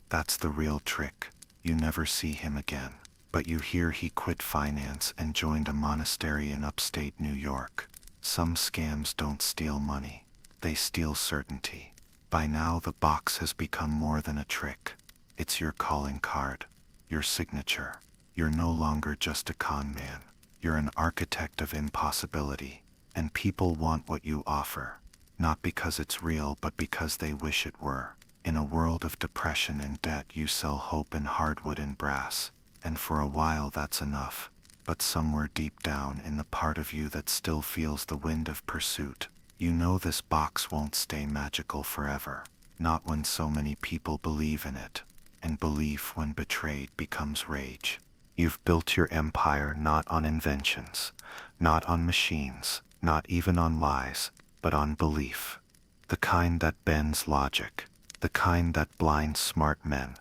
That's the real trick. You never see him again. But you hear he quit finance and joined a monastery in upstate New York. Some scams don't steal money. They steal certainty. By now the box has become more than a trick. It's your calling card. Your signature. You're no longer just a con man. You're an architect of impossibility. And people want what you offer. Not because it's real, but because they wish it were. In a world of depression and debt, you sell hope in hardwood and brass. And for a while that's enough. But somewhere deep down in the part of you that still feels the wind of pursuit, You know this box won't stay magical forever, not when so many people believe in it, and belief when betrayed becomes rage. You've built your empire not on inventions, not on machines, not even on lies, but on belief. The kind that bends logic, the kind that blinds smart men,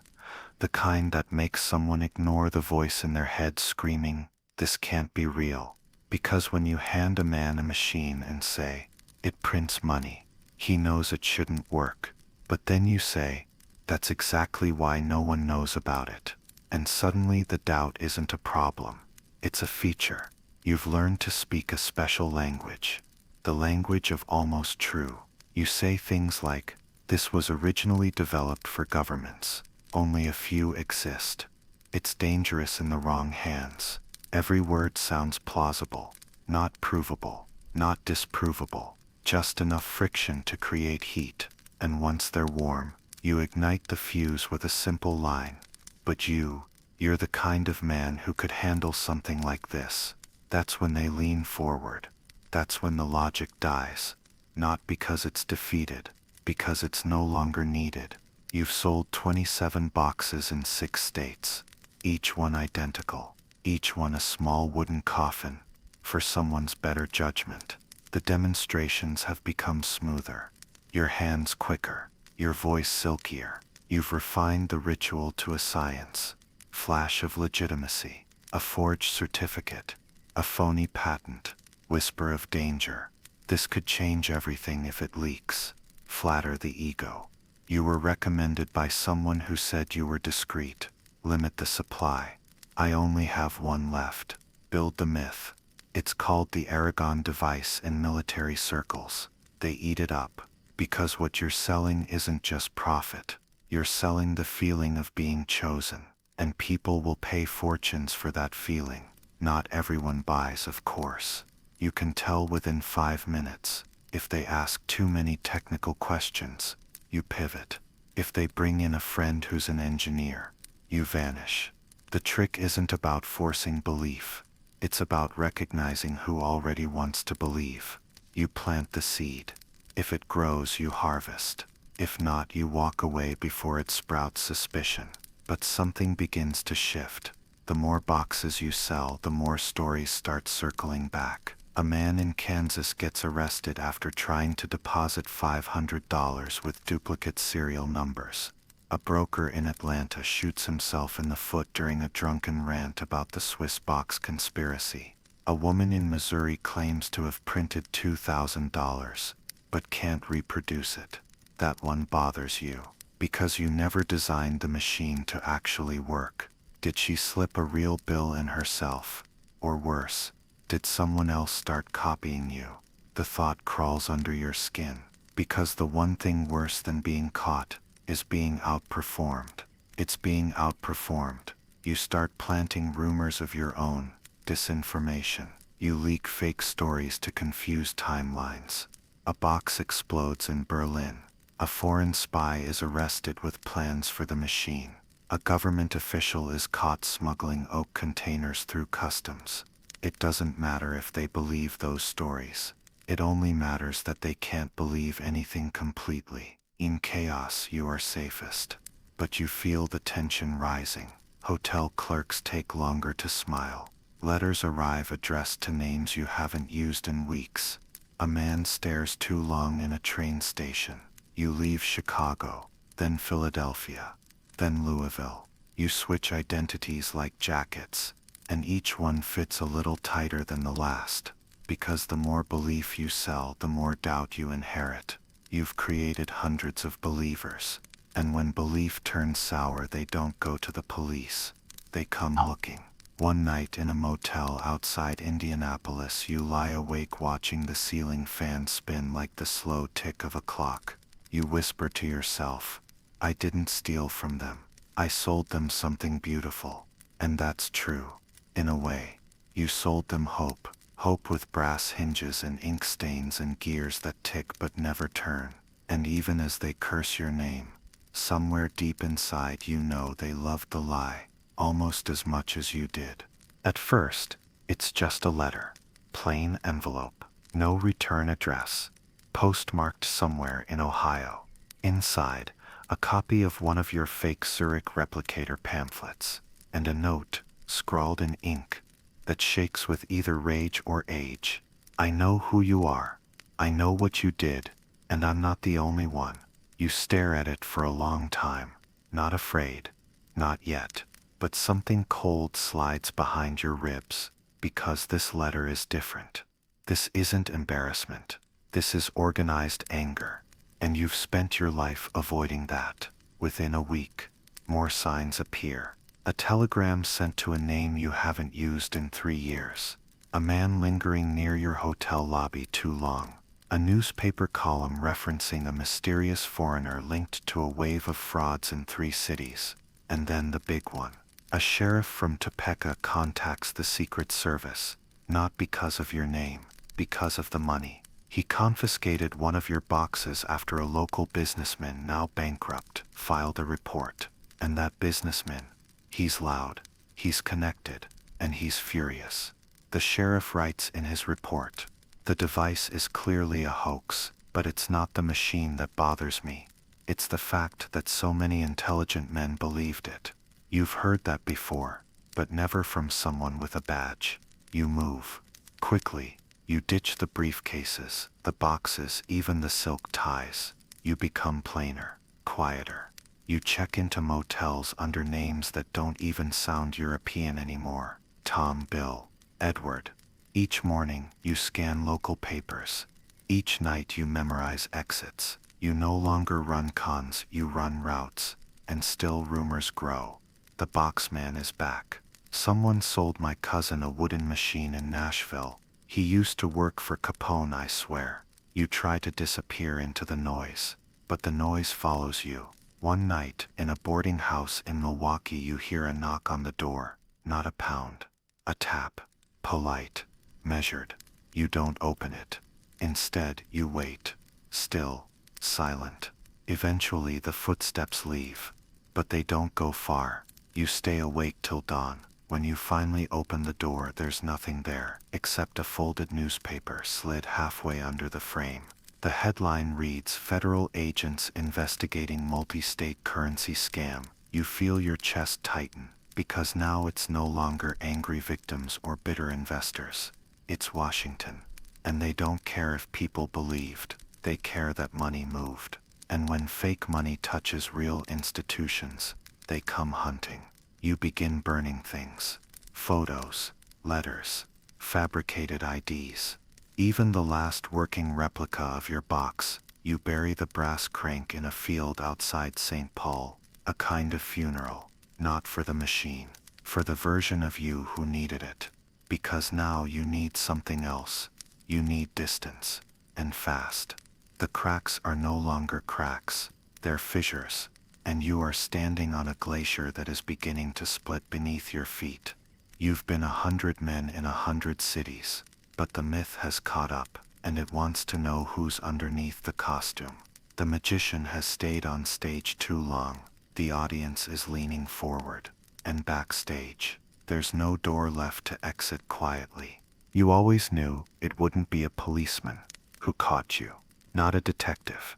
the kind that makes someone ignore the voice in their head screaming, "This can't be real." Because when you hand a man a machine and say, "It prints money," he knows it shouldn't work. But then you say, "That's exactly why no one knows about it." And suddenly the doubt isn't a problem. It's a feature. You've learned to speak a special language, the language of almost true. You say things like, "This was originally developed for governments. Only a few exist." It's dangerous in the wrong hands. Every word sounds plausible, not provable, not disprovable, just enough friction to create heat. And once they're warm, you ignite the fuse with a simple line. "But you're the kind of man who could handle something like this." That's when they lean forward. That's when the logic dies. Not because it's defeated, because it's no longer needed. You've sold 27 boxes in 6 states, each one identical, each one a small wooden coffin for someone's better judgment. The demonstrations have become smoother, your hands quicker, your voice silkier. You've refined the ritual to a science. Flash of legitimacy, a forged certificate, a phony patent, whisper of danger. This could change everything if it leaks. Flatter the ego. You were recommended by someone who said you were discreet. Limit the supply. "I only have one left." Build the myth. It's called the Aragon device in military circles. They eat it up, because what you're selling isn't just profit. You're selling the feeling of being chosen, and people will pay fortunes for that feeling. Not everyone buys, of course. You can tell within 5 minutes. If they ask too many technical questions, you pivot. If they bring in a friend who's an engineer, you vanish. The trick isn't about forcing belief. It's about recognizing who already wants to believe. You plant the seed. If it grows, you harvest. If not, you walk away before it sprouts suspicion. But something begins to shift. The more boxes you sell, the more stories start circling back. A man in Kansas gets arrested after trying to deposit $500 with duplicate serial numbers. A broker in Atlanta shoots himself in the foot during a drunken rant about the Swiss box conspiracy. A woman in Missouri claims to have printed $2,000, but can't reproduce it. That one bothers you, because you never designed the machine to actually work. Did she slip a real bill in herself? Or worse, did someone else start copying you? The thought crawls under your skin, because the one thing worse than being caught is being outperformed. It's being outperformed. You start planting rumors of your own, disinformation. You leak fake stories to confuse timelines. A box explodes in Berlin. A foreign spy is arrested with plans for the machine. A government official is caught smuggling oak containers through customs. It doesn't matter if they believe those stories. It only matters that they can't believe anything completely. In chaos, you are safest. But you feel the tension rising. Hotel clerks take longer to smile. Letters arrive addressed to names you haven't used in weeks. A man stares too long in a train station. You leave Chicago, then Philadelphia, then Louisville. You switch identities like jackets, and each one fits a little tighter than the last. Because the more belief you sell, the more doubt you inherit. You've created hundreds of believers, and when belief turns sour, they don't go to the police. They come looking. One night in a motel outside Indianapolis, you lie awake watching the ceiling fan spin like the slow tick of a clock. You whisper to yourself, "I didn't steal from them. I sold them something beautiful." And that's true. In a way, you sold them hope. Hope with brass hinges and ink stains and gears that tick but never turn. And even as they curse your name, somewhere deep inside you know they loved the lie almost as much as you did. At first, it's just a letter. Plain envelope. No return address. postmarked somewhere in Ohio. Inside, a copy of one of your fake Zurich replicator pamphlets, and a note, scrawled in ink, that shakes with either rage or age. I know who you are. I know what you did, and I'm not the only one. You stare at it for a long time, not afraid, not yet, but something cold slides behind your ribs, because this letter is different. This isn't embarrassment. This is organized anger, and you've spent your life avoiding that. Within a week, more signs appear. A telegram sent to a name you haven't used in 3 years. A man lingering near your hotel lobby too long. A newspaper column referencing a mysterious foreigner linked to a wave of frauds in 3 cities. And then the big one. A sheriff from Topeka contacts the Secret Service, not because of your name, because of the money. He confiscated one of your boxes after a local businessman, now bankrupt, filed a report. And that businessman, he's loud, he's connected, and he's furious. The sheriff writes in his report, "The device is clearly a hoax, but it's not the machine that bothers me. It's the fact that so many intelligent men believed it." You've heard that before, but never from someone with a badge. You move. Quickly, you ditch the briefcases, the boxes, even the silk ties. You become plainer, quieter. You check into motels under names that don't even sound European anymore. Tom, Bill, Edward. Each morning, you scan local papers. Each night you memorize exits. You no longer run cons, you run routes. And still rumors grow. The boxman is back. Someone sold my cousin a wooden machine in Nashville. He used to work for Capone, I swear. You try to disappear into the noise, but the noise follows you. One night, in a boarding house in Milwaukee, you hear a knock on the door. Not a pound. A tap. Polite. Measured. You don't open it. Instead, you wait. Still. Silent. Eventually the footsteps leave. But they don't go far. You stay awake till dawn. When you finally open the door, there's nothing there, except a folded newspaper slid halfway under the frame. The headline reads, "Federal Agents Investigating Multi-State Currency Scam." You feel your chest tighten, because now it's no longer angry victims or bitter investors. It's Washington. And they don't care if people believed. They care that money moved. And when fake money touches real institutions, they come hunting. You begin burning things. Photos, letters, fabricated IDs. Even the last working replica of your box. You bury the brass crank in a field outside St. Paul. A kind of funeral. Not for the machine. For the version of you who needed it. Because now you need something else. You need distance. And fast. The cracks are no longer cracks. They're fissures. And you are standing on a glacier that is beginning to split beneath your feet. You've been 100 men in 100 cities, but the myth has caught up, and it wants to know who's underneath the costume. The magician has stayed on stage too long. The audience is leaning forward, and backstage, there's no door left to exit quietly. You always knew it wouldn't be a policeman who caught you, not a detective,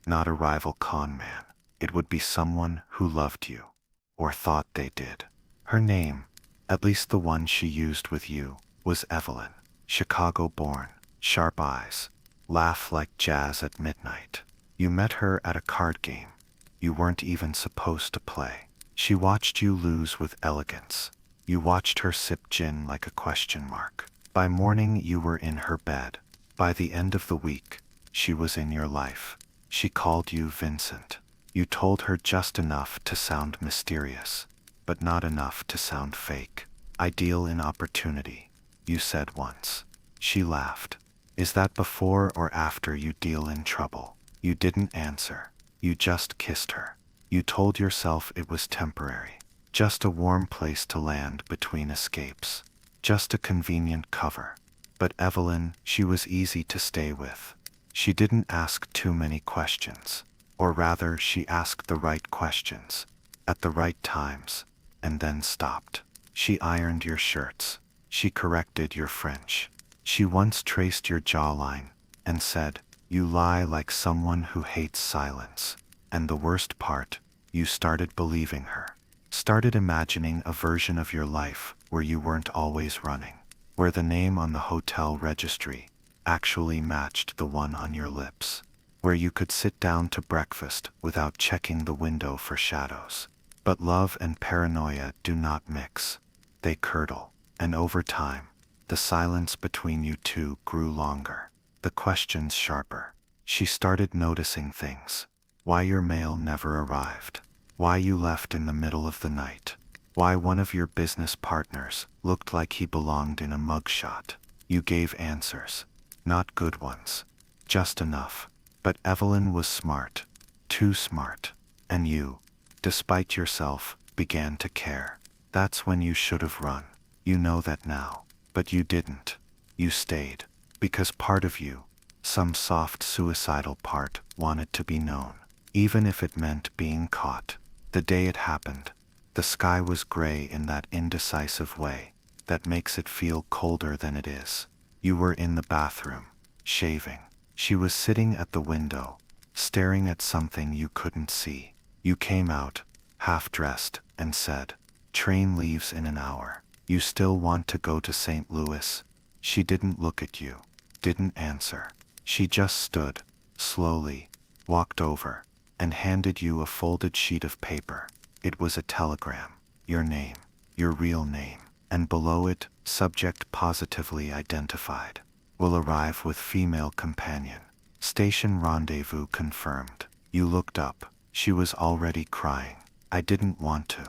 not a rival con man. It would be someone who loved you, or thought they did. Her name, at least the one she used with you, was Evelyn. Chicago-born, sharp eyes, laugh like jazz at midnight. You met her at a card game. You weren't even supposed to play. She watched you lose with elegance. You watched her sip gin like a question mark. By morning you were in her bed. By the end of the week, she was in your life. She called you Vincent. You told her just enough to sound mysterious, but not enough to sound fake. I deal in opportunity, you said once. She laughed. Is that before or after you deal in trouble? You didn't answer. You just kissed her. You told yourself it was temporary. Just a warm place to land between escapes. Just a convenient cover. But Evelyn, she was easy to stay with. She didn't ask too many questions. Or rather, she asked the right questions, at the right times, and then stopped. She ironed your shirts. She corrected your French. She once traced your jawline, and said, You lie like someone who hates silence. And the worst part, you started believing her. Started imagining a version of your life where you weren't always running. Where the name on the hotel registry actually matched the one on your lips. Where you could sit down to breakfast without checking the window for shadows. But love and paranoia do not mix. They curdle. And over time, the silence between you two grew longer. The questions sharper. She started noticing things. Why your mail never arrived. Why you left in the middle of the night. Why one of your business partners looked like he belonged in a mugshot. You gave answers. Not good ones. Just enough. But Evelyn was smart. Too smart. And you, despite yourself, began to care. That's when you should have run. You know that now. But you didn't. You stayed. Because part of you, some soft suicidal part, wanted to be known. Even if it meant being caught. The day it happened, the sky was gray in that indecisive way that makes it feel colder than it is. You were in the bathroom, shaving. She was sitting at the window, staring at something you couldn't see. You came out, half-dressed, and said, "Train leaves in an hour. You still want to go to St. Louis?" She didn't look at you, didn't answer. She just stood, slowly, walked over, and handed you a folded sheet of paper. It was a telegram. Your name, your real name, and below it, subject positively identified. Will arrive with female companion. Station rendezvous confirmed. You looked up. She was already crying. "I didn't want to,"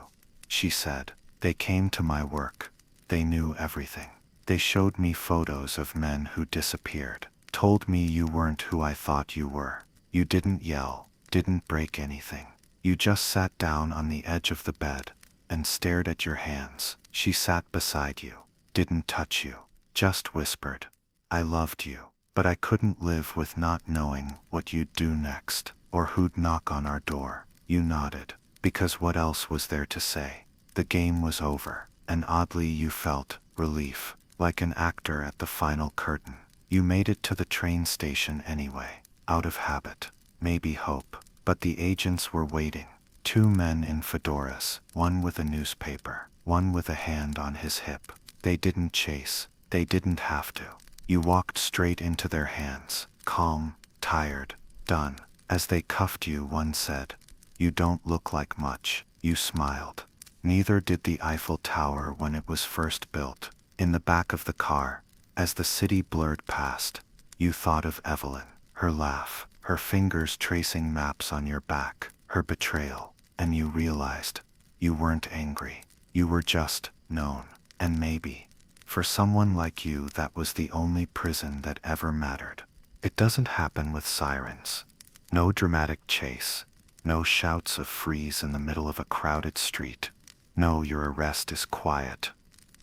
she said. "They came to my work. They knew everything. They showed me photos of men who disappeared. Told me you weren't who I thought you were. You didn't yell, didn't break anything. You just sat down on the edge of the bed and stared at your hands. She sat beside you, didn't touch you, just whispered, 'I loved you.' But I couldn't live with not knowing what you'd do next, or who'd knock on our door." You nodded, because what else was there to say? The game was over, and oddly you felt relief, like an actor at the final curtain. You made it to the train station anyway, out of habit, maybe hope. But the agents were waiting. 2 men in fedoras, one with a newspaper, one with a hand on his hip. They didn't chase, they didn't have to. You walked straight into their hands, calm, tired, done. As they cuffed you, one said, "You don't look like much." You smiled. Neither did the Eiffel Tower when it was first built. In the back of the car, as the city blurred past, you thought of Evelyn, her laugh, her fingers tracing maps on your back, her betrayal, and you realized you weren't angry. You were just known, and maybe, for someone like you, that was the only prison that ever mattered. It doesn't happen with sirens. No dramatic chase. No shouts of freeze in the middle of a crowded street. No, your arrest is quiet,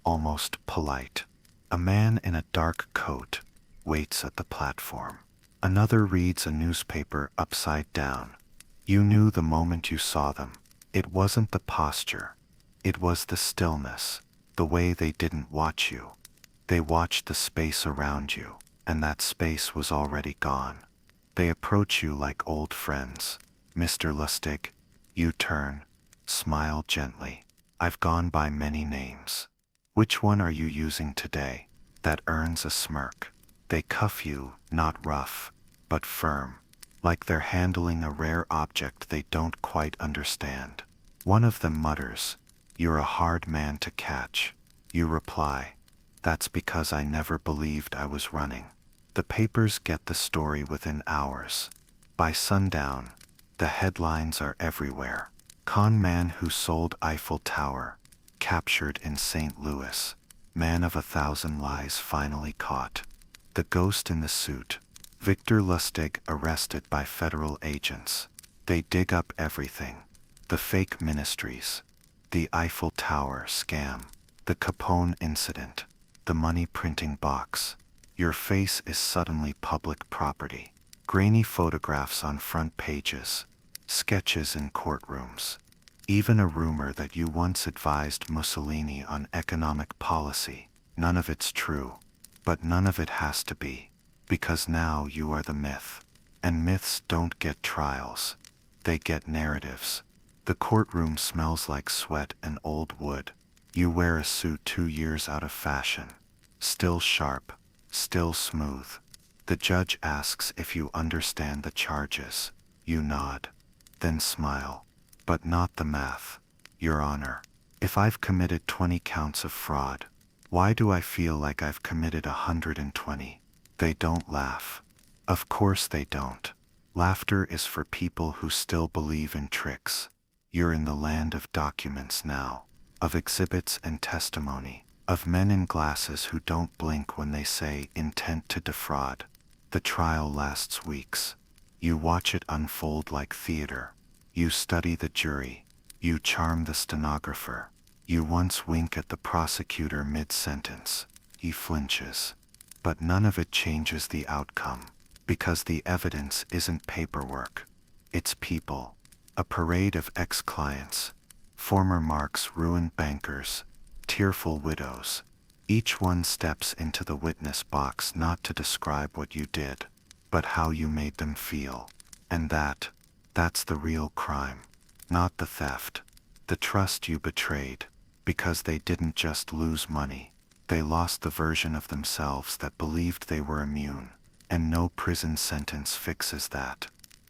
almost polite. A man in a dark coat waits at the platform. Another reads a newspaper upside down. You knew the moment you saw them. It wasn't the posture. It was the stillness, the way they didn't watch you. They watched the space around you, and that space was already gone. They approach you like old friends. "Mr. Lustig." You turn, smile gently. "I've gone by many names. Which one are you using today?" That earns a smirk. They cuff you, not rough, but firm, like they're handling a rare object they don't quite understand. One of them mutters, "You're a hard man to catch." You reply, "That's because I never believed I was running." The papers get the story within hours. By sundown, the headlines are everywhere. Con man who sold Eiffel Tower, captured in St. Louis. Man of 1,000 lies finally caught. The ghost in the suit. Victor Lustig arrested by federal agents. They dig up everything. The fake ministries. The Eiffel Tower scam. The Capone incident. The money printing box. Your face is suddenly public property. Grainy photographs on front pages. Sketches in courtrooms. Even a rumor that you once advised Mussolini on economic policy. None of it's true, but none of it has to be, because now you are the myth. And myths don't get trials. They get narratives. The courtroom smells like sweat and old wood. You wear a suit 2 years out of fashion. Still sharp, still smooth. The judge asks if you understand the charges. You nod, then smile. But not the math. Your Honor, if I've committed 20 counts of fraud, why do I feel like I've committed 120? They don't laugh. Of course they don't. Laughter is for people who still believe in tricks. You're in the land of documents now, of exhibits and testimony, of men in glasses who don't blink when they say intent to defraud. The trial lasts weeks. You watch it unfold like theater. You study the jury. You charm the stenographer. You once wink at the prosecutor mid-sentence. He flinches. But none of it changes the outcome, because the evidence isn't paperwork. It's people. A parade of ex-clients, former marks, ruined bankers, tearful widows. Each one steps into the witness box not to describe what you did, but how you made them feel. And that's the real crime. Not the theft. The trust you betrayed, because they didn't just lose money. They lost the version of themselves that believed they were immune. And no prison sentence fixes that.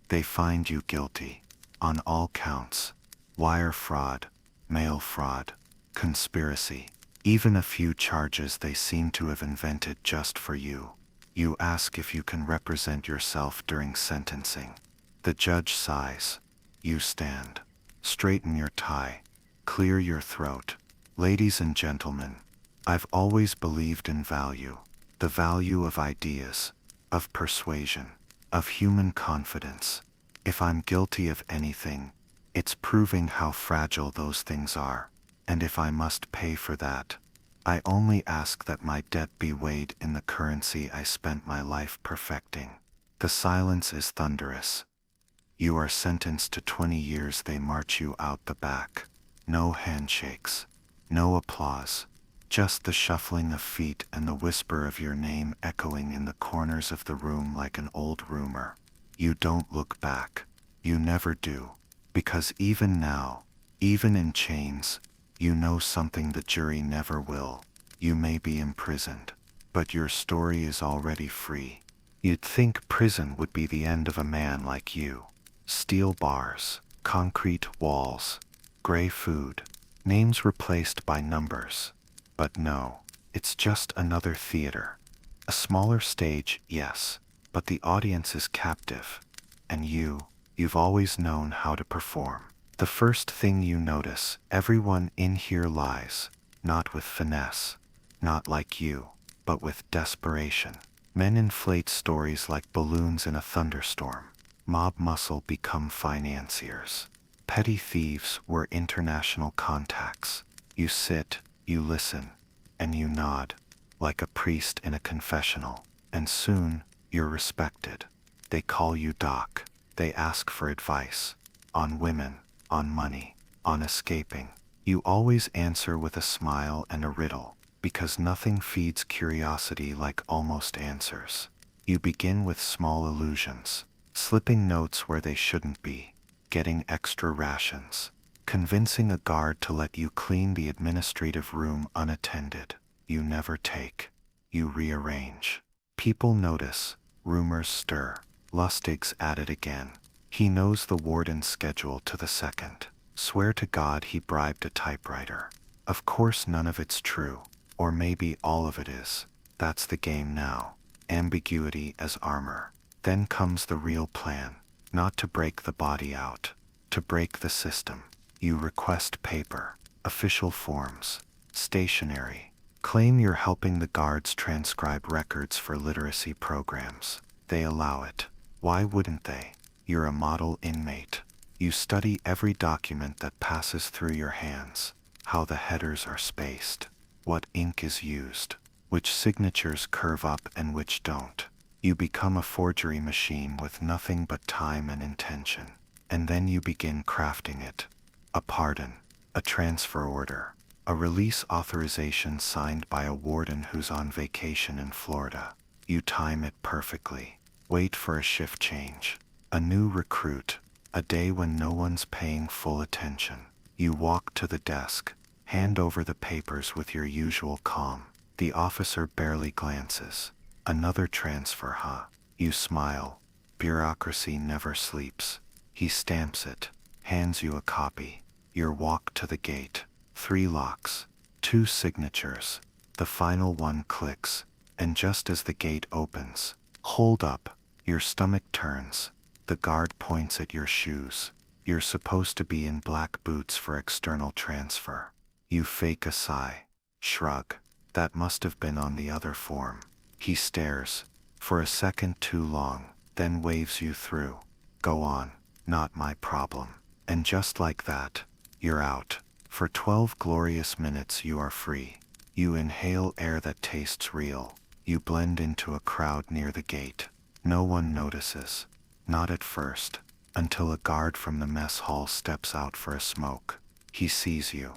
They find you guilty. On all counts. Wire fraud, mail fraud, conspiracy. Even a few charges they seem to have invented just for you. You ask if you can represent yourself during sentencing. The judge sighs. You stand. Straighten your tie. Clear your throat. Ladies and gentlemen, I've always believed in value. The value of ideas, of persuasion, of human confidence. If I'm guilty of anything, it's proving how fragile those things are. And if I must pay for that, I only ask that my debt be weighed in the currency I spent my life perfecting. The silence is thunderous. You are sentenced to 20 years. They march you out the back. No handshakes. No applause. Just the shuffling of feet and the whisper of your name echoing in the corners of the room like an old rumor. You don't look back. You never do. Because even now, even in chains, you know something the jury never will. You may be imprisoned, but your story is already free. You'd think prison would be the end of a man like you. Steel bars, concrete walls, gray food, names replaced by numbers. But no, it's just another theater. A smaller stage, yes, but the audience is captive. And you've always known how to perform. The first thing you notice, everyone in here lies, not with finesse, not like you, but with desperation. Men inflate stories like balloons in a thunderstorm. Mob muscle become financiers. Petty thieves were international contacts. You sit, you listen, and you nod, like a priest in a confessional, and soon, you're respected. They call you Doc. They ask for advice. On women, on money, on escaping. You always answer with a smile and a riddle, because nothing feeds curiosity like almost answers. You begin with small illusions, slipping notes where they shouldn't be, getting extra rations, convincing a guard to let you clean the administrative room unattended. You never take. You rearrange. People notice. Rumors stir. Lustig's at it again. He knows the warden's schedule to the second. Swear to God he bribed a typewriter. Of course none of it's true. Or maybe all of it is. That's the game now. Ambiguity as armor. Then comes the real plan. Not to break the body out. To break the system. You request paper. Official forms. Stationery. Claim you're helping the guards transcribe records for literacy programs. They allow it. Why wouldn't they? You're a model inmate. You study every document that passes through your hands. How the headers are spaced. What ink is used. Which signatures curve up and which don't. You become a forgery machine with nothing but time and intention. And then you begin crafting it. A pardon. A transfer order. A release authorization signed by a warden who's on vacation in Florida. You time it perfectly. Wait for a shift change. A new recruit. A day when no one's paying full attention. You walk to the desk, hand over the papers with your usual calm. The officer barely glances. Another transfer, huh? You smile. Bureaucracy never sleeps. He stamps it, hands you a copy. Your walk to the gate. 3 locks, 2 signatures. The final one clicks, and just as the gate opens, hold up, your stomach turns. The guard points at your shoes. You're supposed to be in black boots for external transfer. You fake a sigh, shrug. That must have been on the other form. He stares, for a second too long, then waves you through. Go on, not my problem. And just like that, you're out. For 12 glorious minutes you are free. You inhale air that tastes real. You blend into a crowd near the gate. No one notices. Not at first, until a guard from the mess hall steps out for a smoke. He sees you,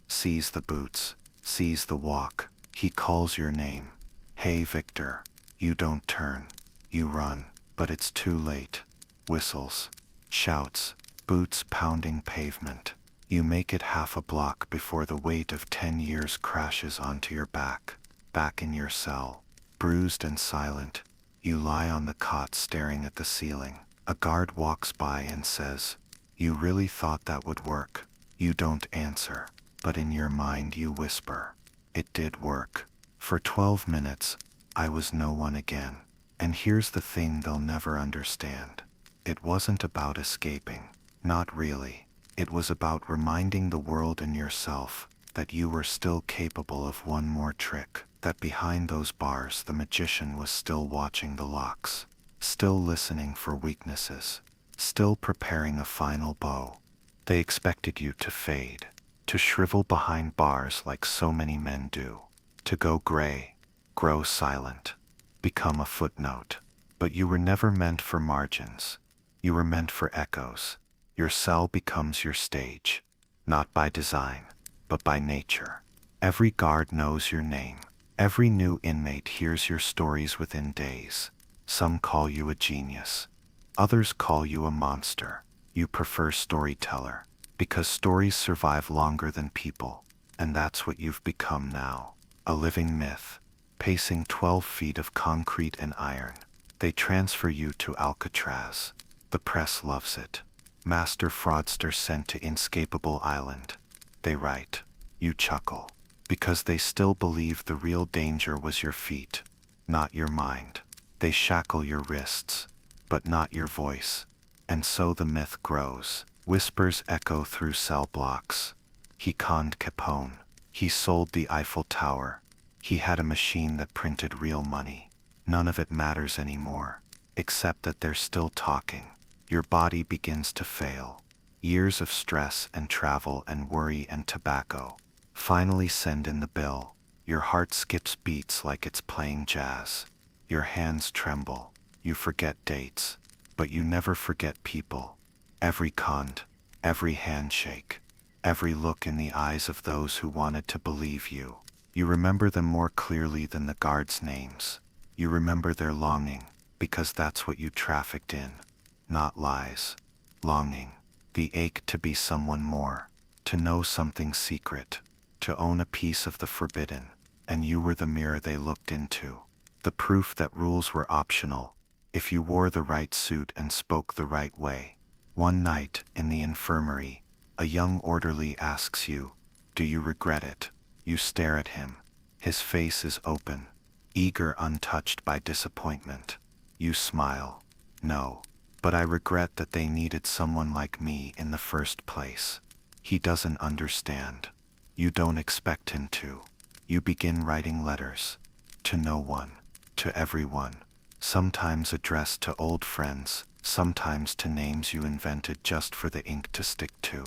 sees the boots, sees the walk. He calls your name. Hey Victor. You don't turn. You run, but it's too late. Whistles, shouts, boots pounding pavement. You make it half a block before the weight of 10 years crashes onto your back. Back in your cell, bruised and silent, you lie on the cot staring at the ceiling. A guard walks by and says, "You really thought that would work?" You don't answer, but in your mind you whisper, "It did work. For 12 minutes, I was no one again." And here's the thing they'll never understand. It wasn't about escaping. Not really. It was about reminding the world and yourself that you were still capable of one more trick, that behind those bars the magician was still watching the locks, still listening for weaknesses, still preparing a final bow. They expected you to fade, to shrivel behind bars like so many men do, to go gray, grow silent, become a footnote. But you were never meant for margins. You were meant for echoes. Your cell becomes your stage, not by design, but by nature. Every guard knows your name. Every new inmate hears your stories within days. Some call you a genius. Others call you a monster. You prefer storyteller, because stories survive longer than people, and that's what you've become now. A living myth, pacing 12 feet of concrete and iron. They transfer you to Alcatraz. The press loves it. Master fraudster sent to inescapable island. They write. You chuckle. Because they still believe the real danger was your feet, not your mind. They shackle your wrists, but not your voice. And so the myth grows. Whispers echo through cell blocks. He conned Capone. He sold the Eiffel Tower. He had a machine that printed real money. None of it matters anymore, except that they're still talking. Your body begins to fail. Years of stress and travel and worry and tobacco finally send in the bill. Your heart skips beats like it's playing jazz. Your hands tremble. You forget dates, but you never forget people. Every cond, every handshake, every look in the eyes of those who wanted to believe you. You remember them more clearly than the guards' names. You remember their longing, because that's what you trafficked in. Not lies. Longing. The ache to be someone more. To know something secret. To own a piece of the forbidden. And you were the mirror they looked into. The proof that rules were optional, if you wore the right suit and spoke the right way. One night, in the infirmary, a young orderly asks you, "Do you regret it?" You stare at him. His face is open, eager, untouched by disappointment. You smile. "No. But I regret that they needed someone like me in the first place." He doesn't understand. You don't expect him to. You begin writing letters. To no one. To everyone. Sometimes addressed to old friends, sometimes to names you invented just for the ink to stick to.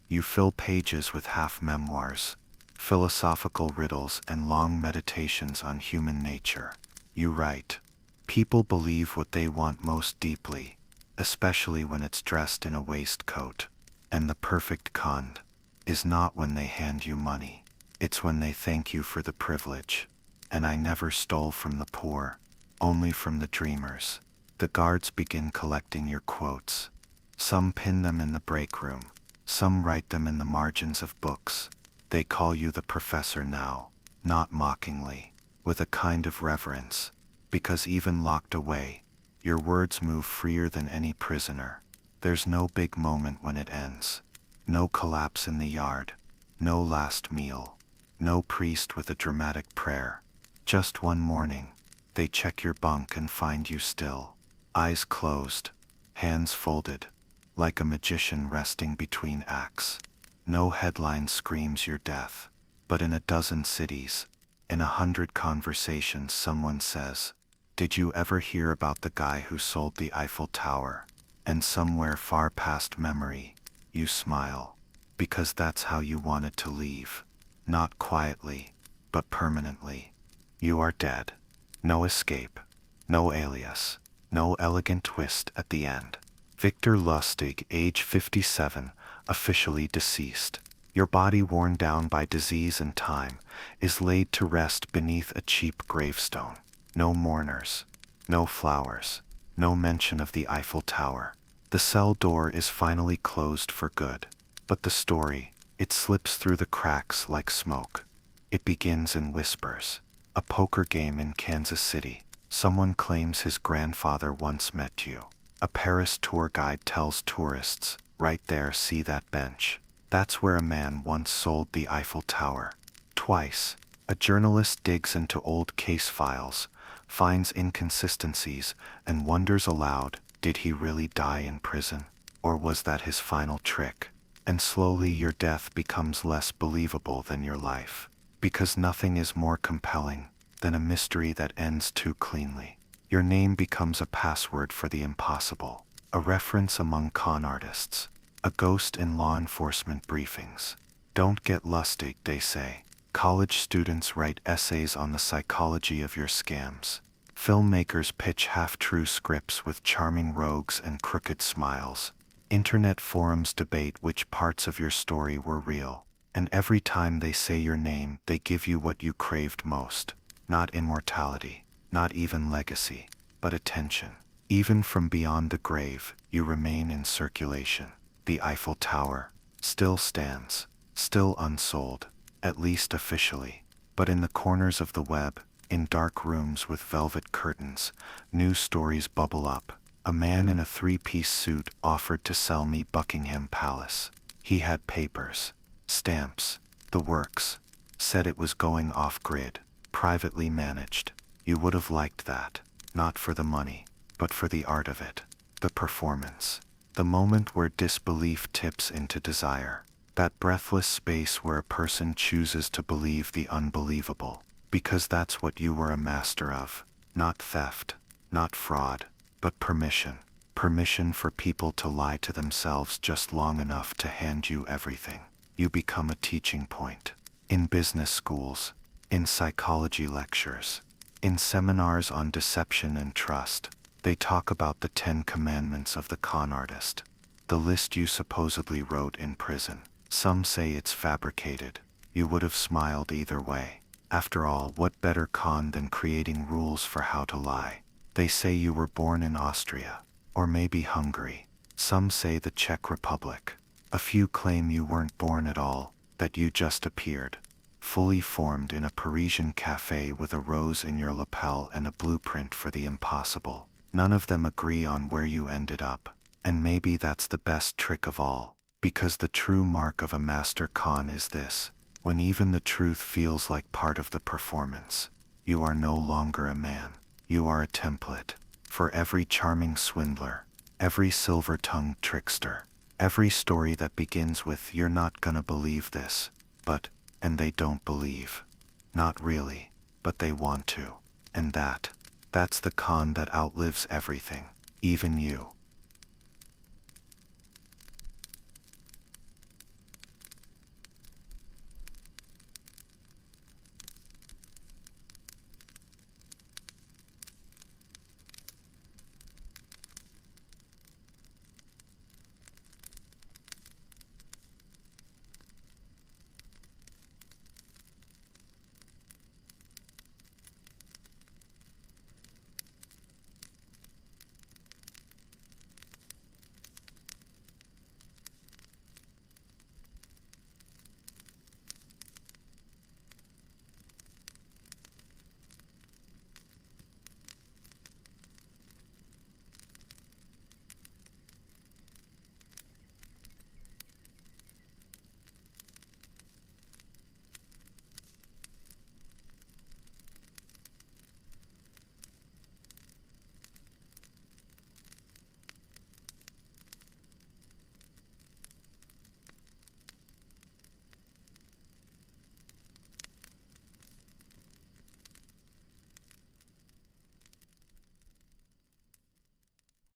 You fill pages with half-memoirs, philosophical riddles and long meditations on human nature. You write. People believe what they want most deeply, especially when it's dressed in a waistcoat. And the perfect cond is not when they hand you money. It's when they thank you for the privilege. And I never stole from the poor, only from the dreamers. The guards begin collecting your quotes. Some pin them in the break room. Some write them in the margins of books. They call you the professor now, not mockingly, with a kind of reverence, because even locked away, your words move freer than any prisoner. There's no big moment when it ends. No collapse in the yard. No last meal. No priest with a dramatic prayer. Just one morning, they check your bunk and find you still. Eyes closed, hands folded, like a magician resting between acts. No headline screams your death, but in a dozen cities, in 100 conversations someone says, "Did you ever hear about the guy who sold the Eiffel Tower?" And somewhere far past memory, you smile, because that's how you wanted to leave. Not quietly, but permanently. You are dead. No escape, no alias, no elegant twist at the end. Victor Lustig, age 57, officially deceased. Your body worn down by disease and time is laid to rest beneath a cheap gravestone. No mourners, no flowers, no mention of the Eiffel Tower. The cell door is finally closed for good. But the story, it slips through the cracks like smoke. It begins in whispers. A poker game in Kansas City. Someone claims his grandfather once met you. A Paris tour guide tells tourists, "Right there, see that bench? That's where a man once sold the Eiffel Tower." Twice, a journalist digs into old case files, finds inconsistencies, and wonders aloud, did he really die in prison? Or was that his final trick? And slowly your death becomes less believable than your life, because nothing is more compelling than a mystery that ends too cleanly. Your name becomes a password for the impossible, a reference among con artists, a ghost in law enforcement briefings. Don't get Lustig, they say. College students write essays on the psychology of your scams. Filmmakers pitch half-true scripts with charming rogues and crooked smiles. Internet forums debate which parts of your story were real. And every time they say your name, they give you what you craved most. Not immortality, not even legacy, but attention. Even from beyond the grave, you remain in circulation. The Eiffel Tower still stands, still unsold, at least officially. But in the corners of the web, in dark rooms with velvet curtains, new stories bubble up. A man in a three-piece suit offered to sell me Buckingham Palace. He had papers, stamps, the works, said it was going off-grid, privately managed. You would have liked that, not for the money, but for the art of it, the performance, the moment where disbelief tips into desire, that breathless space where a person chooses to believe the unbelievable, because that's what you were a master of, not theft, not fraud, but permission. Permission for people to lie to themselves just long enough to hand you everything. You become a teaching point. In business schools, in psychology lectures, in seminars on deception and trust, they talk about the 10 commandments of the con artist, the list you supposedly wrote in prison. Some say it's fabricated. You would have smiled either way. After all, what better con than creating rules for how to lie? They say you were born in Austria, or maybe Hungary. Some say the Czech Republic. A few claim you weren't born at all, that you just appeared, fully formed in a Parisian cafe with a rose in your lapel and a blueprint for the impossible. None of them agree on where you ended up, and maybe that's the best trick of all, because the true mark of a master con is this: when even the truth feels like part of the performance, you are no longer a man. You are a template for every charming swindler, every silver-tongued trickster, every story that begins with "you're not gonna believe this," but, and they don't believe. Not really, but they want to. And that's the con that outlives everything, even you.